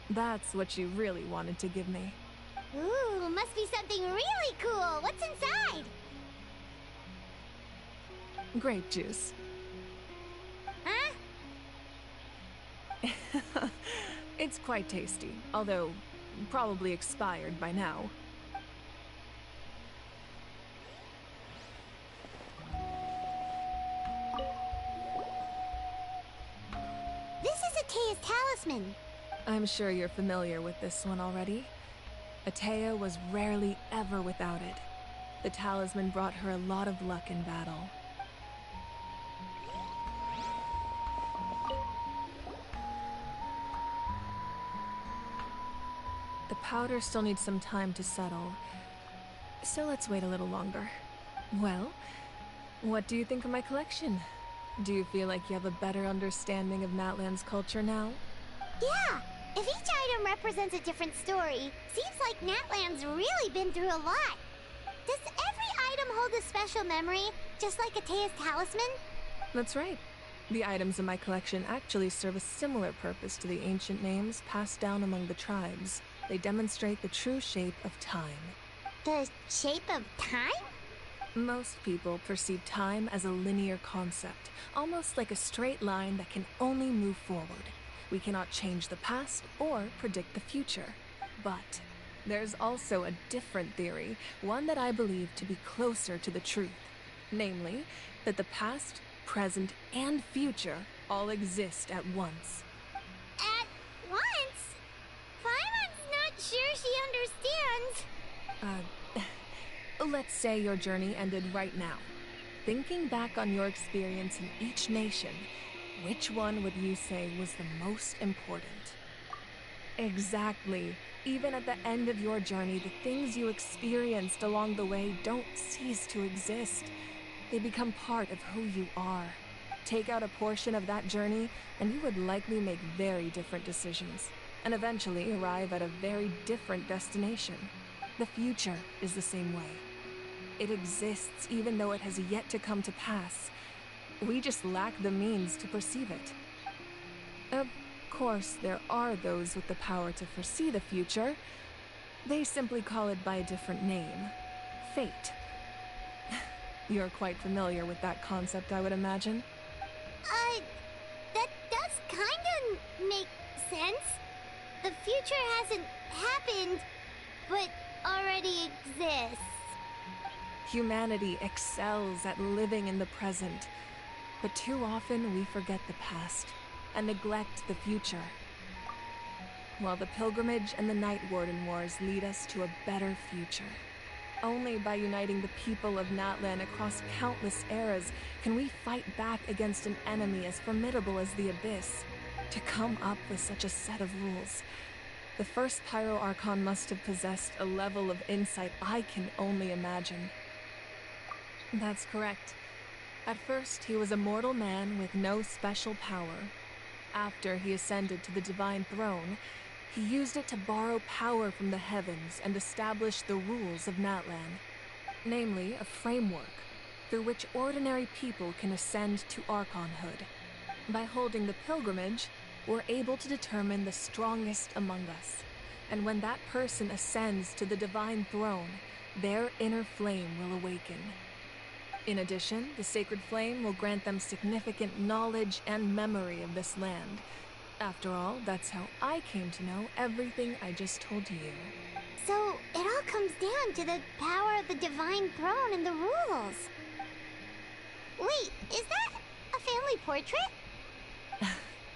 That's what she really wanted to give me. Ooh, must be something really cool. What's inside? Grape juice. Huh? It's quite tasty, although probably expired by now. This is Atea's talisman. I'm sure you're familiar with this one already. Atea was rarely ever without it. The talisman brought her a lot of luck in battle. The powder still needs some time to settle, so let's wait a little longer. Well, what do you think of my collection? Do you feel like you have a better understanding of Natlan's culture now? Yeah! If each item represents a different story, seems like Natlan's really been through a lot. Does every item hold a special memory, just like Atea's talisman? That's right. The items in my collection actually serve a similar purpose to the ancient names passed down among the tribes. They demonstrate the true shape of time. The shape of time? Most people perceive time as a linear concept, almost like a straight line that can only move forward. We cannot change the past or predict the future. But there's also a different theory, one that I believe to be closer to the truth. Namely, that the past, present, and future all exist at once. At once? Paimon's not sure she understands. Let's say your journey ended right now. Thinking back on your experience in each nation, which one would you say was the most important? Exactly. Even at the end of your journey, the things you experienced along the way don't cease to exist. They become part of who you are. Take out a portion of that journey, and you would likely make very different decisions, and eventually arrive at a very different destination. The future is the same way. It exists even though it has yet to come to pass. We just lack the means to perceive it. Of course, there are those with the power to foresee the future. They simply call it by a different name. Fate. You're quite familiar with that concept, I would imagine. That does kinda make sense. The future hasn't happened, but already exists. Humanity excels at living in the present, but too often we forget the past and neglect the future. While the pilgrimage and the Night Warden Wars lead us to a better future. Only by uniting the people of Natlan across countless eras can we fight back against an enemy as formidable as the Abyss. To come up with such a set of rules, the first Pyro Archon must have possessed a level of insight I can only imagine. That's correct. At first, he was a mortal man with no special power. After he ascended to the Divine Throne, he used it to borrow power from the heavens and establish the rules of Natlan. Namely, a framework through which ordinary people can ascend to Archonhood. By holding the pilgrimage, we're able to determine the strongest among us. And when that person ascends to the Divine Throne, their inner flame will awaken. In addition, the sacred flame will grant them significant knowledge and memory of this land. After all, that's how I came to know everything I just told you. So, it all comes down to the power of the Divine Throne and the rules. Wait, is that a family portrait?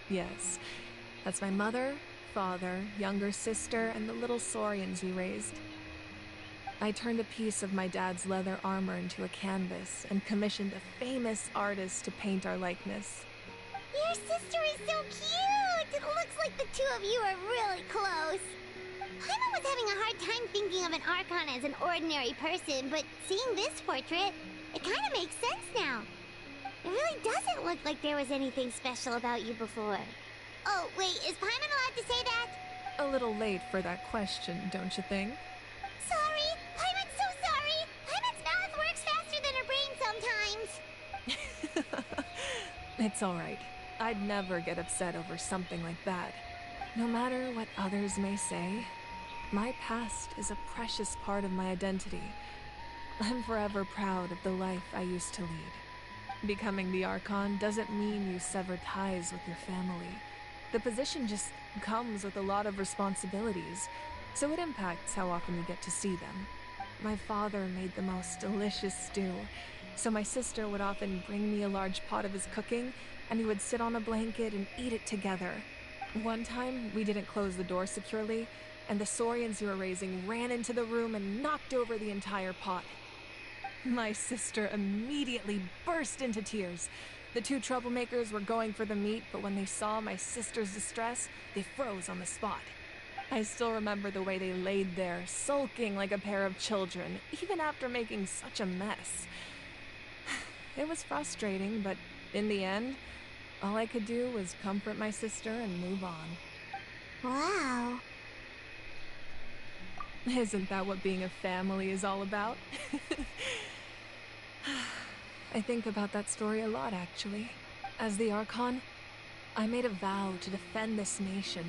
Yes. That's my mother, father, younger sister, and the little saurians we raised. I turned a piece of my dad's leather armor into a canvas and commissioned a famous artist to paint our likeness. Your sister is so cute! It looks like the two of you are really close. Paimon was having a hard time thinking of an Archon as an ordinary person, but seeing this portrait, it kind of makes sense now. It really doesn't look like there was anything special about you before. Oh, wait, is Paimon allowed to say that? A little late for that question, don't you think? Sorry! Paimon's so sorry! Paimon's mouth works faster than her brain sometimes! It's alright. I'd never get upset over something like that. No matter what others may say, my past is a precious part of my identity. I'm forever proud of the life I used to lead. Becoming the Archon doesn't mean you sever ties with your family. The position just comes with a lot of responsibilities, so it impacts how often you get to see them. My father made the most delicious stew, so my sister would often bring me a large pot of his cooking, and we would sit on a blanket and eat it together. One time, we didn't close the door securely, and the saurians you were raising ran into the room and knocked over the entire pot. My sister immediately burst into tears. The two troublemakers were going for the meat, but when they saw my sister's distress, they froze on the spot. I still remember the way they laid there, sulking like a pair of children, even after making such a mess. It was frustrating, but in the end, all I could do was comfort my sister and move on. Wow. Isn't that what being a family is all about? I think about that story a lot, actually. As the Archon, I made a vow to defend this nation,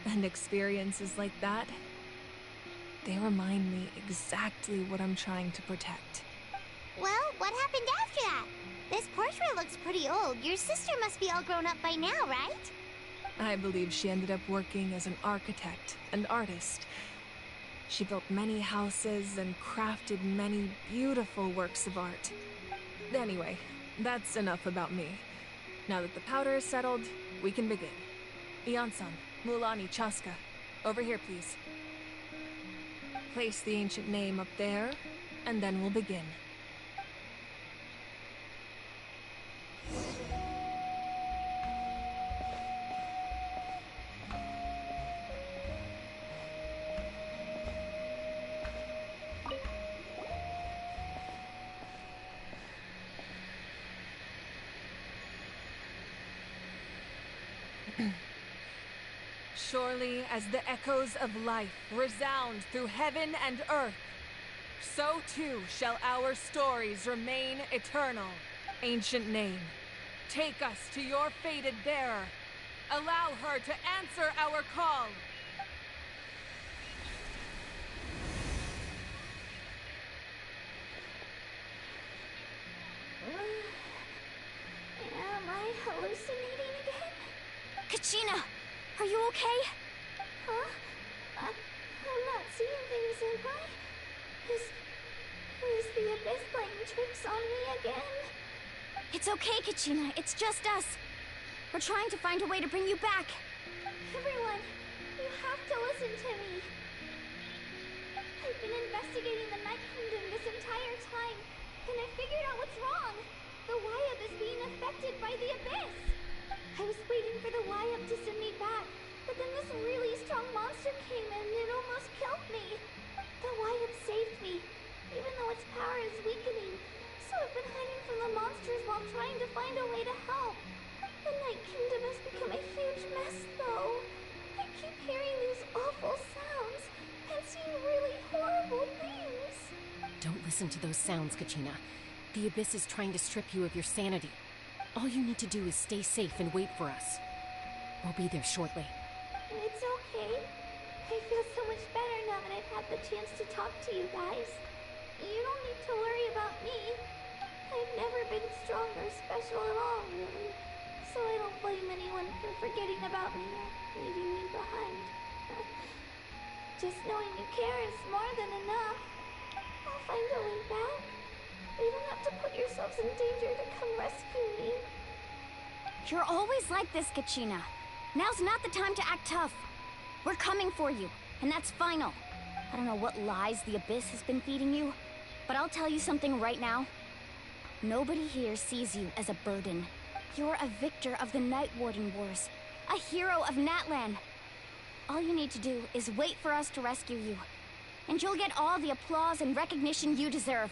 and experiences like that, they remind me exactly what I'm trying to protect. Well, what happened after that? This portrait looks pretty old. Your sister must be all grown up by now, right? I believe she ended up working as an architect and artist. She built many houses and crafted many beautiful works of art. Anyway, that's enough about me. Now that the powder is settled, we can begin. Ian-san, Mulani, Chaska, over here, please. Place the ancient name up there, and then we'll begin. Surely as the echoes of life resound through heaven and earth, so too shall our stories remain eternal. Ancient name, take us to your fated bearer. Allow her to answer our call. Am I hallucinating again? Kachina, are you okay? Huh? I'm not seeing things, am I? Is the Abyss playing tricks on me again? It's okay, Kachina. It's just us. We're trying to find a way to bring you back. Everyone, you have to listen to me. I've been investigating the Night Kingdom this entire time, and I figured out what's wrong. The Wyab is being affected by the Abyss. I was waiting for the Wyab to send me back, but then this really strong monster came in and it almost killed me. The Wyab saved me, even though its power is weakening. So I've been hiding from the monsters while trying to find a way to help. The Night Kingdom has become a huge mess, though. I keep hearing these awful sounds and seeing really horrible things. Don't listen to those sounds, Kachina. The Abyss is trying to strip you of your sanity. All you need to do is stay safe and wait for us. We'll be there shortly. It's okay. I feel so much better now that I've had the chance to talk to you guys. You don't need to worry about me. I've never been strong or special at all, really. So I don't blame anyone for forgetting about me or leaving me behind. Just knowing you care is more than enough. I'll find a way back. You don't have to put yourselves in danger to come rescue me. You're always like this, Kachina. Now's not the time to act tough. We're coming for you, and that's final. I don't know what lies the Abyss has been feeding you, but I'll tell you something right now. Nobody here sees you as a burden. You're a victor of the Night Warden Wars, a hero of Natlan. All you need to do is wait for us to rescue you, and you'll get all the applause and recognition you deserve.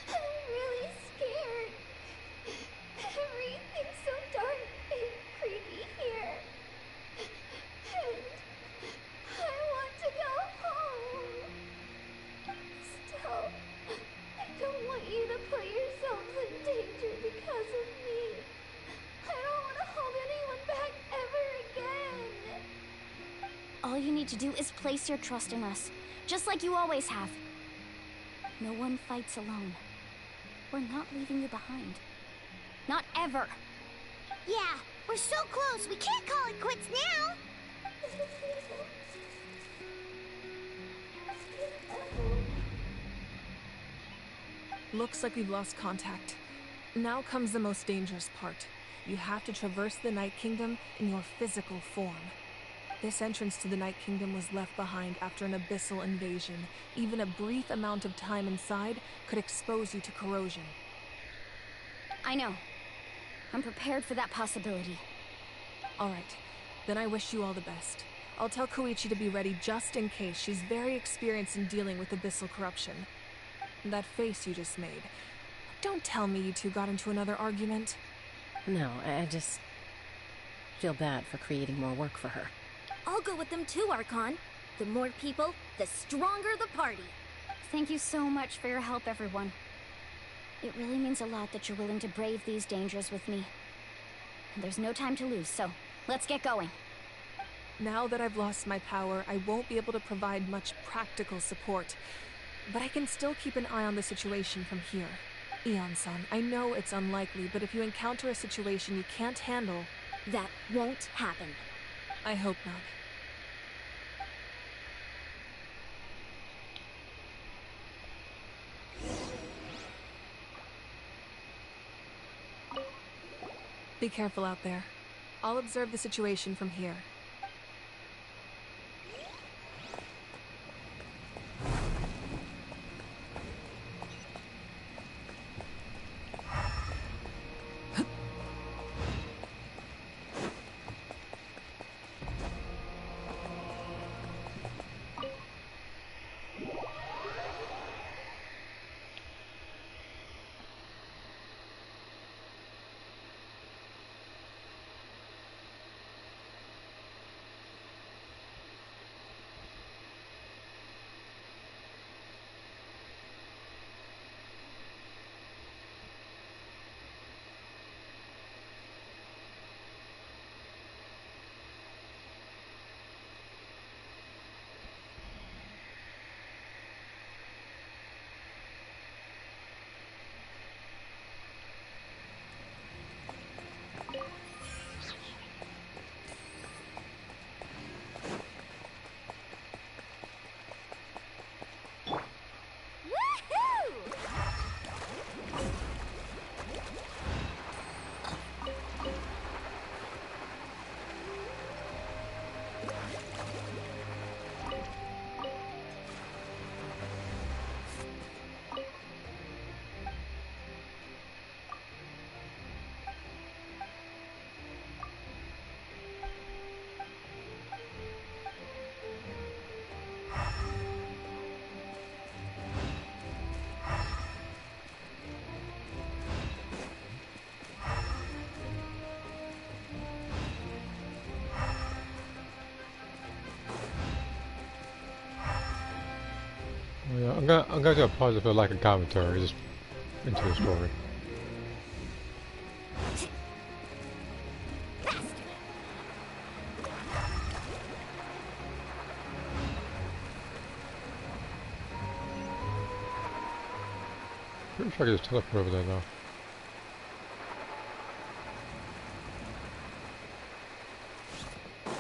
I'm really scared. Everything's so dark and creepy here. And I want to go home. Still, I don't want you to put yourselves in danger because of me. I don't want to hold anyone back ever again. All you need to do is place your trust in us, just like you always have. No one fights alone. We're not leaving you behind. Not ever. Yeah, we're so close, we can't call it quits now! Looks like we've lost contact. Now comes the most dangerous part. You have to traverse the Night Kingdom in your physical form. This entrance to the Night Kingdom was left behind after an abyssal invasion. Even a brief amount of time inside could expose you to corrosion. I know. I'm prepared for that possibility. All right, then I wish you all the best. I'll tell Koichi to be ready just in case. She's very experienced in dealing with abyssal corruption. That face you just made. Don't tell me you two got into another argument. No, I just feel bad for creating more work for her. I'll go with them too, Archon. The more people, the stronger the party. Thank you so much for your help, everyone. It really means a lot that you're willing to brave these dangers with me. And there's no time to lose, so let's get going. Now that I've lost my power, I won't be able to provide much practical support. But I can still keep an eye on the situation from here. Eon-san, I know it's unlikely, but if you encounter a situation you can't handle... That won't happen. I hope not. Be careful out there. I'll observe the situation from here. I'm gonna do a pause for like a commentary, just into the story. Pretty sure I can just teleport over there now.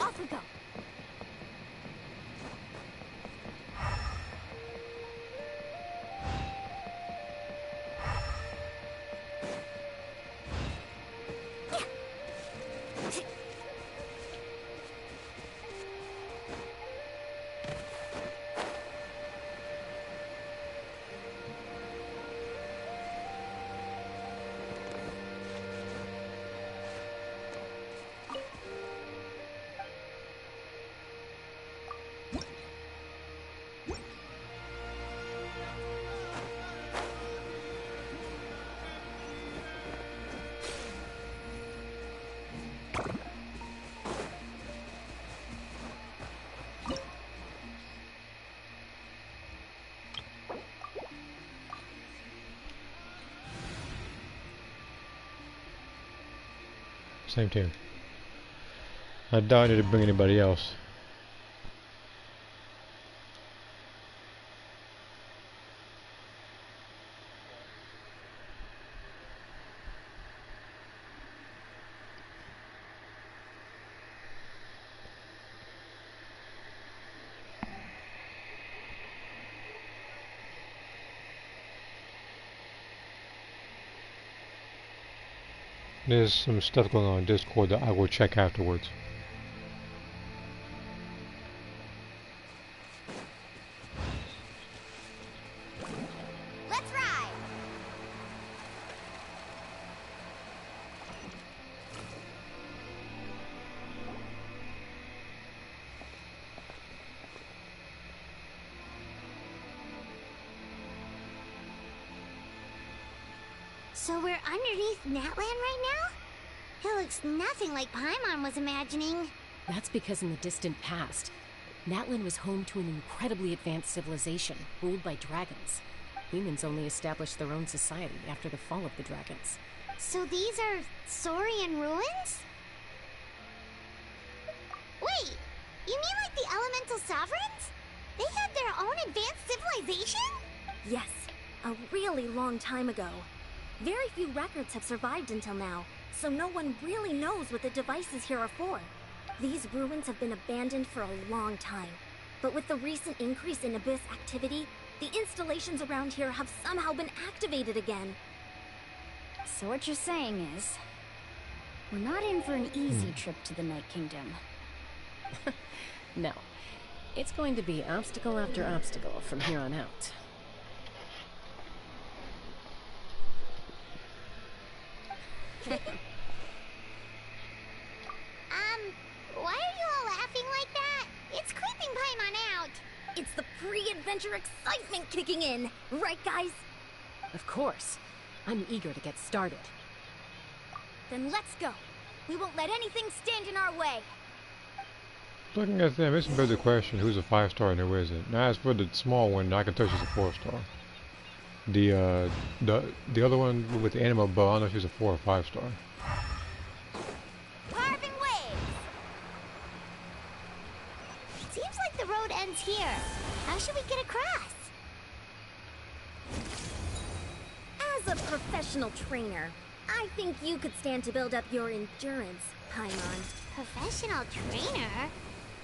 Off we go. Same team. I doubt I need to bring anybody else. There's some stuff going on in Discord that I will check afterwards. Let's ride! So we're underneath Natlan right now? It looks nothing like Paimon was imagining. That's because in the distant past, Natlan was home to an incredibly advanced civilization ruled by dragons. Humans only established their own society after the fall of the dragons. So these are Saurian ruins? Wait, you mean like the elemental sovereigns? They had their own advanced civilization? Yes, a really long time ago. Very few records have survived until now, so no one really knows what the devices here are for. These ruins have been abandoned for a long time, but with the recent increase in Abyss activity, the installations around here have somehow been activated again. So what you're saying is, we're not in for an easy trip to the Night Kingdom. No. It's going to be obstacle after obstacle from here on out. Why are you all laughing like that? It's creeping Paimon out. It's the pre-adventure excitement kicking in, right guys? Of course. I'm eager to get started. Then let's go. We won't let anything stand in our way. Looking at them, it's a better question who's a 5-star and who isn't. Now as for the small one, I can tell she's a 4-star. The other one with the animal bow, I don't know if she's a 4 or 5-star. Carving waves! Seems like the road ends here. How should we get across? As a professional trainer, I think you could stand to build up your endurance, Paimon. Professional trainer?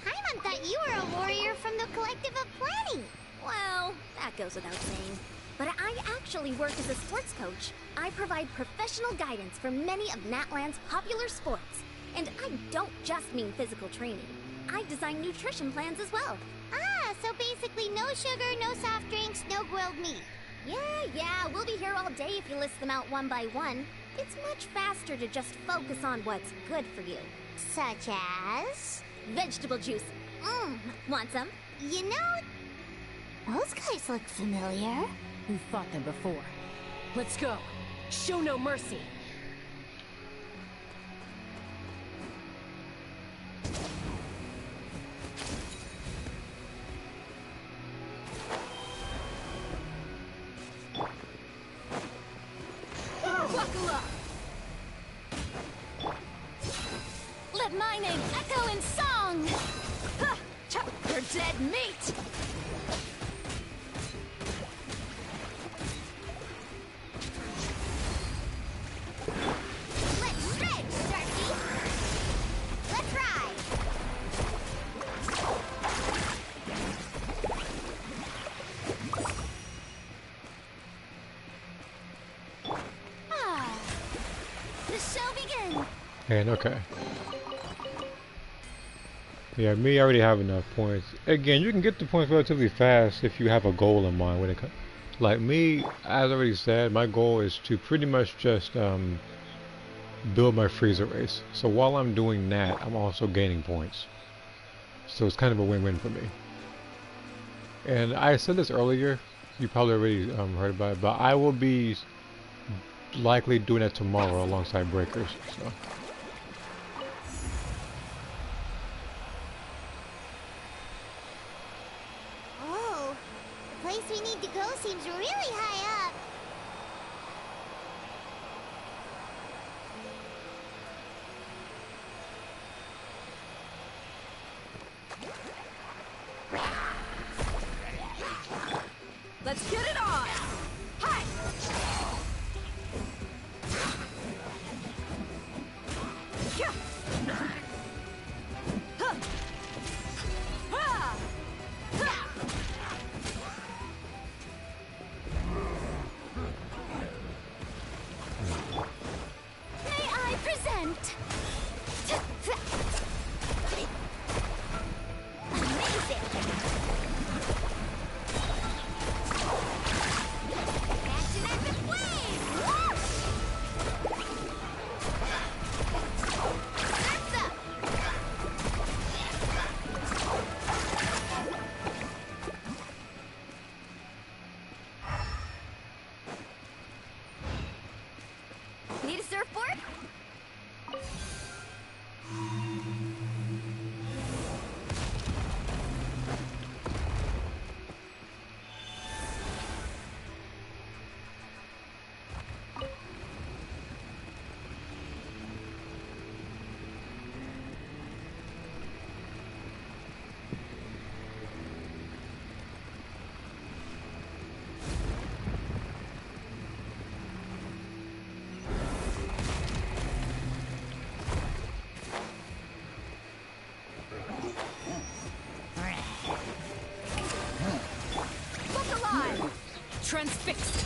Paimon thought you were a warrior from the Collective of Planning. Well, that goes without saying. But I actually work as a sports coach. I provide professional guidance for many of Natlan's popular sports. And I don't just mean physical training. I design nutrition plans as well. Ah, so basically no sugar, no soft drinks, no grilled meat. Yeah, we'll be here all day if you list them out one by one. It's much faster to just focus on what's good for you. Such as? Vegetable juice. Want some? You know, those guys look familiar. Who fought them before? Let's go. Show no mercy. red meat! Let's stretch, Darky! Let's ride! Ah, the show begins! And okay. Yeah, me, I already have enough points. Again, you can get the points relatively fast if you have a goal in mind when it comes. Like me, as I already said, my goal is to pretty much just build my freezer race. So while I'm doing that, I'm also gaining points. So it's kind of a win-win for me. And I said this earlier, you probably already heard about it, but I will be likely doing that tomorrow alongside Breakers. So. Oh, the place we need to go seems really high up. Let's get it on! Hi! Yeah. Huh. Ha. Ha. May I present? Amazing! Action at the flame! That's up! Need a surfboard? Look alive! Transfixed!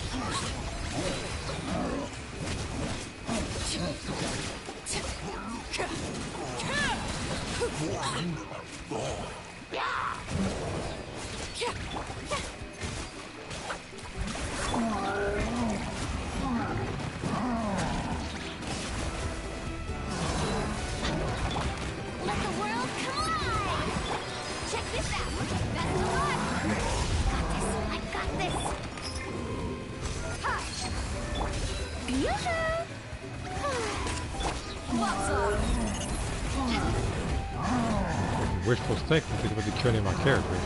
Let the world come alive! Check this out! Best of luck! I got this! Hi! Yoo-hoo! Gloves off! Wishful thinking because with the killing my character.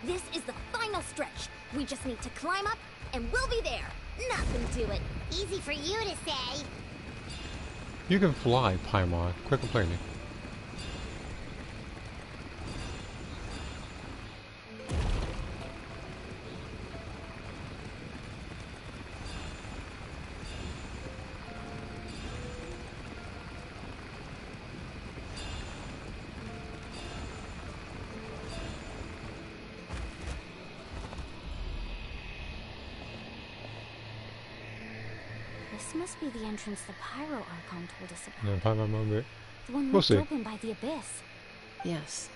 This is the final stretch. We just need to climb up, and we'll be there. Nothing to it. Easy for you to say. You can fly, Paimon. Quit complaining. This must be the entrance the Pyro Archon told us about. Yeah, Paimon moment. The one We'll left see. open by the abyss. Yes.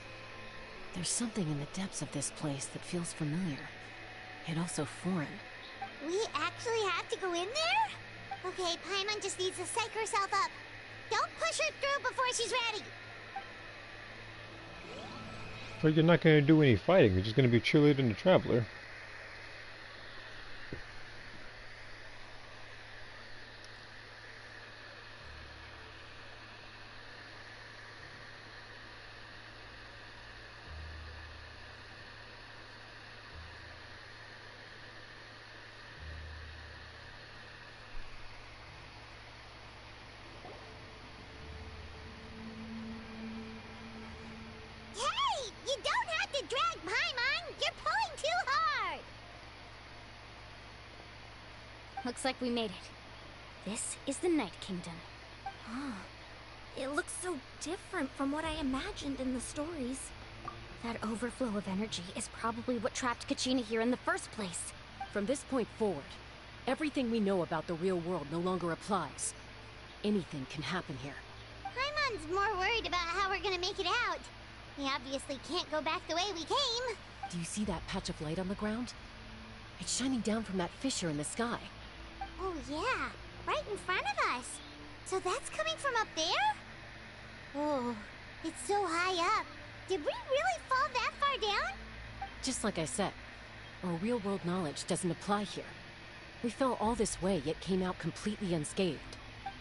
There's something in the depths of this place that feels familiar, yet also foreign. We actually have to go in there? Okay, Paimon just needs to psych herself up. Don't push her through before she's ready. So you're not going to do any fighting. You're just going to be cheerleading the Traveler. Hey! You don't have to drag Paimon! You're pulling too hard! Looks like we made it. This is the Night Kingdom. Huh. It looks so different from what I imagined in the stories. That overflow of energy is probably what trapped Kachina here in the first place. From this point forward, everything we know about the real world no longer applies. Anything can happen here. Paimon's more worried about how we're gonna make it out. We obviously can't go back the way we came. Do you see that patch of light on the ground? It's shining down from that fissure in the sky. Oh yeah, right in front of us. So that's coming from up there? Oh, it's so high up. Did we really fall that far down? Just like I said, our real-world knowledge doesn't apply here. We fell all this way, yet came out completely unscathed.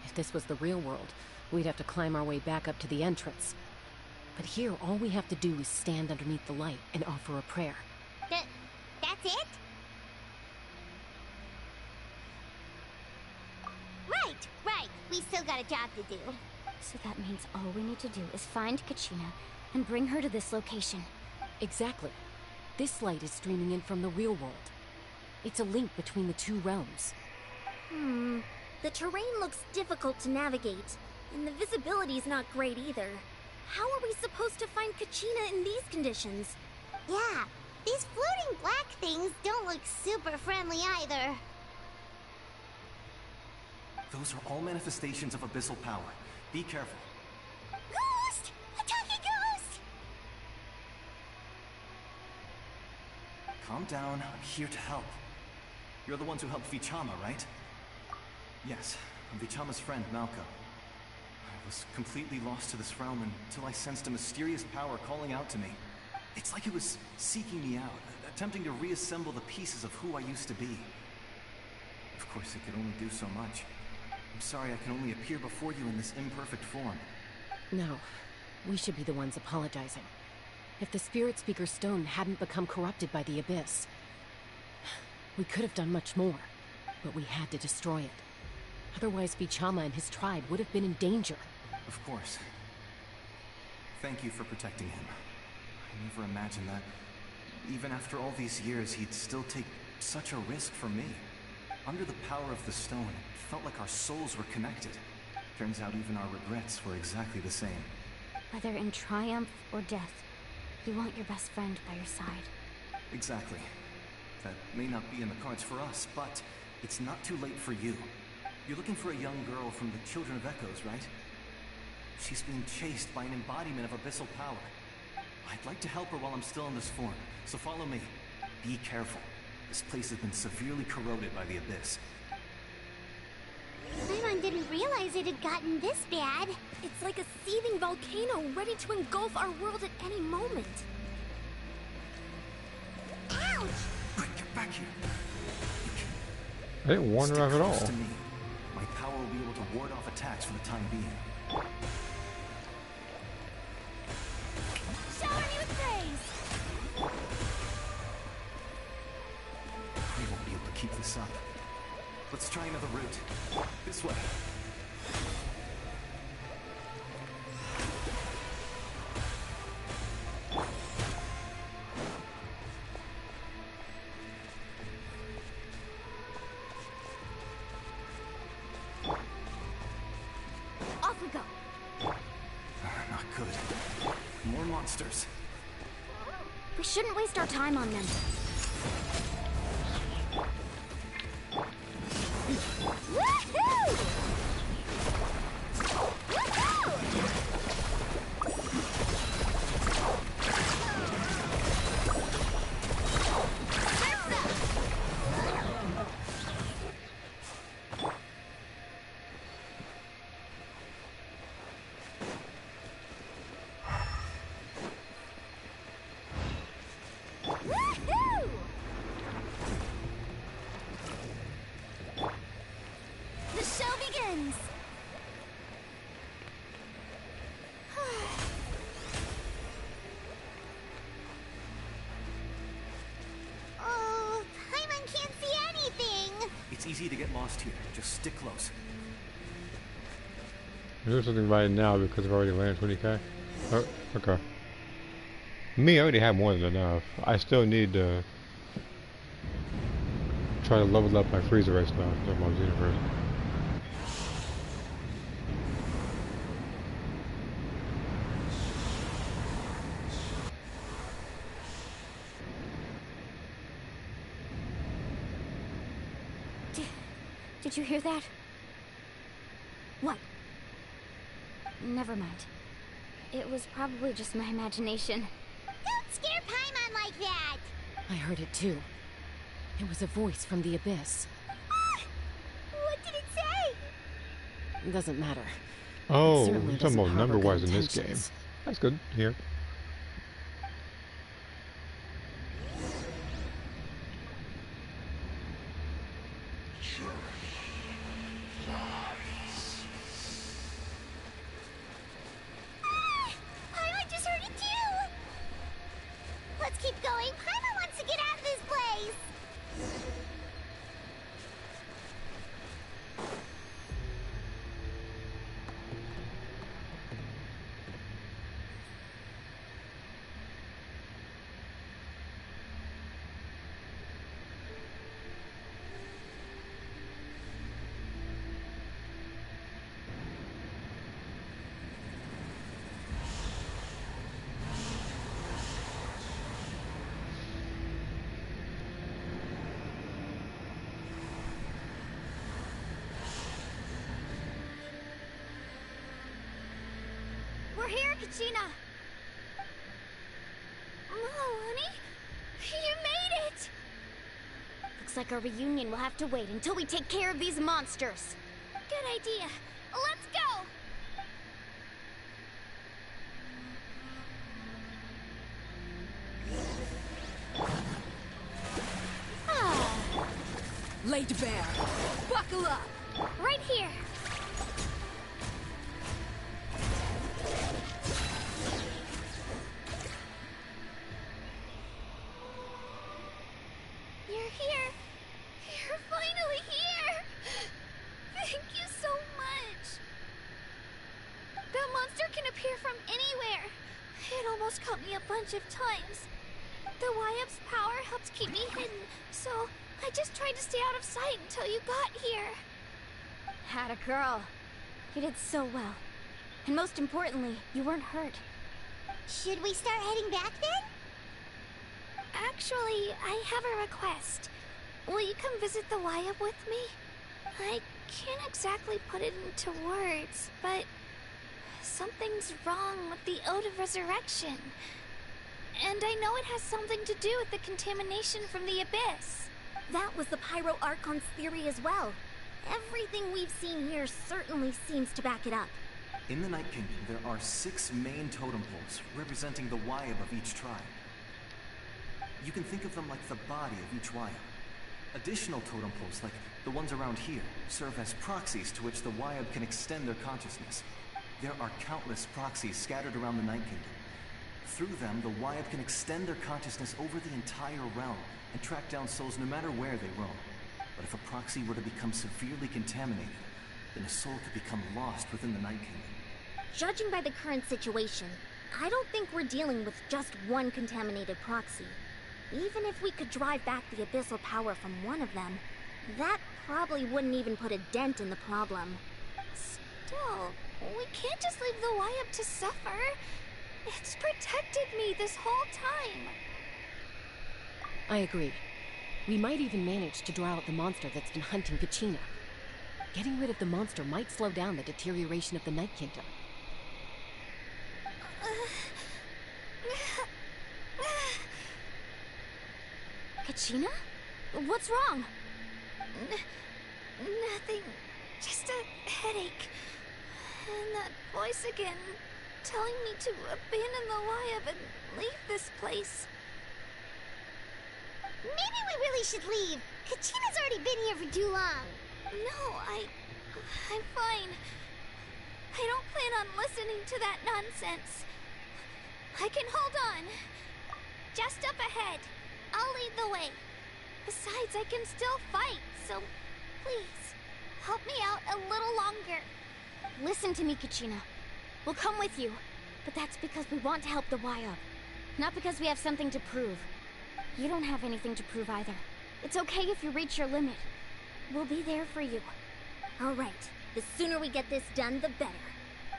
If this was the real world, we'd have to climb our way back up to the entrance. But here, all we have to do is stand underneath the light and offer a prayer. That's it? Right. We still got a job to do. So that means all we need to do is find Kachina and bring her to this location. Exactly. This light is streaming in from the real world. It's a link between the two realms. The terrain looks difficult to navigate, and the visibility's not great either. How are we supposed to find Kachina in these conditions? Yeah, these floating black things don't look super friendly either. Those are all manifestations of abyssal power. Be careful. Ghost! A talking ghost! Calm down. I'm here to help. You're the ones who helped Vichama, right? Yes, I'm Vichama's friend, Malko. I was completely lost to this realm until I sensed a mysterious power calling out to me. It's like it was seeking me out, attempting to reassemble the pieces of who I used to be. Of course, it could only do so much. I'm sorry I can only appear before you in this imperfect form. No, we should be the ones apologizing. If the Spirit Speaker Stone hadn't become corrupted by the Abyss, we could have done much more, but we had to destroy it. Otherwise, Vichama and his tribe would have been in danger. Of course. Thank you for protecting him. I never imagined that, even after all these years, he'd still take such a risk for me. Under the power of the stone, it felt like our souls were connected. Turns out even our regrets were exactly the same. Whether in triumph or death, you want your best friend by your side. Exactly. That may not be in the cards for us, but it's not too late for you. You're looking for a young girl from the Children of Echoes, right? She's being chased by an embodiment of abyssal power. I'd like to help her while I'm still in this form, so follow me. Be careful. This place has been severely corroded by the Abyss. Paimon didn't realize it had gotten this bad. It's like a seething volcano ready to engulf our world at any moment. Ouch! Quick, get back here. I didn't warn her off at all. To me. My power will be able to ward off attacks for the time being. Shower me with praise! We won't be able to keep this up. Let's try another route. This way. Off we go! Not good. More monsters. We shouldn't waste our time on them. Woohoo! things. Oh, Paimon can't see anything. It's easy to get lost here. Just stick close. Do something right now because I've already landed 20k. Oh, okay. Me, I already have more than enough. I still need to try to level up my freezer right now. That's my universe. Did you hear that? What? Never mind. It was probably just my imagination. Don't scare Paimon like that! I heard it too. It was a voice from the abyss. What did it say? It doesn't matter. Oh, It you're certainly talking doesn't about harbor number-wise good in this game. intentions. That's good here. Paimon just heard it too! Let's keep going. Paimon wants to get out of this place! We're here, Kachina! No, honey. You made it! Looks like our reunion will have to wait until we take care of these monsters. Good idea. Let's go! Laid bare. Buckle up. Right here. You're here. You're finally here. Thank you so much. That monster can appear from anywhere. It almost caught me a bunch of times. The Wyap's power helped keep me hidden, so I just tried to stay out of sight until you got here. Atta girl. You did so well. And most importantly, you weren't hurt. Should we start heading back then? Actually, I have a request. Will you come visit the Wyap with me? I can't exactly put it into words, but something's wrong with the Ode of Resurrection. And I know it has something to do with the contamination from the Abyss. That was the Pyro Archon's theory as well. Everything we've seen here certainly seems to back it up. In the Night Kingdom, there are 6 main totem poles representing the Wyap of each tribe. You can think of them like the body of each Wyap. Additional totem poles, like the ones around here, serve as proxies to which the Wyap can extend their consciousness. There are countless proxies scattered around the Night Kingdom. Through them, the Wyap can extend their consciousness over the entire realm and track down souls no matter where they roam. But if a proxy were to become severely contaminated, then a soul could become lost within the Night Kingdom. Judging by the current situation, I don't think we're dealing with just one contaminated proxy. Even if we could drive back the abyssal power from one of them, that probably wouldn't even put a dent in the problem. Still, we can't just leave the Wyap to suffer. It's protected me this whole time. I agree. We might even manage to draw out the monster that's been hunting Kachina. Getting rid of the monster might slow down the deterioration of the Night Kingdom. Kachina? What's wrong? Nothing. Just a headache. And that voice again, telling me to abandon the Wyap and leave this place. Maybe we really should leave. Kachina's already been here for too long. No, I'm fine. I don't plan on listening to that nonsense. I can hold on. Just up ahead. I'll lead the way. Besides, I can still fight, so please, help me out a little longer. Listen to me, Kachina. We'll come with you, but that's because we want to help the Y-Up. Not because we have something to prove. You don't have anything to prove either. It's okay if you reach your limit. We'll be there for you. All right. The sooner we get this done, the better.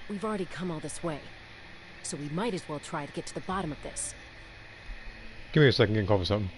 We've already come all this way, so we might as well try to get to the bottom of this. Give me a second, get call for something.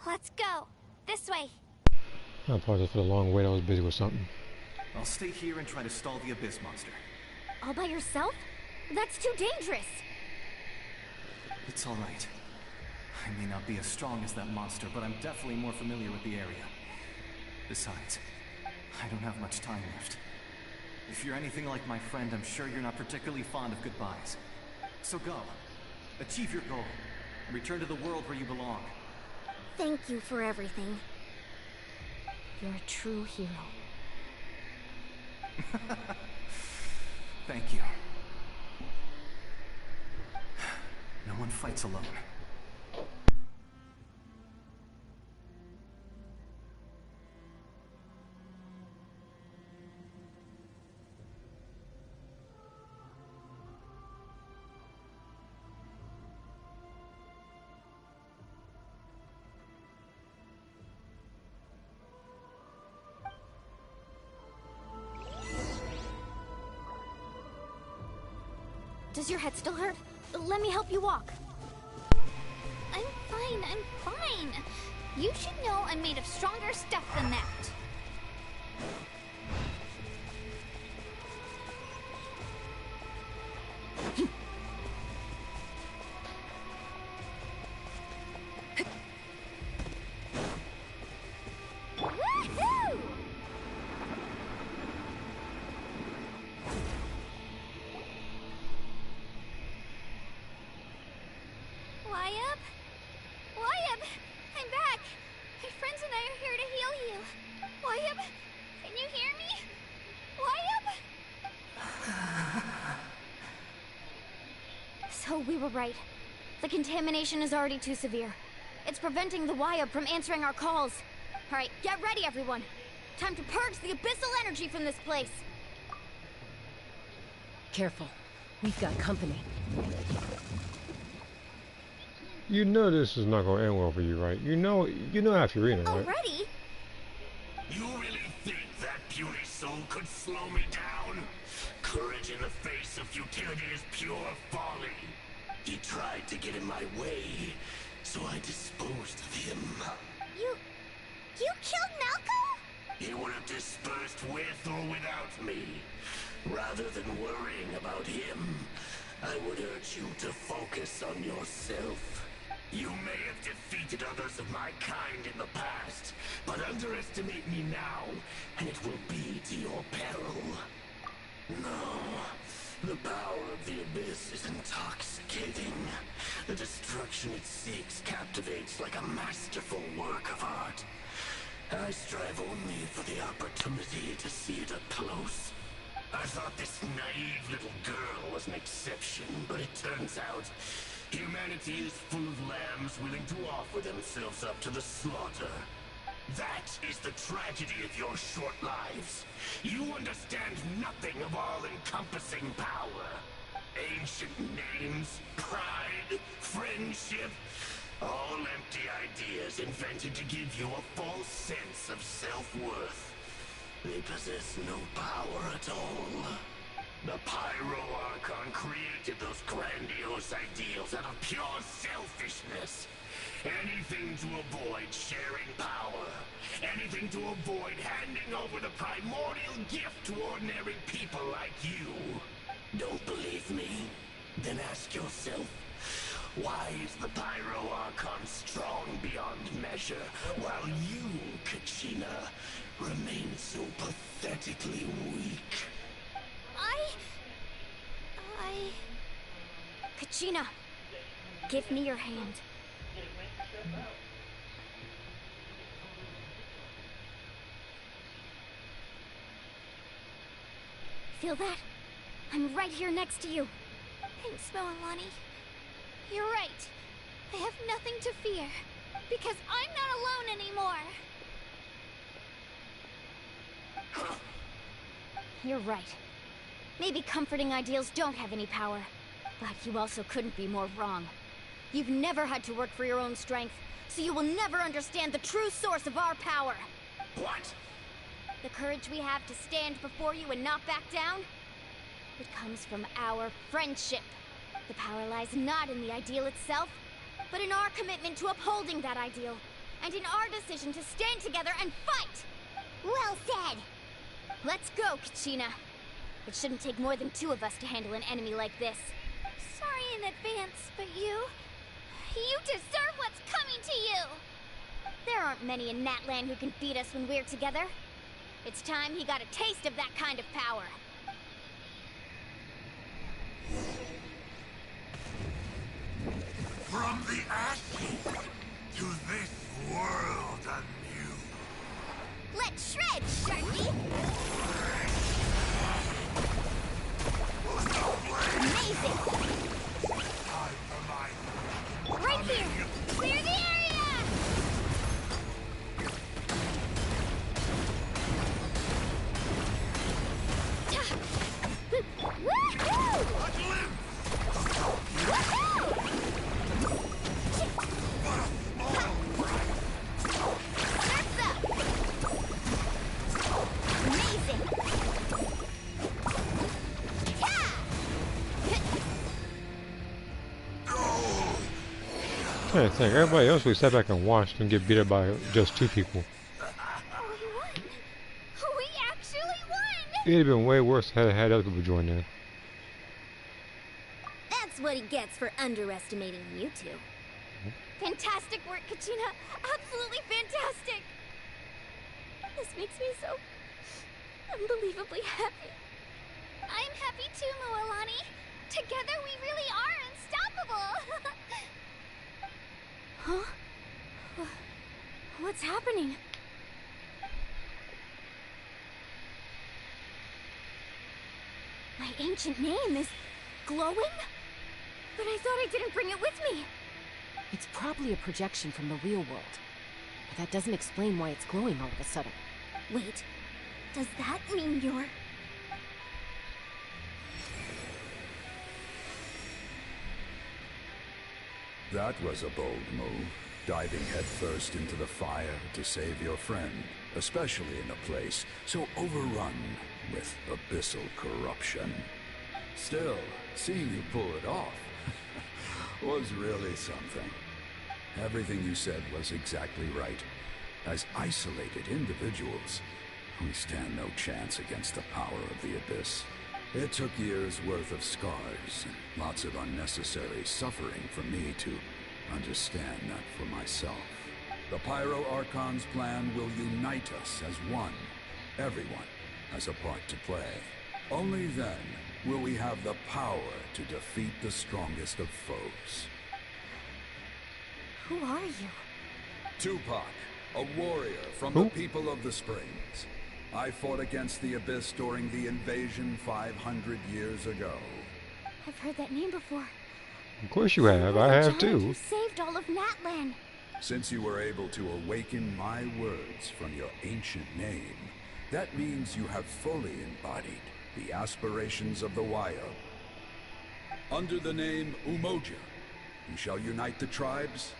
Let's go. This way. I apologize for the long wait. I was busy with something. I'll stay here and try to stall the Abyss monster. All by yourself? That's too dangerous. It's all right. I may not be as strong as that monster, but I'm definitely more familiar with the area. Besides, I don't have much time left. If you're anything like my friend, I'm sure you're not particularly fond of goodbyes. So go. Achieve your goal. And return to the world where you belong. Thank you for everything. You're a true hero. Thank you. No one fights alone. Does your head still hurt? Let me help you walk. I'm fine. You should know I'm made of stronger stuff than that. Woohoo! Wyabb, I'm back. My friends and I are here to heal you. Wyabb, can you hear me? Wyabb? So we were right. The contamination is already too severe. It's preventing the Wyabb from answering our calls. All right, get ready, everyone. Time to purge the abyssal energy from this place. Careful. We've got company. You know this is not going to end well for you, right? You know Afurina, right? Already? You really think that puny soul could slow me down? Courage in the face of futility is pure folly. He tried to get in my way, so I disposed of him. You killed Malcolm? He would have dispersed with or without me. Rather than worrying about him, I would urge you to focus on yourself. You may have defeated others of my kind in the past, but underestimate me now, and it will be to your peril. No, the power of the Abyss is intoxicating. The destruction it seeks captivates like a masterful work of art. I strive only for the opportunity to see it up close. I thought this naive little girl was an exception, but it turns out humanity is full of lambs willing to offer themselves up to the slaughter. That is the tragedy of your short lives. You understand nothing of all-encompassing power. Ancient names, pride, friendship, all empty ideas invented to give you a false sense of self-worth. They possess no power at all. The Pyro Archon created those grandiose ideals out of pure selfishness. Anything to avoid sharing power. Anything to avoid handing over the primordial gift to ordinary people like you. Don't believe me? Then ask yourself, why is the Pyro Archon strong beyond measure, while you, Kachina, remain so pathetically weak? Kachina, give me your hand. Feel that? I'm right here next to you. Thanks, Moalani. You're right. I have nothing to fear, because I'm not alone anymore. You're right. Maybe comforting ideals don't have any power, but you also couldn't be more wrong. You've never had to work for your own strength, so you will never understand the true source of our power. What? The courage we have to stand before you and not back down? It comes from our friendship. The power lies not in the ideal itself, but in our commitment to upholding that ideal, and in our decision to stand together and fight! Well said! Let's go, Kachina. It shouldn't take more than 2 of us to handle an enemy like this. Sorry in advance, but you deserve what's coming to you! There aren't many in Natlan who can beat us when we're together. It's time he got a taste of that kind of power. From the ashes to this world anew. Let's shred, Sharky! Amazing! Time for my... Right here! Clear the area! Woohoo! I can't think. Everybody else we sat back and watched and get beat up by just 2 people. We won! We actually won! It'd have been way worse had other people joined in. That's what he gets for underestimating you two. Fantastic work, Kachina! Absolutely fantastic! This makes me so unbelievably happy. I'm happy too, Mualani. Together we really are unstoppable! Huh? What's happening? My ancient name is glowing? But I thought I didn't bring it with me. It's probably a projection from the real world. But that doesn't explain why it's glowing all of a sudden. Wait, does that mean you're... That was a bold move, diving headfirst into the fire to save your friend, especially in a place so overrun with abyssal corruption. Still, seeing you pull it off was really something. Everything you said was exactly right. As isolated individuals, we stand no chance against the power of the Abyss. It took years' worth of scars and lots of unnecessary suffering for me to understand that for myself. The Pyro Archon's plan will unite us as one. Everyone has a part to play. Only then will we have the power to defeat the strongest of foes. Who are you? Tupac, a warrior from the people of the Springs. I fought against the Abyss during the invasion 500 years ago. I've heard that name before. Of course you have. I have too. You saved all of Natlan. Since you were able to awaken my words from your ancient name, that means you have fully embodied the aspirations of the Waya. Under the name Umoja, you shall unite the tribes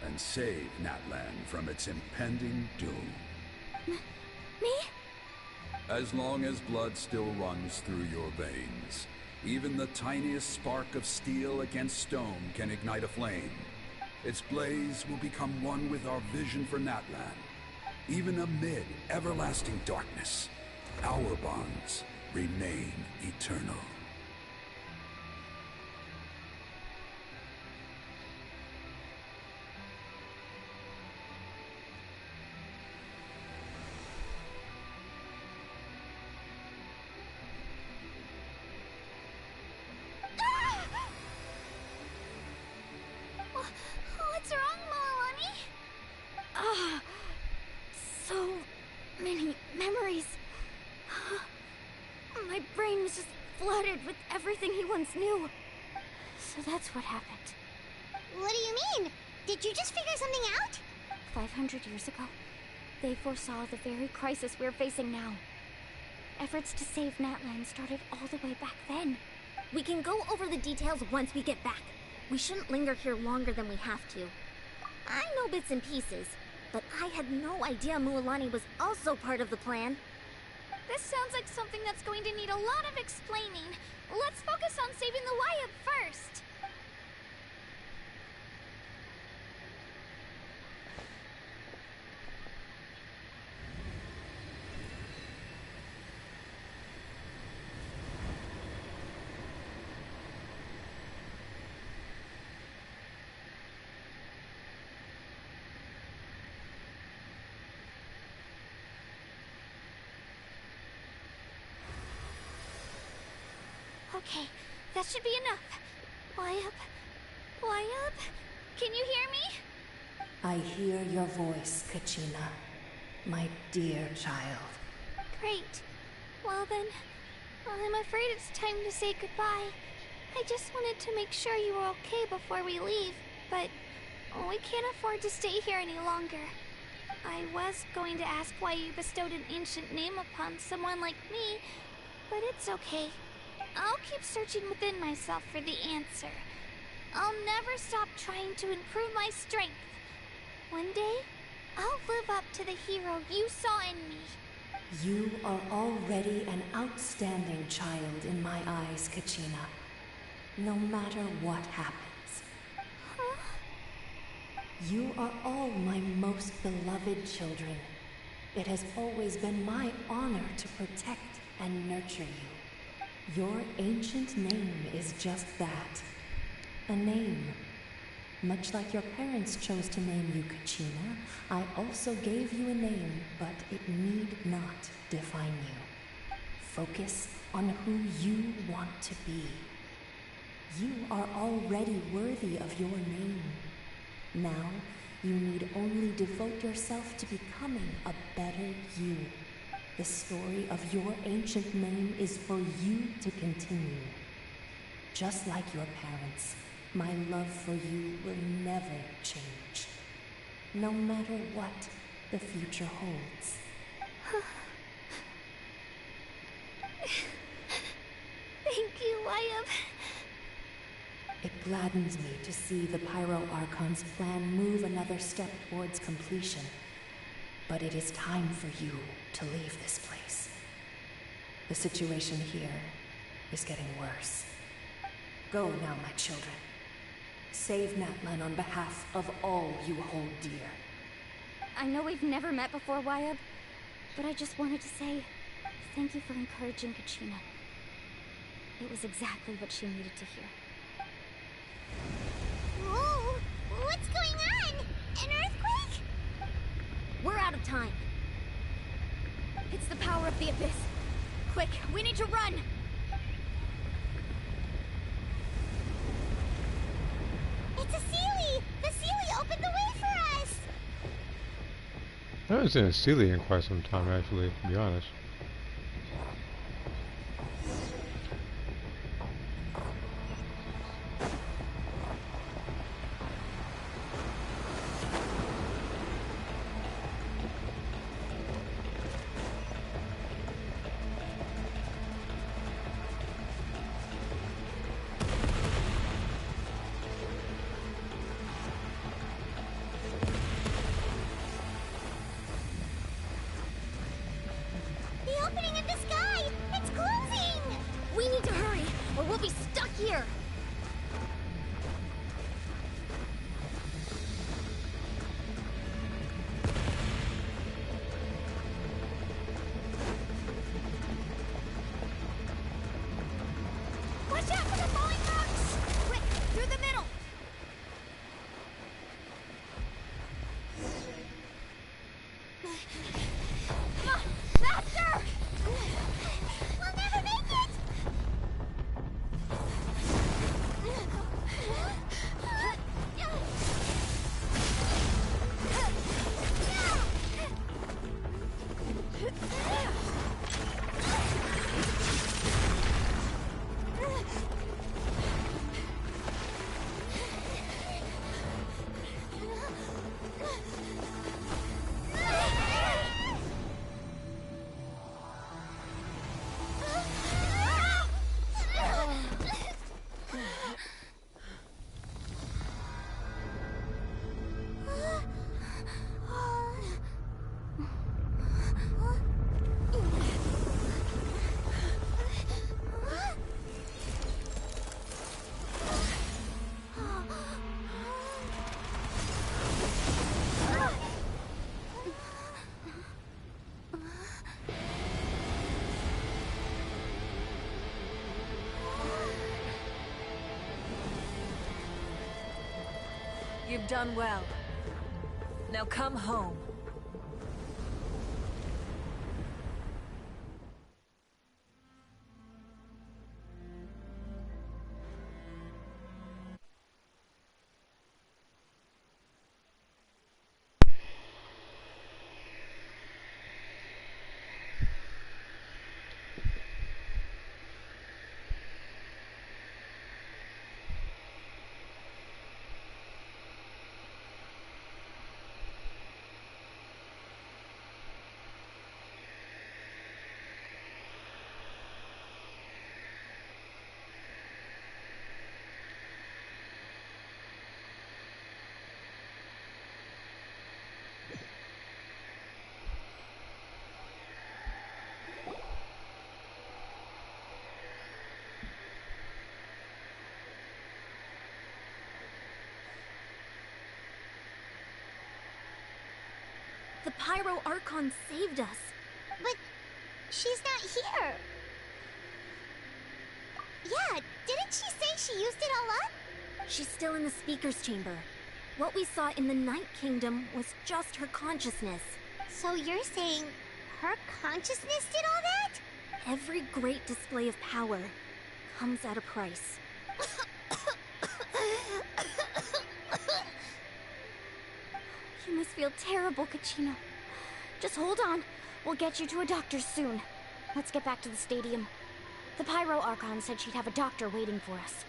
and save Natlan from its impending doom. Me? As long as blood still runs through your veins, even the tiniest spark of steel against stone can ignite a flame. Its blaze will become one with our vision for Natlan. Even amid everlasting darkness, our bonds remain eternal. What's wrong, Mualani? So many memories. My brain was just flooded with everything he once knew. So that's what happened. What do you mean? Did you just figure something out? 500 years ago, they foresaw the very crisis we're facing now. Efforts to save Natlan started all the way back then. We can go over the details once we get back. We shouldn't linger here longer than we have to. I know bits and pieces, but I had no idea Mualani was also part of the plan. This sounds like something that's going to need a lot of explaining. Let's focus on saving the Wyatt first. Okay, that should be enough. Why up? Can you hear me? I hear your voice, Kachina. My dear child. Great. Well then, I'm afraid it's time to say goodbye. I just wanted to make sure you were okay before we leave, but we can't afford to stay here any longer. I was going to ask why you bestowed an ancient name upon someone like me, but it's okay. I'll keep searching within myself for the answer. I'll never stop trying to improve my strength. One day, I'll live up to the hero you saw in me. You are already an outstanding child in my eyes, Kachina. No matter what happens. Huh? You are all my most beloved children. It has always been my honor to protect and nurture you. Your ancient name is just that. A name. Much like your parents chose to name you Kachina, I also gave you a name, but it need not define you. Focus on who you want to be. You are already worthy of your name. Now, you need only devote yourself to becoming a better you. The story of your ancient name is for you to continue. Just like your parents, my love for you will never change. No matter what the future holds. Thank you, Wyatt. It gladdens me to see the Pyro Archon's plan move another step towards completion. But it is time for you to leave this place. The situation here is getting worse. Go now, my children. Save Natlan on behalf of all you hold dear. I know we've never met before, Wyatt, but I just wanted to say thank you for encouraging Kachina. It was exactly what she needed to hear. Whoa! What's going on? An earthquake? We're out of time. It's the power of the Abyss. Quick, we need to run! It's a Sealy! The Sealy opened the way for us! I haven't seen a Sealy in quite some time, actually, to be honest. The opening in the sky! It's closing! We need to hurry, or we'll be stuck here! Watch out for the falling rocks! Quick, through the middle! Come on, faster! We'll never make it! You've done well. Now come home. The Pyro Archon saved us. But she's not here. Yeah, didn't she say she used it all up? She's still in the Speaker's Chamber. What we saw in the Night Kingdom was just her consciousness. So you're saying her consciousness did all that? Every great display of power comes at a price. You must feel terrible, Kachina. Just hold on. We'll get you to a doctor soon. Let's get back to the stadium. The Pyro Archon said she'd have a doctor waiting for us.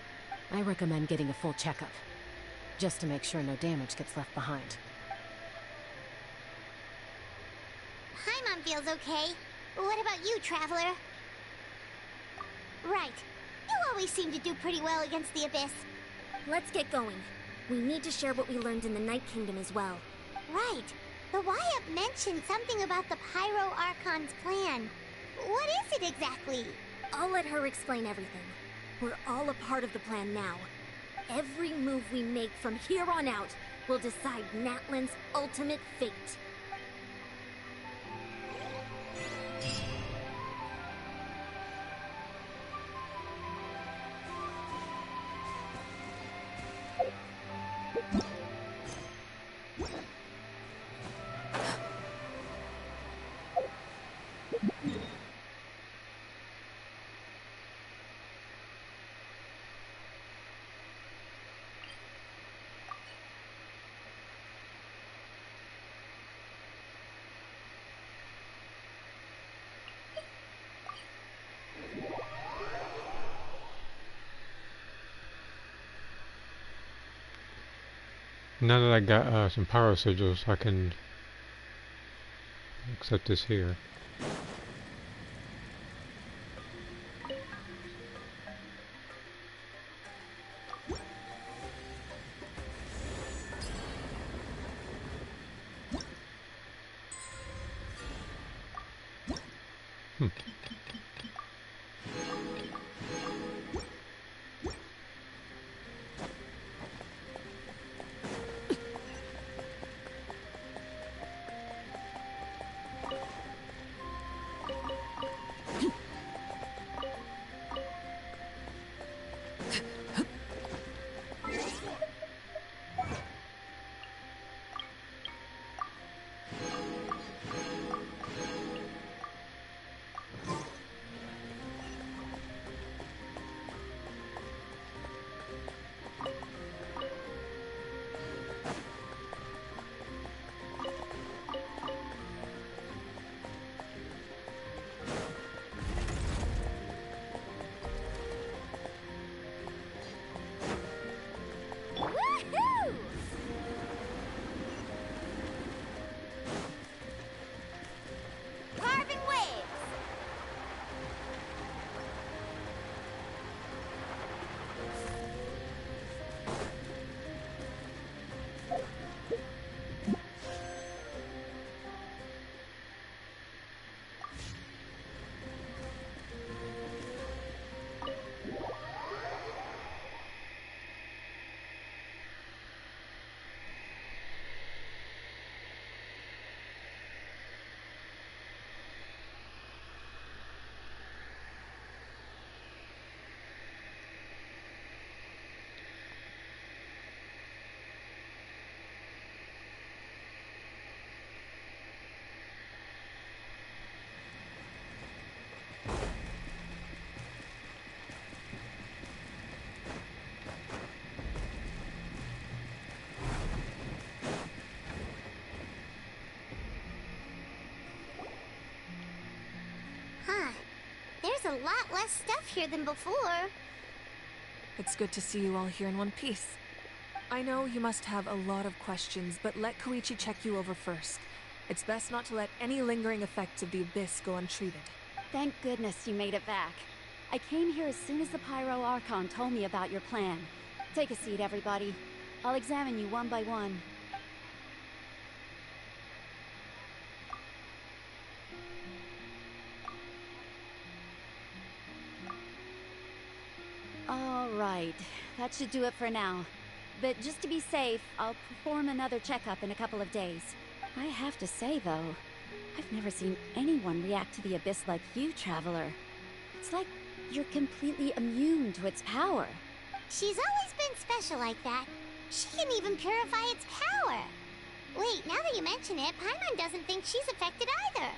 I recommend getting a full checkup, just to make sure no damage gets left behind. Paimon feels okay. What about you, Traveler? Right. You always seem to do pretty well against the Abyss. Let's get going. We need to share what we learned in the Night Kingdom as well. Right. The Wyup mentioned something about the Pyro Archon's plan. What is it exactly? I'll let her explain everything. We're all a part of the plan now. Every move we make from here on out will decide Natlan's ultimate fate. Now that I got some pyro sigils, I can accept this here. There's a lot less stuff here than before. It's good to see you all here in one piece. I know you must have a lot of questions, but let Koichi check you over first. It's best not to let any lingering effects of the Abyss go untreated. Thank goodness you made it back. I came here as soon as the Pyro Archon told me about your plan. Take a seat, everybody. I'll examine you one by one. All right, that should do it for now. But just to be safe, I'll perform another checkup in a couple of days. I have to say, though, I've never seen anyone react to the Abyss like you, Traveler. It's like you're completely immune to its power. She's always been special like that. She can even purify its power. Wait, now that you mention it, Paimon doesn't think she's affected either.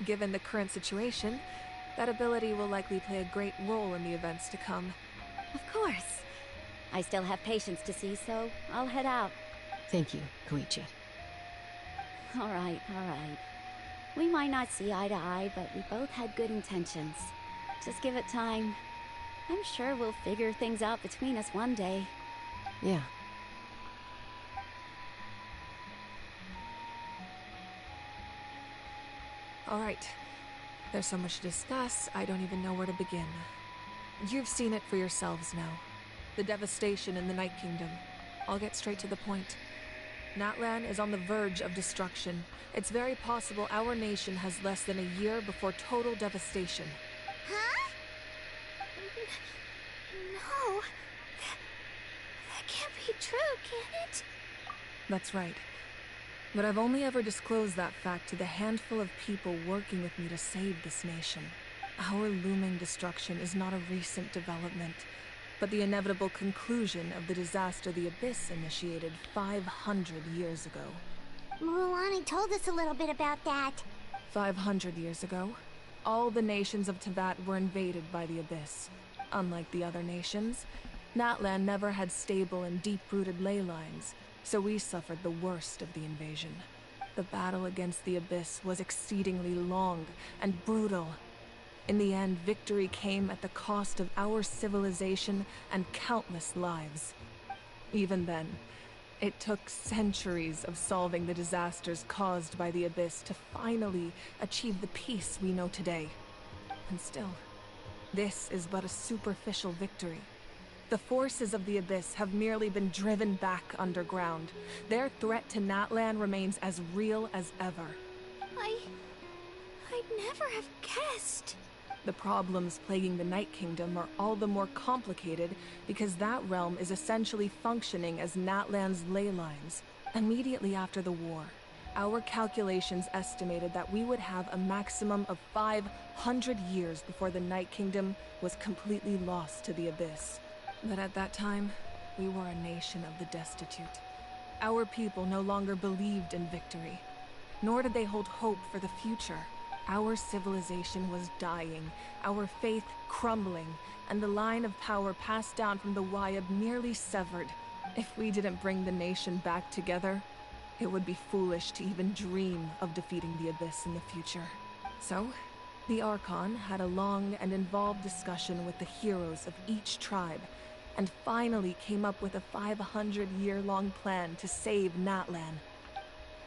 Given the current situation, that ability will likely play a great role in the events to come. Of course. I still have patience to see, so I'll head out. Thank you, Koichi. All right. We might not see eye to eye, but we both had good intentions. Just give it time. I'm sure we'll figure things out between us one day. Yeah. All right. There's so much to discuss, I don't even know where to begin. You've seen it for yourselves now. The devastation in the Night Kingdom. I'll get straight to the point. Natlan is on the verge of destruction. It's very possible our nation has less than a year before total devastation. Huh? No. That can't be true, can it? That's right. But I've only ever disclosed that fact to the handful of people working with me to save this nation. Our looming destruction is not a recent development, but the inevitable conclusion of the disaster the Abyss initiated 500 years ago. Mulan told us a little bit about that. 500 years ago, all the nations of Teyvat were invaded by the Abyss. Unlike the other nations, Natlan never had stable and deep-rooted ley lines, so we suffered the worst of the invasion. The battle against the Abyss was exceedingly long and brutal. In the end, victory came at the cost of our civilization and countless lives. Even then, it took centuries of solving the disasters caused by the Abyss to finally achieve the peace we know today. And still, this is but a superficial victory. The forces of the Abyss have merely been driven back underground. Their threat to Natlan remains as real as ever. I'd never have guessed. The problems plaguing the Night Kingdom are all the more complicated because that realm is essentially functioning as Natlan's ley lines. Immediately after the war, our calculations estimated that we would have a maximum of 500 years before the Night Kingdom was completely lost to the Abyss. But at that time, we were a nation of the destitute. Our people no longer believed in victory, nor did they hold hope for the future. Our civilization was dying, our faith crumbling, and the line of power passed down from the Wayab nearly severed. If we didn't bring the nation back together, it would be foolish to even dream of defeating the Abyss in the future. So, the Archon had a long and involved discussion with the heroes of each tribe, and finally came up with a 500-year-long plan to save Natlan.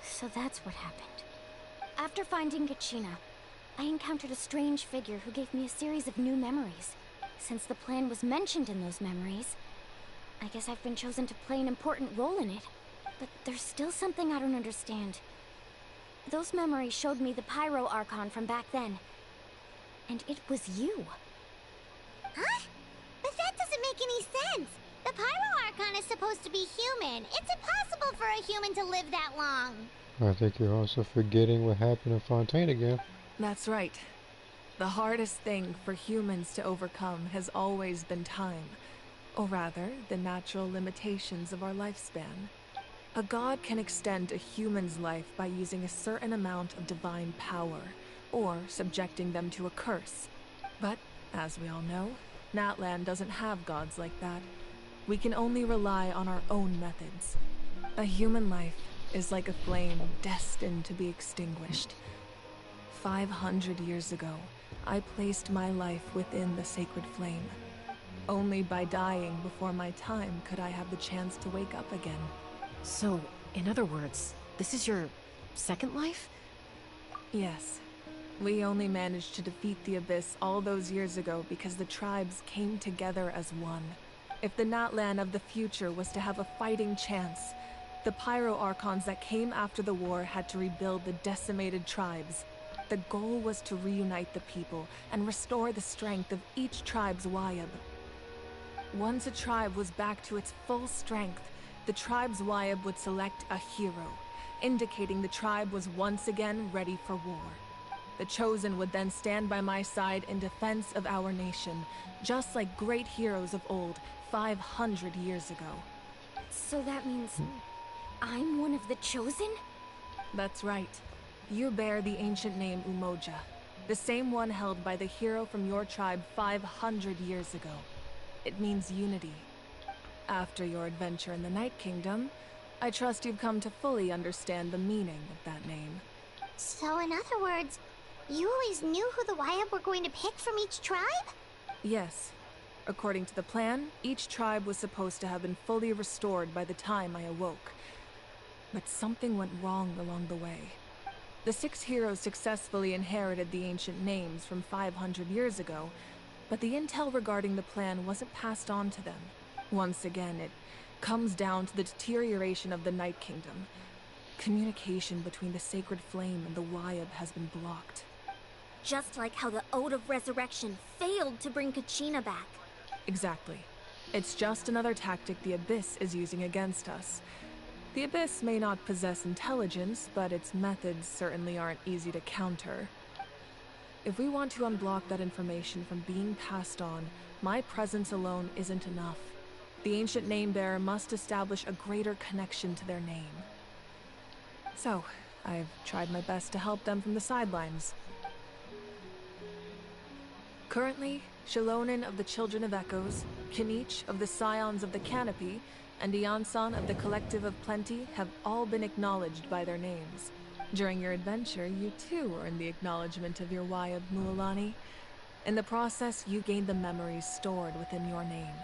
So that's what happened. After finding Kachina, I encountered a strange figure who gave me a series of new memories. Since the plan was mentioned in those memories, I guess I've been chosen to play an important role in it. But there's still something I don't understand. Those memories showed me the Pyro Archon from back then. And it was you. Huh? But that doesn't make any sense. The Pyro Archon is supposed to be human. It's impossible for a human to live that long. I think you're also forgetting what happened in Fontaine again. That's right. The hardest thing for humans to overcome has always been time. Or rather, the natural limitations of our lifespan. A god can extend a human's life by using a certain amount of divine power, or subjecting them to a curse. But, as we all know, Natlan doesn't have gods like that. We can only rely on our own methods. A human life is like a flame destined to be extinguished. 500 years ago, I placed my life within the sacred flame. Only by dying before my time could I have the chance to wake up again. So, in other words, this is your second life? Yes. We only managed to defeat the Abyss all those years ago because the tribes came together as one. If the Natlan of the future was to have a fighting chance, the Pyro Archons that came after the war had to rebuild the decimated tribes. The goal was to reunite the people and restore the strength of each tribe's Wayab. Once a tribe was back to its full strength, the tribe's Wayab would select a hero, indicating the tribe was once again ready for war. The Chosen would then stand by my side in defense of our nation, just like great heroes of old, 500 years ago. So that means I'm one of the Chosen? That's right. You bear the ancient name Umoja, the same one held by the hero from your tribe 500 years ago. It means unity. After your adventure in the Night Kingdom, I trust you've come to fully understand the meaning of that name. So in other words, you always knew who the Wyatt were going to pick from each tribe? Yes. According to the plan, each tribe was supposed to have been fully restored by the time I awoke. But something went wrong along the way. The 6 heroes successfully inherited the ancient names from 500 years ago, but the intel regarding the plan wasn't passed on to them. Once again, it comes down to the deterioration of the Night Kingdom. Communication between the Sacred Flame and the Wyatt has been blocked. Just like how the Ode of Resurrection failed to bring Kachina back. Exactly. It's just another tactic the Abyss is using against us. The Abyss may not possess intelligence, but its methods certainly aren't easy to counter. If we want to unblock that information from being passed on, my presence alone isn't enough. The ancient name-bearer must establish a greater connection to their name. So, I've tried my best to help them from the sidelines. Currently, Shilonen of the Children of Echoes, Kinich of the Scions of the Canopy, and Iansan of the Collective of Plenty have all been acknowledged by their names. During your adventure, you too earned the acknowledgement of your Wayab Mualani. In the process, you gained the memories stored within your name.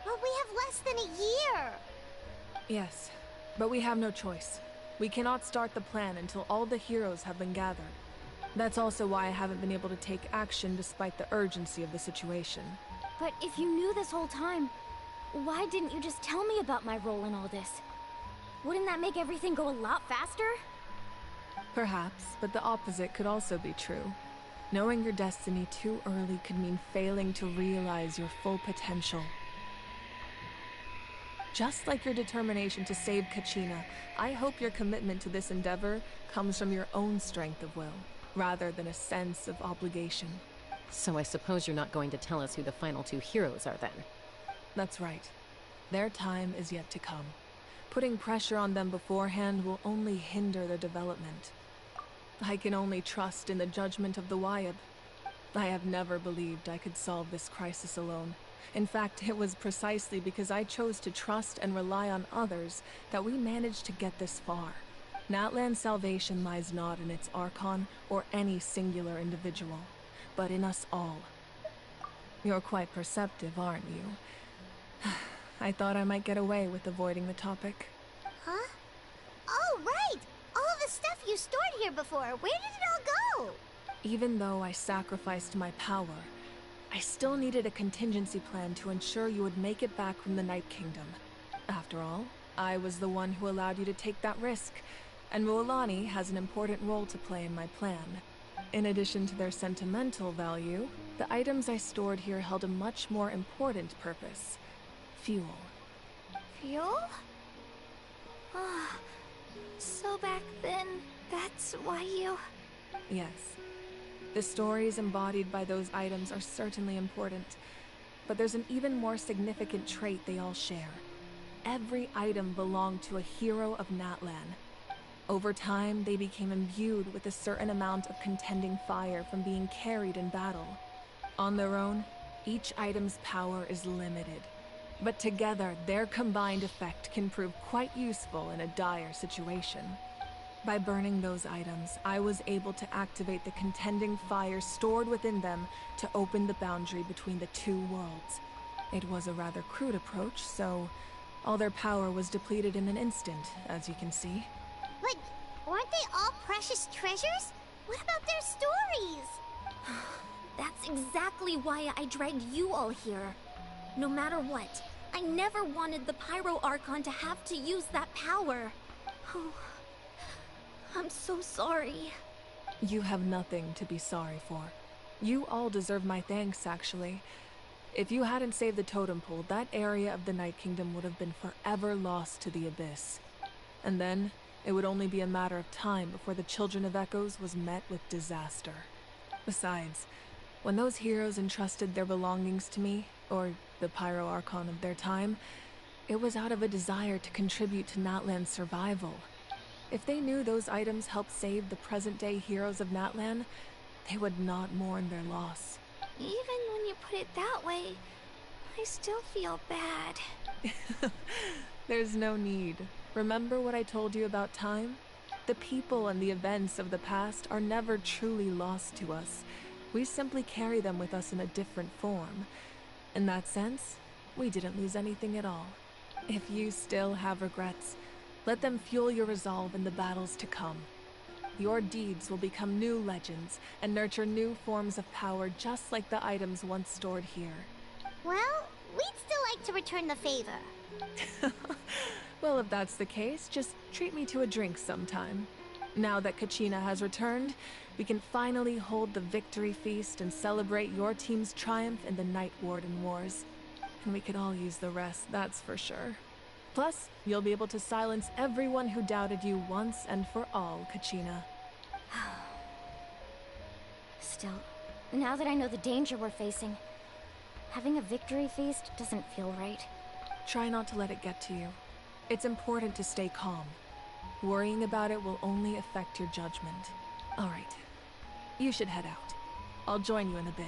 But we have less than a year! Yes, but we have no choice. We cannot start the plan until all the heroes have been gathered. That's also why I haven't been able to take action despite the urgency of the situation. But if you knew this whole time, why didn't you just tell me about my role in all this? Wouldn't that make everything go a lot faster? Perhaps, but the opposite could also be true. Knowing your destiny too early could mean failing to realize your full potential. Just like your determination to save Kachina, I hope your commitment to this endeavor comes from your own strength of will, rather than a sense of obligation. So I suppose you're not going to tell us who the final 2 heroes are then? That's right. Their time is yet to come. Putting pressure on them beforehand will only hinder their development. I can only trust in the judgment of the Wayab. I have never believed I could solve this crisis alone. In fact, it was precisely because I chose to trust and rely on others that we managed to get this far. Natlan's salvation lies not in its Archon or any singular individual, but in us all. You're quite perceptive, aren't you? I thought I might get away with avoiding the topic. Huh? Oh, right! All the stuff you stored here before, where did it all go? Even though I sacrificed my power, I still needed a contingency plan to ensure you would make it back from the Night Kingdom. After all, I was the one who allowed you to take that risk, and Mualani has an important role to play in my plan. In addition to their sentimental value, the items I stored here held a much more important purpose. Fuel. Fuel? Ah, so back then, that's why you... Yes. The stories embodied by those items are certainly important, but there's an even more significant trait they all share. Every item belonged to a hero of Natlan. Over time, they became imbued with a certain amount of contending fire from being carried in battle. On their own, each item's power is limited, but together, their combined effect can prove quite useful in a dire situation. By burning those items, I was able to activate the contending fire stored within them to open the boundary between the 2 worlds. It was a rather crude approach, so all their power was depleted in an instant, as you can see. But weren't they all precious treasures? What about their stories? That's exactly why I dragged you all here. No matter what, I never wanted the Pyro Archon to have to use that power. Oh, I'm so sorry. You have nothing to be sorry for. You all deserve my thanks, actually. If you hadn't saved the totem pole, that area of the Night Kingdom would have been forever lost to the Abyss. And then, it would only be a matter of time before the Children of Echoes was met with disaster. Besides, when those heroes entrusted their belongings to me, or the Pyro Archon of their time, it was out of a desire to contribute to Natlan's survival. If they knew those items helped save the present-day heroes of Natlan, they would not mourn their loss. Even when you put it that way, I still feel bad. There's no need. Remember what I told you about time? The people and the events of the past are never truly lost to us. We simply carry them with us in a different form. In that sense, we didn't lose anything at all. If you still have regrets, let them fuel your resolve in the battles to come. Your deeds will become new legends and nurture new forms of power just like the items once stored here. Well, we'd still like to return the favor. Well, if that's the case, just treat me to a drink sometime. Now that Kachina has returned, we can finally hold the victory feast and celebrate your team's triumph in the Night Warden Wars. And we could all use the rest, that's for sure. Plus, you'll be able to silence everyone who doubted you once and for all, Kachina. Still, now that I know the danger we're facing, having a victory feast doesn't feel right. Try not to let it get to you. It's important to stay calm. Worrying about it will only affect your judgment. All right, you should head out. I'll join you in a bit.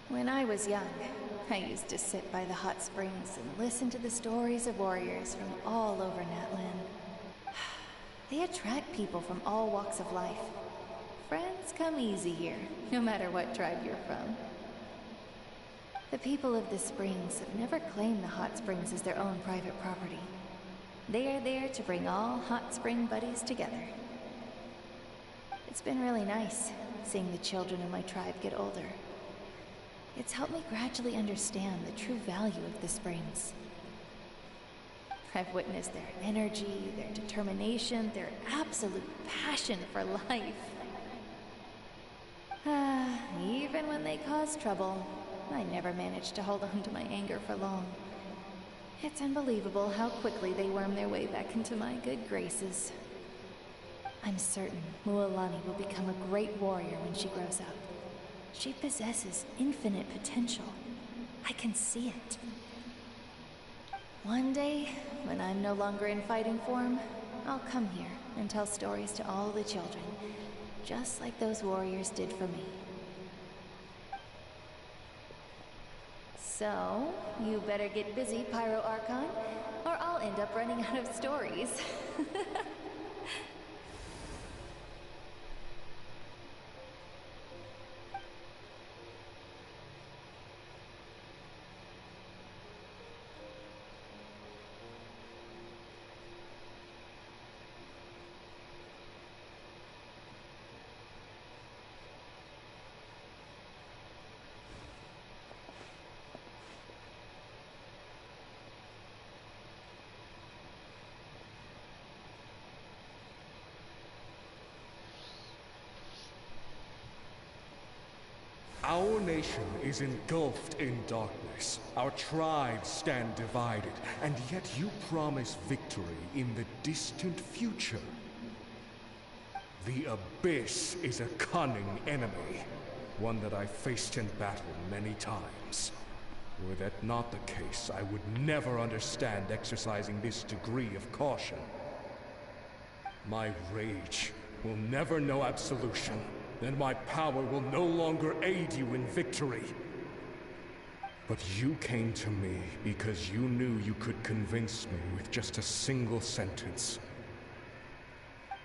When I was young, I used to sit by the hot springs and listen to the stories of warriors from all over Natlan. They attract people from all walks of life. Friends come easy here, no matter what tribe you're from. The people of the springs have never claimed the hot springs as their own private property. They are there to bring all hot spring buddies together. It's been really nice, seeing the children of my tribe get older. It's helped me gradually understand the true value of the springs. I've witnessed their energy, their determination, their absolute passion for life. Even when they cause trouble, I never managed to hold on to my anger for long. It's unbelievable how quickly they worm their way back into my good graces. I'm certain Mualani will become a great warrior when she grows up. She possesses infinite potential. I can see it. One day, when I'm no longer in fighting form, I'll come here and tell stories to all the children, just like those warriors did for me. So, you better get busy, Pyro Archon, or I'll end up running out of stories. Our nation is engulfed in darkness. Our tribes stand divided, and yet you promise victory in the distant future. The Abyss is a cunning enemy, one that I faced in battle many times. Were that not the case, I would never understand exercising this degree of caution. My rage will never know absolution, and my power will no longer aid you in victory. But you came to me because you knew you could convince me with just a single sentence.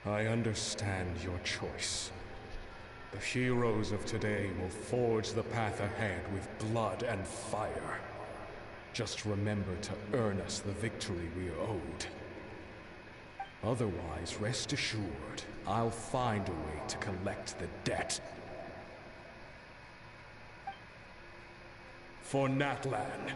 I understand your choice. The heroes of today will forge the path ahead with blood and fire. Just remember to earn us the victory we are owed. Otherwise, rest assured, I'll find a way to collect the debt. For Natlan.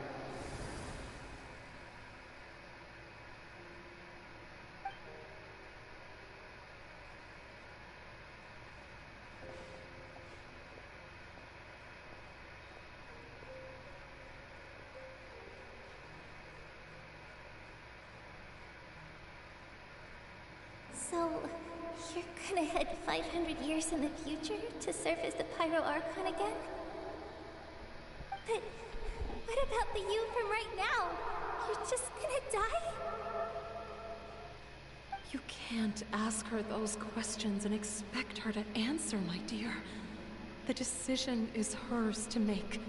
So, you're gonna head 500 years in the future to serve as the Pyro Archon again? But what about the you from right now? You're just gonna die? You can't ask her those questions and expect her to answer, my dear. The decision is hers to make,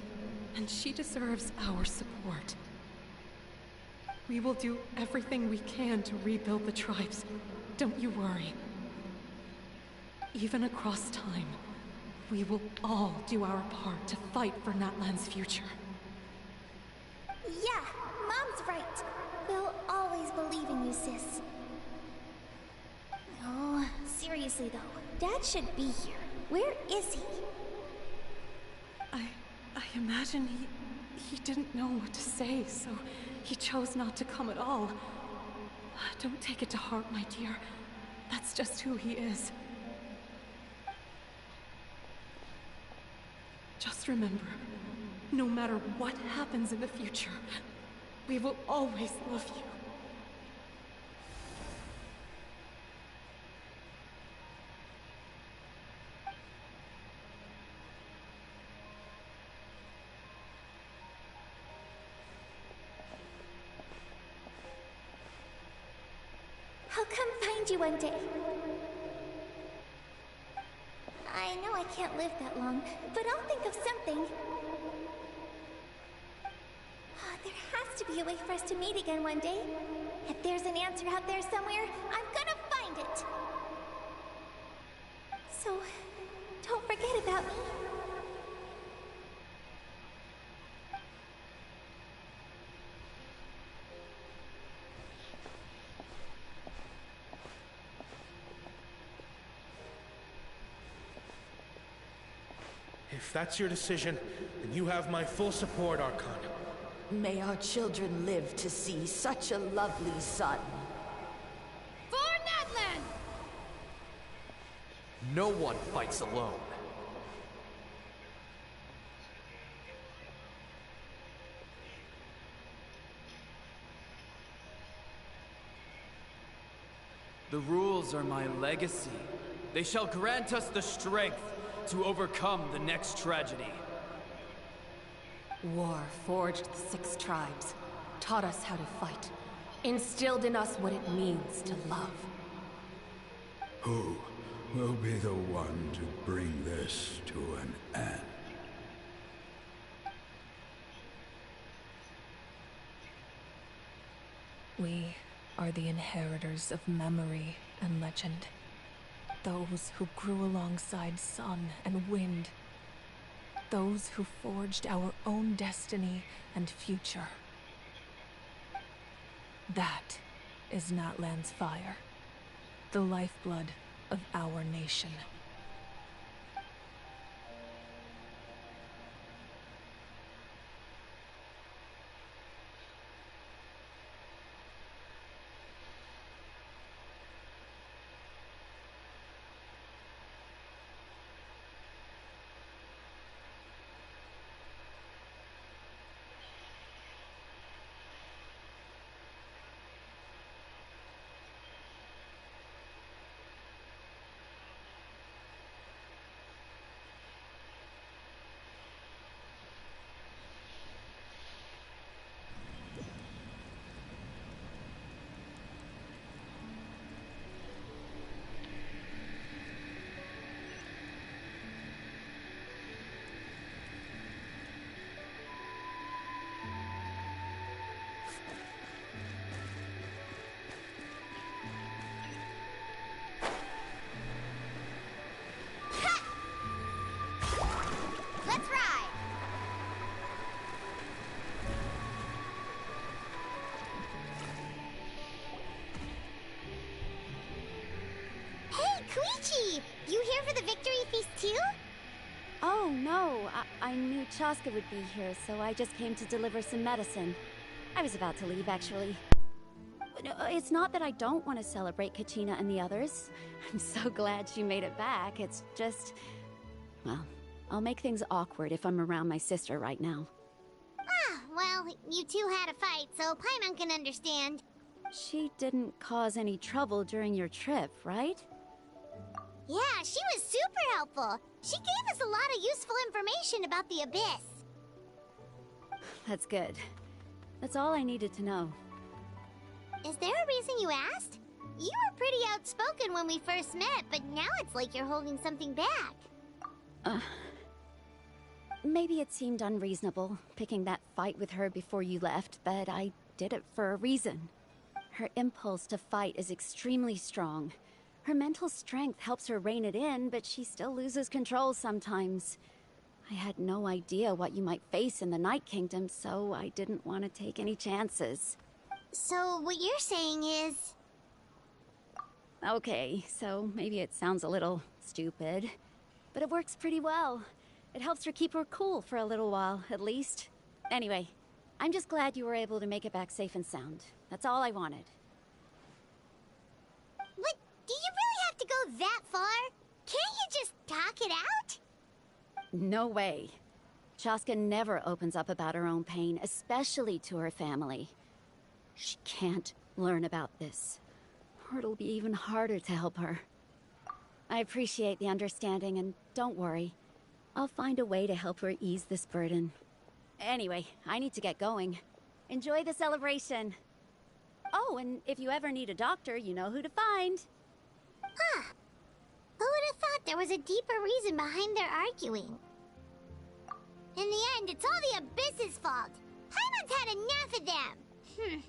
and she deserves our support. We will do everything we can to rebuild the tribes. Don't you worry. Even across time, we will all do our part to fight for Natlan's future. Yeah, Mom's right. We'll always believe in you, sis. Oh, seriously though, Dad should be here. Where is he? I imagine he didn't know what to say, so he chose not to come at all. Don't take it to heart, my dear. That's just who he is. Just remember, no matter what happens in the future, we will always love you. I'll come find you one day. I know I can't live that long, but I'll think of something. There has to be a way for us to meet again one day. If there's an answer out there somewhere, I'm gonna find it. So, don't forget about me. If that's your decision, then you have my full support, Archon. May our children live to see such a lovely son. For Natlan! No one fights alone. The rules are my legacy. They shall grant us the strength to overcome the next tragedy. War forged the 6 tribes, taught us how to fight, instilled in us what it means to love. Who will be the one to bring this to an end? We are the inheritors of memory and legend. Those who grew alongside sun and wind. Those who forged our own destiny and future. That is Natlan's fire, the lifeblood of our nation. Koichi! You here for the victory feast too? Oh, no. I knew Chaska would be here, so I just came to deliver some medicine. I was about to leave, actually. No, it's not that I don't want to celebrate Kachina and the others. I'm so glad she made it back. It's just... well, I'll make things awkward if I'm around my sister right now. Ah, well, you two had a fight, so Paimon can understand. She didn't cause any trouble during your trip, right? Yeah, she was super helpful. She gave us a lot of useful information about the Abyss. That's good. That's all I needed to know. Is there a reason you asked? You were pretty outspoken when we first met, but now it's like you're holding something back. Maybe it seemed unreasonable, picking that fight with her before you left, but I did it for a reason. Her impulse to fight is extremely strong. Her mental strength helps her rein it in, but she still loses control sometimes. I had no idea what you might face in the Night Kingdom, so I didn't want to take any chances. So what you're saying is... Okay, so maybe it sounds a little stupid, but it works pretty well. It helps her keep her cool for a little while, at least. Anyway, I'm just glad you were able to make it back safe and sound. That's all I wanted. But do you really have to go that far? Can't you just talk it out? No way. Chaska never opens up about her own pain, especially to her family. She can't learn about this, or it'll be even harder to help her. I appreciate the understanding, and don't worry. I'll find a way to help her ease this burden. Anyway, I need to get going. Enjoy the celebration. Oh, and if you ever need a doctor, you know who to find. Huh. Who would have thought there was a deeper reason behind their arguing? In the end, it's all the Abyss's fault. Paimon's had enough of them.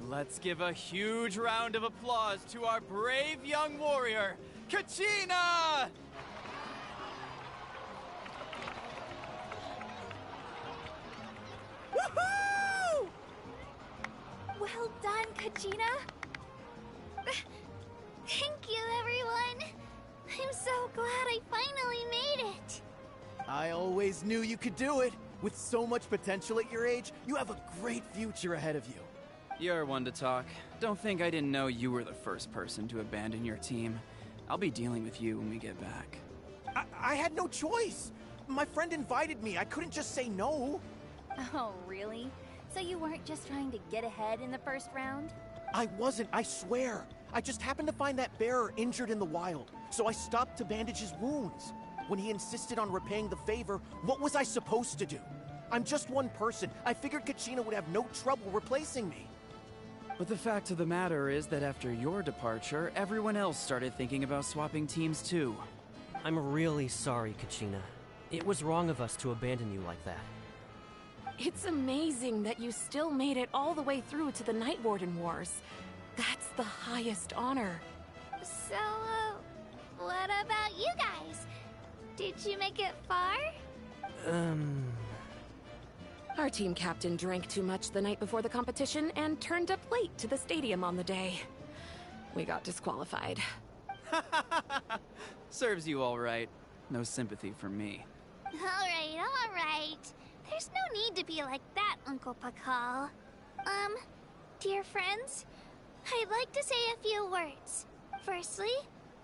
Let's give a huge round of applause to our brave young warrior, Kachina! Woohoo! Well done, Kachina. Thank you, everyone. I'm so glad I finally made it. I always knew you could do it. With so much potential at your age, you have a great future ahead of you. You're one to talk. Don't think I didn't know you were the first person to abandon your team. I'll be dealing with you when we get back. I had no choice. My friend invited me. I couldn't just say no. Oh, really? So you weren't just trying to get ahead in the first round? I wasn't, I swear. I just happened to find that bearer injured in the wild, so I stopped to bandage his wounds. When he insisted on repaying the favor, what was I supposed to do? I'm just one person. I figured Kachina would have no trouble replacing me. But the fact of the matter is that after your departure, everyone else started thinking about swapping teams too. I'm really sorry, Kachina. It was wrong of us to abandon you like that. It's amazing that you still made it all the way through to the Night Warden Wars. That's the highest honor. So, what about you guys? Did you make it far? Our team captain drank too much the night before the competition and turned up late to the stadium on the day. We got disqualified. Serves you all right. No sympathy from me. All right. There's no need to be like that, Uncle Pakal. Dear friends, I'd like to say a few words. Firstly,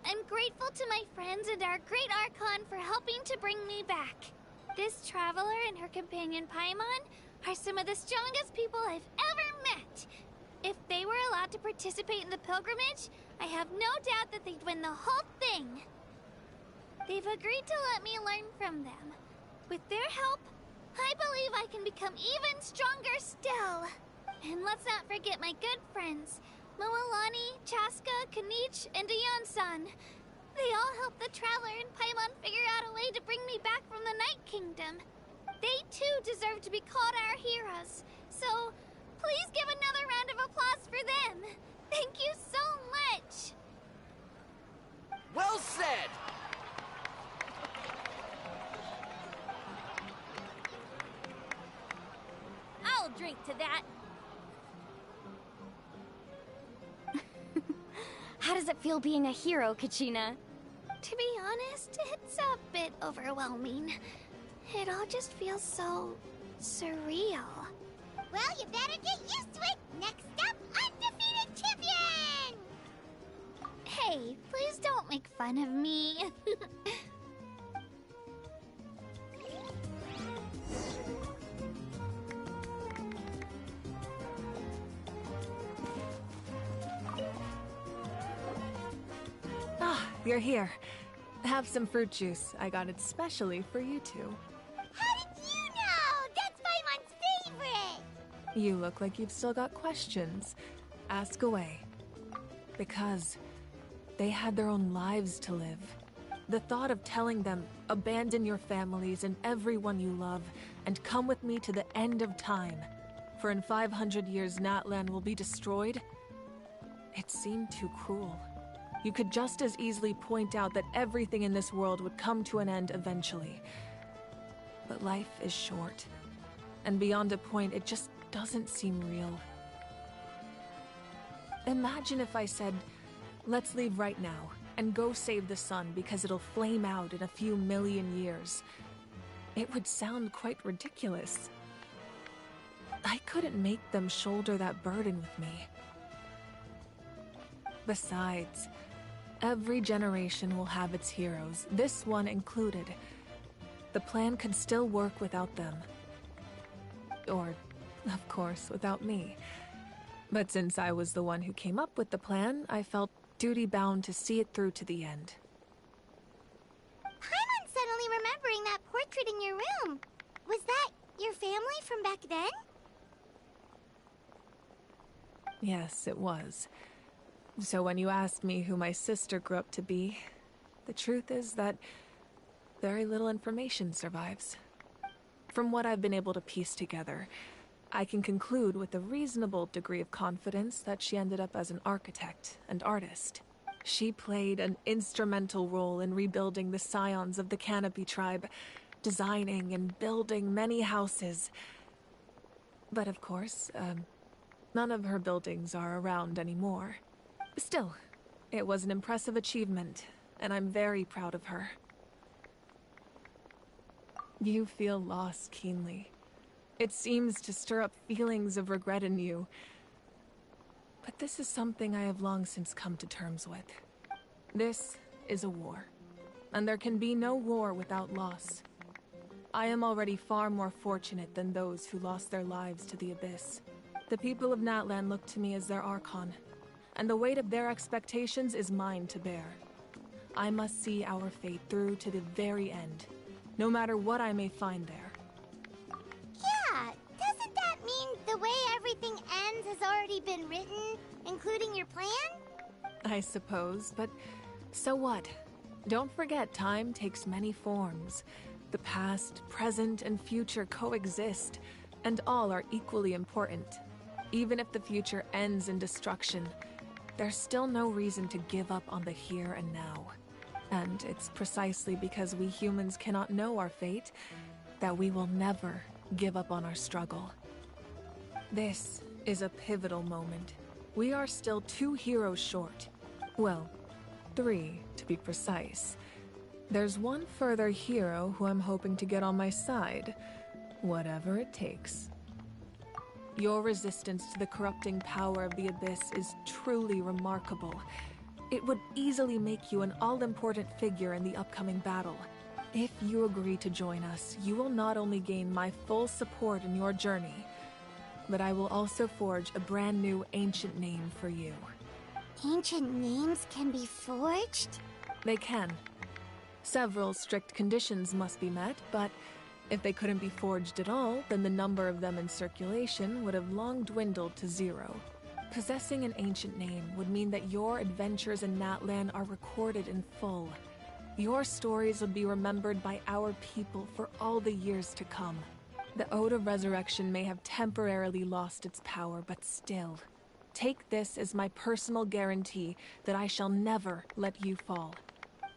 I'm grateful to my friends and our great Archon for helping to bring me back. This traveler and her companion Paimon are some of the strongest people I've ever met. If they were allowed to participate in the pilgrimage, I have no doubt that they'd win the whole thing. They've agreed to let me learn from them. With their help, I believe I can become even stronger still. And let's not forget my good friends, Moalani, Chaska, Kanich, and Dion-san. They all helped the Traveler and Paimon figure out a way to bring me back from the Night Kingdom. They too deserve to be called our heroes. So, please give another round of applause for them. Thank you so much. Well said! I'll drink to that. How does it feel being a hero, Kachina? To be honest, it's a bit overwhelming. It all just feels so surreal. Well, you better get used to it. Next up, undefeated champion! Hey, please don't make fun of me. You're here. Have some fruit juice. I got it specially for you two. How did you know? That's Paimon's favorite! You look like you've still got questions. Ask away. Because they had their own lives to live. The thought of telling them, abandon your families and everyone you love, and come with me to the end of time, for in 500 years Natlan will be destroyed, it seemed too cruel. You could just as easily point out that everything in this world would come to an end eventually. But life is short, and beyond a point, it just doesn't seem real. Imagine if I said, let's leave right now, and go save the sun because it'll flame out in a few million years. It would sound quite ridiculous. I couldn't make them shoulder that burden with me. Besides, every generation will have its heroes, this one included. The plan could still work without them. Or, of course, without me. But since I was the one who came up with the plan, I felt duty-bound to see it through to the end. Paimon's suddenly remembering that portrait in your room. Was that your family from back then? Yes, it was. So when you asked me who my sister grew up to be, the truth is that very little information survives. From what I've been able to piece together, I can conclude with a reasonable degree of confidence that she ended up as an architect and artist. She played an instrumental role in rebuilding the scions of the Canopy tribe, designing and building many houses. But of course, none of her buildings are around anymore. Still, it was an impressive achievement, and I'm very proud of her. You feel loss keenly. It seems to stir up feelings of regret in you. But this is something I have long since come to terms with. This is a war, and there can be no war without loss. I am already far more fortunate than those who lost their lives to the Abyss. The people of Natlan look to me as their Archon, and the weight of their expectations is mine to bear. I must see our fate through to the very end, no matter what I may find there. Yeah, doesn't that mean the way everything ends has already been written, including your plan? I suppose, but so what? Don't forget, time takes many forms. The past, present, and future coexist, and all are equally important. Even if the future ends in destruction, there's still no reason to give up on the here and now. And it's precisely because we humans cannot know our fate that we will never give up on our struggle. This is a pivotal moment. We are still 2 heroes short. Well, 3 to be precise. There's one further hero who I'm hoping to get on my side, whatever it takes. Your resistance to the corrupting power of the Abyss is truly remarkable. It would easily make you an all-important figure in the upcoming battle. If you agree to join us, you will not only gain my full support in your journey, but I will also forge a brand new ancient name for you. Ancient names can be forged? They can. Several strict conditions must be met, but if they couldn't be forged at all, then the number of them in circulation would have long dwindled to 0. Possessing an ancient name would mean that your adventures in Natlan are recorded in full. Your stories would be remembered by our people for all the years to come. The Ode of Resurrection may have temporarily lost its power, but still, take this as my personal guarantee that I shall never let you fall.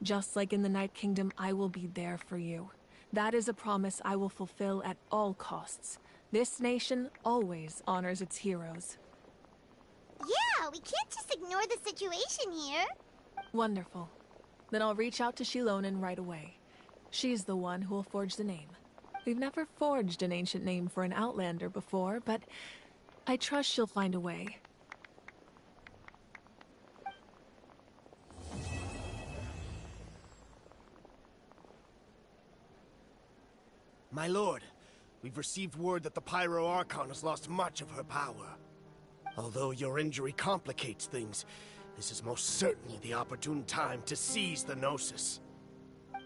Just like in the Night Kingdom, I will be there for you. That is a promise I will fulfill at all costs. This nation always honors its heroes. Yeah, we can't just ignore the situation here. Wonderful. Then I'll reach out to Shilonen right away. She's the one who will forge the name. We've never forged an ancient name for an Outlander before, but I trust she'll find a way. My lord, we've received word that the Pyro Archon has lost much of her power. Although your injury complicates things, this is most certainly the opportune time to seize the Gnosis.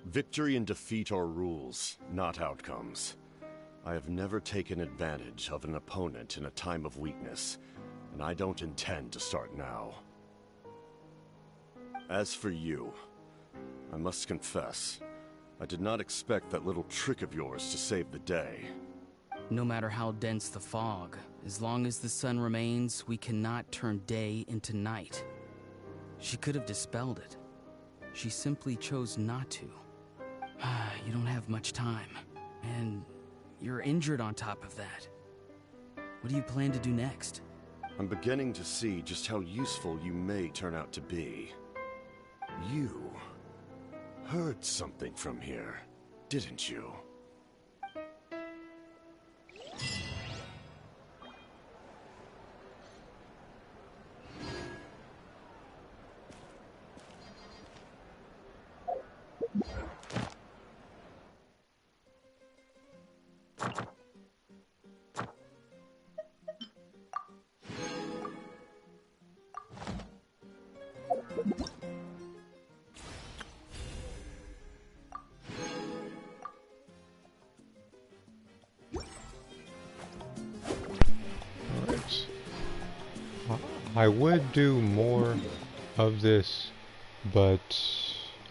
Victory and defeat are rules, not outcomes. I have never taken advantage of an opponent in a time of weakness, and I don't intend to start now. As for you, I must confess, I did not expect that little trick of yours to save the day. No matter how dense the fog, as long as the sun remains, we cannot turn day into night. She could have dispelled it. She simply chose not to. You don't have much time, and you're injured on top of that. What do you plan to do next? I'm beginning to see just how useful you may turn out to be. You heard something from here, didn't you? I would do more of this, but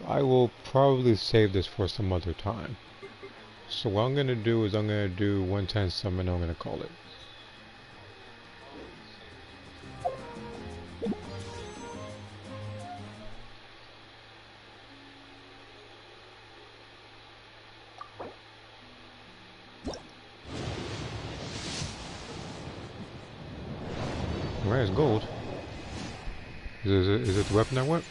I will probably save this for some other time. So what I'm going to do is I'm going to do 110 summon, I'm going to call it. Alright, it's gold. Is it the weapon I want?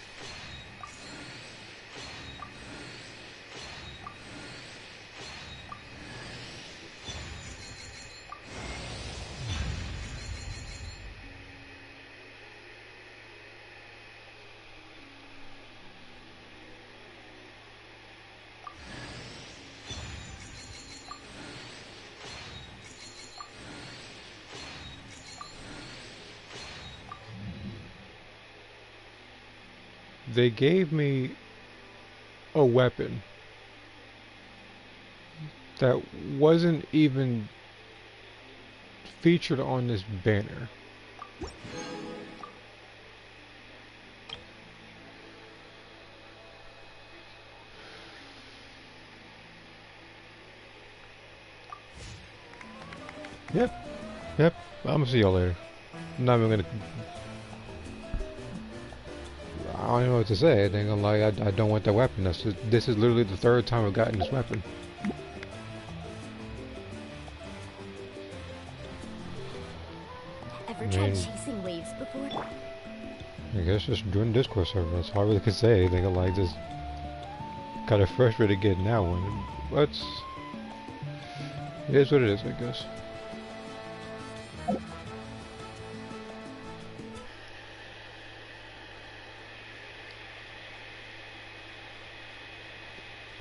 They gave me a weapon that wasn't even featured on this banner. Yep, I'm gonna see y'all later. I'm not even gonna... I don't even know what to say. I ain't gonna lie, I don't want that weapon. This is literally the third time I've gotten this weapon. Ever tried chasing waves before? I guess just doing Discord server. That's all I really can say. I think I like just kind of frustrated getting that one. But it is what it is, I guess.